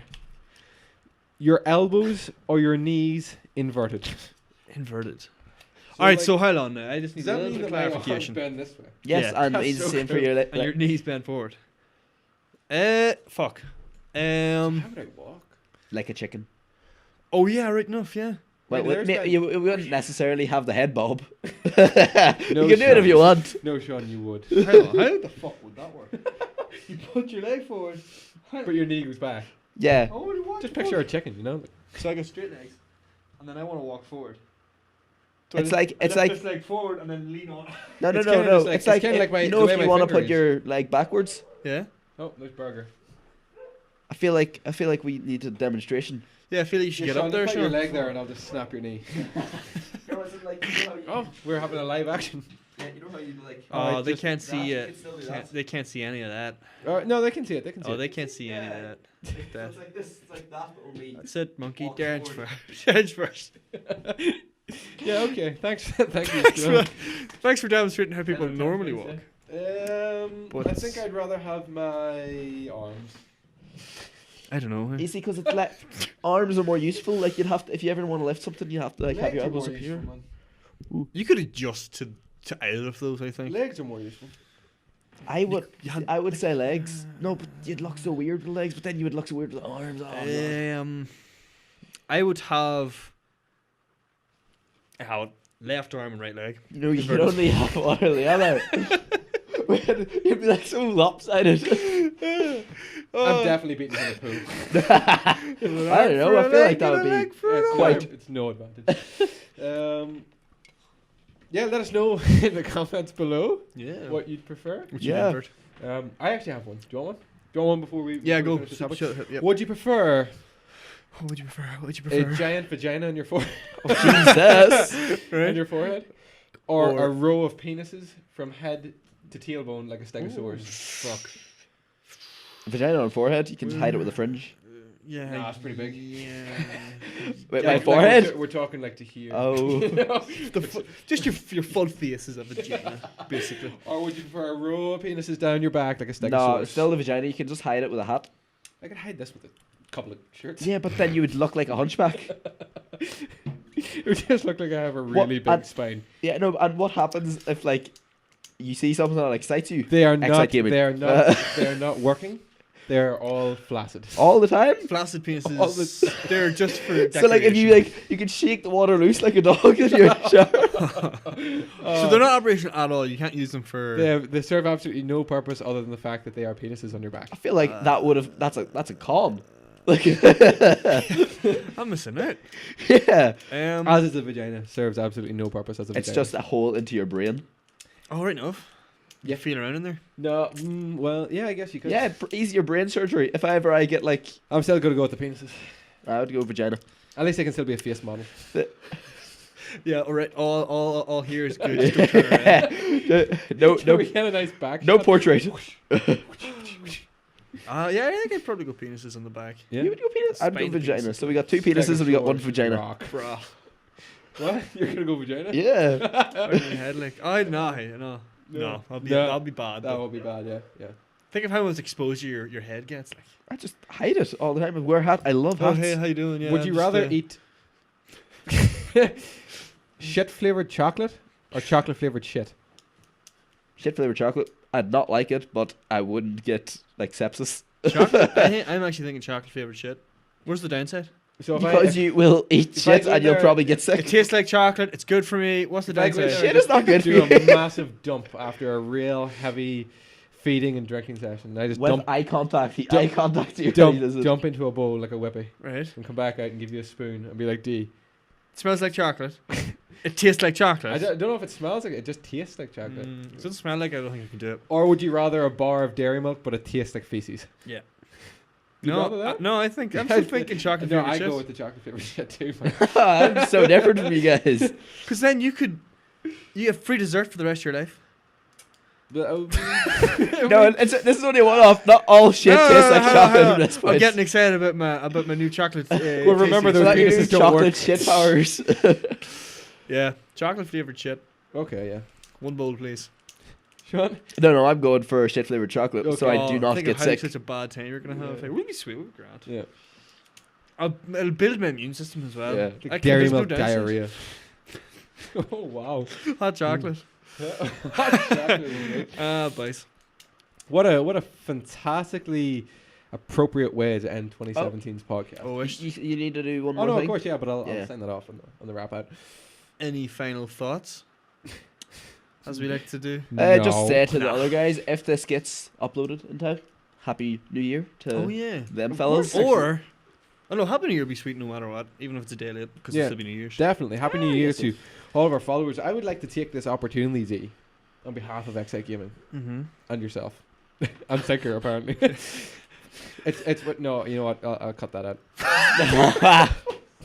your elbows or your knees inverted? Inverted. So All right. like- So hold on now. I just need Does that a little mean bit of that my arms clarification. bend this way? Yes, Yeah. and That's it's the so same for cool. your And your knees bent forward. Fuck. How would I walk? like a chicken. Oh yeah, right enough. Yeah. Well, there's that- you wouldn't necessarily have the head bob. No, you can do it Sean. if you want. No, Sean, you would. How the fuck would that work? You put your leg forward. But your knee goes back. Yeah. I would walk Just picture a chicken, you know? So I got straight legs, and then I want to walk forward. So It's I like- lift it's like- this leg forward and then lean on. No, It's kinda just like- It's it's like, kinda like my- you the know, way if my you want to finger put is. your leg backwards, Yeah. Oh, there's burger. I feel like we need a demonstration. Yeah, I feel like you should Yeah, get Sean, up there, put your Sean. leg there and I'll just snap your knee. Oh, we're having a live action. Yeah, you know how you like. Oh, they just can't that, see you it. can still do that. They can't see any of that. No, they can see it. They can see Oh, it. they can't see any of that. That- It's like this, it's like that, but only. That's it, monkey. Walk Dance forward. first. Dance first. Yeah, okay. Thanks. Thank you. Thanks Sean. Thanks for demonstrating how people normally walk. I But- think I'd rather have my arms. I don't know. You see, because it's like arms are more useful. Like you'd have to, if you ever want to lift something, you have to like have Legs your are elbows more up here. useful, man. You could adjust to either of those, I think. Legs are more useful. I would say legs. No, but you'd look so weird with legs. But then you would look so weird with arms. Oh, God. I would have left arm and right leg. You know, you could only have one or the other. You'd be like so lopsided. I'm definitely beating him in the pool. I don't know. I feel like that would be It's quite. it's no advantage. Yeah, let us know in the comments below Yeah. what you'd prefer. Would Yeah. invert? I actually have one. Do you want one? Do you want one before we? Yeah, before we go. finish this topic? Yep. Would you prefer What would you prefer? What would you a prefer? giant vagina on your forehead? Jesus. On your forehead, or Or- a row of penises from head to tailbone like a stegosaurus? Fuck. Vagina on forehead. You can just hide it with a fringe. Yeah. Nah, it's pretty big. Yeah. Wait, Yeah, my like forehead. we're talking like to here. Oh. Just your full face is a vagina, basically. Or would you prefer a row of penises down your back like a stegosaurus? No, still the vagina. You can just hide it with a hat. I could hide this with a couple of shirts. Yeah, but then you would look like a hunchback. It would just look like I have a really big and- spine. Yeah, no. And what happens if like you see something that excites you They are Xite not. Gaming. They are not. They are not working. They're all flaccid. all the time? Flaccid penises. All the- They're just for. So like if you you can shake the water loose like a dog if you're in the shower. So they're not operational at all. You can't use them for. They serve absolutely no purpose other than the fact that they are penises on your back. I feel like that would have that's a con. Like I'm missing out. yeah. As is the vagina, serves absolutely no purpose as a It's vagina. just a hole into your brain. Oh, right enough. Yeah. You feel around in there. no. Well, yeah, I guess you could. Yeah, easier brain surgery. If I get like I'm still gonna go with the penises. I would go vagina. At least I can still be a face model. Yeah. All right. All here is good. Just don't turn around. no Can we no get a nice back no shot? portrait. Yeah, I think I'd probably go penises on the back. Yeah. You would go penis? I'd go Spine vagina. penis. So we got two penises and we got one Stegosaurus vagina. rock. Bruh. What? You're gonna go vagina? Yeah. In my head, like, no. I'll be bad. That though. would be bad. Yeah. Think of how much exposure your head gets. Like, I just hide it all the time and wear hat. I love oh hats. hey, how you doing? Yeah. Would you I'm just, rather eat shit flavored chocolate or chocolate flavored shit? Shit flavored chocolate. I'd not like it, but I wouldn't get like sepsis. chocolate? I'm actually thinking chocolate flavored shit. Where's the downside? So Because you will eat if I shit go and you'll there- probably get It sick. tastes like chocolate. It's good for me. What's the If I go downside? there Shit is not good for do a you. massive dump after a real heavy feeding and drinking session. I just With dump eye contact, dump- eye contact. You dump into a bowl like a whippy Right. and come back out and give you a spoon and be like, D. It smells like chocolate. It tastes like chocolate. I don't know if it smells like it. It just tastes like chocolate. It doesn't smell like. I don't think I can do it. Or would you rather a bar of dairy milk but it tastes like feces? No, I think I'm still thinking chocolate No, flavored I shit. go with the chocolate flavored shit too. Man. I'm so different from you guys. Because then you have free dessert for the rest of your life. No, this is only a one-off. Not all shit tastes like chocolate from this I'm point. getting excited about my new chocolate. Well, remember So those that means penises don't chocolate work. shit powers. Yeah, chocolate flavored shit. Okay, yeah. One bowl, please. Sean? No, I'm going for shit flavored chocolate, so I do not think get of how sick. such a bad time you're gonna have. Yeah. Like, we'll be sweet, we'll be grand. Yeah. It'll build my immune system as well. Yeah. I can Dairy there's no milk downsides. diarrhea. Oh, wow. Hot chocolate. Boys. What a fantastically appropriate way to end 2017's podcast. Oh, You need to do one Oh more no, thing. of course, yeah, but I'll Yeah. sign that off on the wrap out. any final thoughts? As we like to do. Just say to the other guys, if this gets uploaded in time, Happy New Year to Oh yeah. them fellas. Or, oh no, Happy New Year will be sweet no matter what, even if it's a day late, because Yeah. it'll still be New Year's. Definitely. Happy New Year yes, to all of our followers. I would like to take this opportunity on behalf of Xite Gaming Mm-hmm. and yourself. And Tinker, apparently. it's no, you know what? I'll cut that out.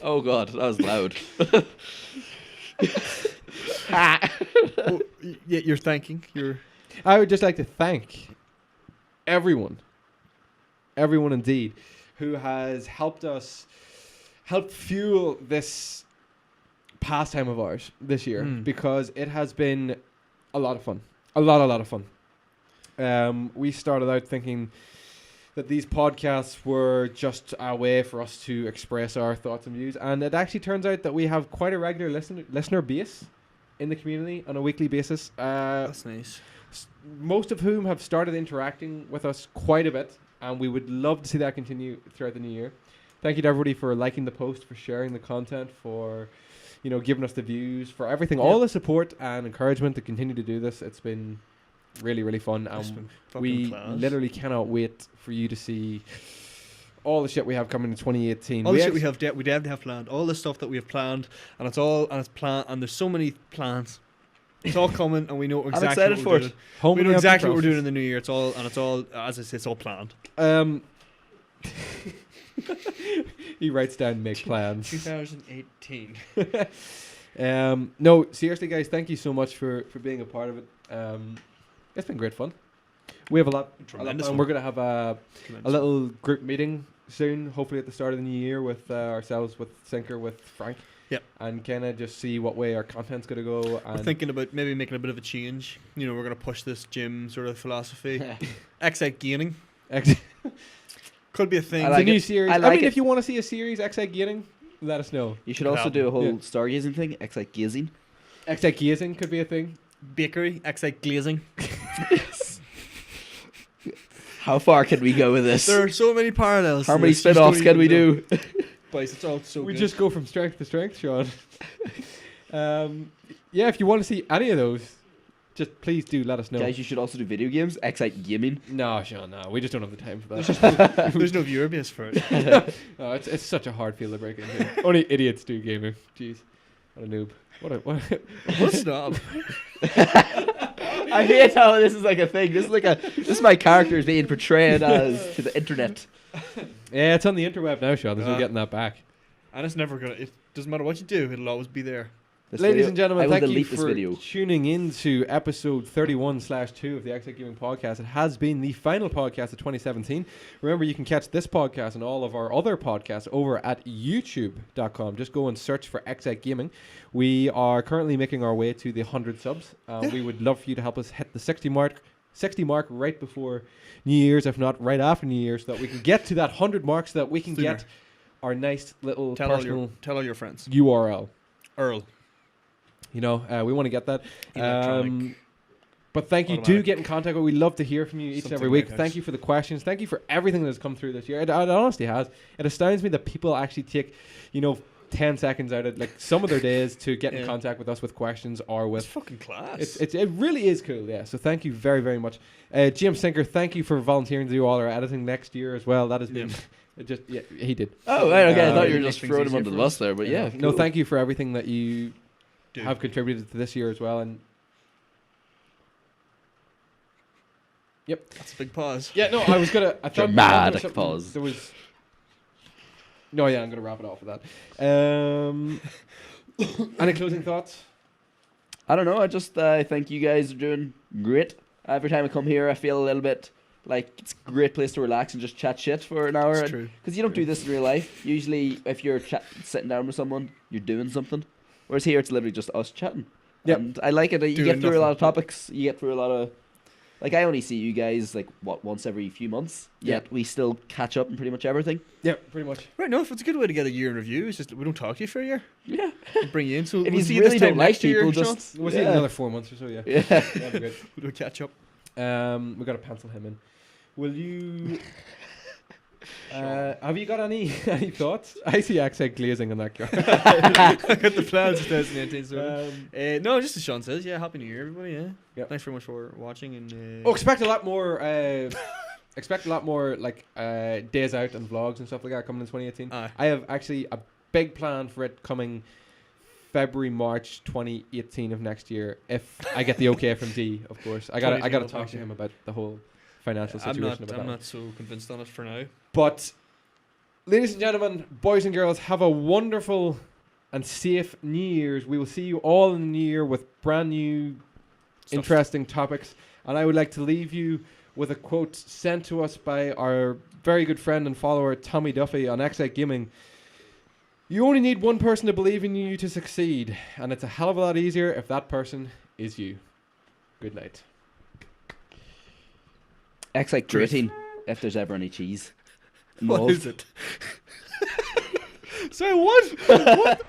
Oh god, that was loud. Oh, yeah, you're thanking. I would just like to thank everyone indeed, who has helped fuel this pastime of ours this year, because it has been a lot of fun. A lot of fun. We started out thinking that these podcasts were just a way for us to express our thoughts and views, and it actually turns out that we have quite a regular listener base in the community on a weekly basis. That's nice. Most of whom have started interacting with us quite a bit, and we would love to see that continue throughout the new year. Thank you to everybody for liking the post, for sharing the content, for giving us the views, for everything, all the support and encouragement to continue to do this. It's been really, really fun, and we literally cannot wait for you to see all the shit we have coming in 2018. All the shit we definitely have planned. All the stuff that we have planned, and it's planned, and there's so many plans. It's all coming, and we know exactly I'm excited what for we're it. doing. We know exactly what we're doing in the new year. It's all, as I say, it's all planned. He writes down make plans. 2018. No, seriously, guys, thank you so much for being a part of it. It's been great fun. We have a lot, Tremendous and fun. we're gonna have a little group meeting soon, hopefully at the start of the new year, with ourselves, with Sinker, with Frank. Yep. And kind of just see what way our content's gonna go. We're And thinking about maybe making a bit of a change. We're going to push this gym sort of philosophy. Xite Gaming could be a thing. I it's like a new it. series. I I like mean, it. if you want to see a series, Xite Gaming, let us know. You should also do a whole Yeah. stargazing thing, Xite gazing. Xite Gazing could be a thing. Bakery, Xite Glazing. How far can we go with this? There are so many parallels. How to many this, you just spin-offs don't can we even know. do? Boys, it's all so We good. just go from strength to strength, Sean. Yeah, if you want to see any of those, just please do let us know. Guys, you should also do video games, Xite gaming. No, Sean, no. We just don't have the time for that. There's no viewer base for it. No, it's such a hard field to break into. Only idiots do gaming. Jeez. What a noob. What a snob. I hate how this is like a thing. This is my characters being portrayed as to the internet. Yeah, it's on the interweb now, Sean. There's no getting that back. And it's never going to... It doesn't matter what you do, it'll always be there. This Ladies video- and gentlemen, I will thank you delete this for video. tuning in to episode 31/2 of the Xite Gaming Podcast. It has been the final podcast of 2017. Remember, you can catch this podcast and all of our other podcasts over at youtube.com. Just go and search for Xite Gaming. We are currently making our way to the 100 subs. We would love for you to help us hit the 60 mark right before New Year's, if not right after New Year's, so that we can get to that 100 mark, so that we can Sooner. get our nice little Tell personal all your friends. URL. Earl. We want to get that. Electronic. But thank you. Do Automatic. get in contact. We love to hear from you each and Something every week. like Thank that. you for the questions. Thank you for everything that has come through this year. It honestly has. It astounds me that people actually take, 10 seconds out of some of their days to get in Yeah. contact with us with questions or It's with. fucking class. It really is cool. Yeah. So thank you very, very much, James Sinker. Thank you for volunteering to do all our editing next year as well. That has been. He did. Oh, right, okay. I thought you were Make just things throwing him easier under the for bus us. there, but yeah. No, cool. thank you for everything that you Dude. have contributed to this year as well. And Yep. That's a big pause. Yeah, no, I was gonna. I thought Dramatic there was pause. There was. No, yeah, I'm gonna wrap it off with that. Any closing thoughts? I don't know. I just think you guys are doing great. Every time I come here, I feel a little bit like it's a great place to relax and just chat shit for an hour. It's true. Because you don't do this in real life. Usually, if you're sitting down with someone, you're doing something. Whereas here, it's literally just us chatting. Yep. And I like it. You Doing get through a lot of nothing. topics. You get through a lot of. Like, I only see you guys, like, once every few months. Yet Yeah. we still catch up on pretty much everything. Yeah, pretty much. Right, no, if it's a good way to get a year in review, it's just we don't talk to you for a year. Yeah. We'll bring you in. So If we'll you see you really this time don't like next year, people, Sean. just. We'll see in another 4 months or so. Yeah. Yeah. That'd be good. We'll do a catch up. We got to pencil him in. Will you? Have you got any thoughts? I see Xite glazing on that car. I got the plans 2018. So. No, just as Sean says, yeah, happy New Year, everybody. Yeah. Yep. Thanks very much for watching and. Expect a lot more. Expect a lot more like days out and vlogs and stuff like that coming in 2018. Aye. I have actually a big plan for it coming February, March 2018 of next year. If I get the okay from D, of course. I gotta talk to him about the whole financial situation. I'm not so convinced on it for now. But, ladies and gentlemen, boys and girls, have a wonderful and safe New Year's. We will see you all in the new year with brand new, interesting topics. And I would like to leave you with a quote sent to us by our very good friend and follower, Tommy Duffy, on Xite Gaming. You only need one person to believe in you to succeed. And it's a hell of a lot easier if that person is you. Good night. Xite grating, if there's ever any cheese. What involved. is it? Sorry, what? What?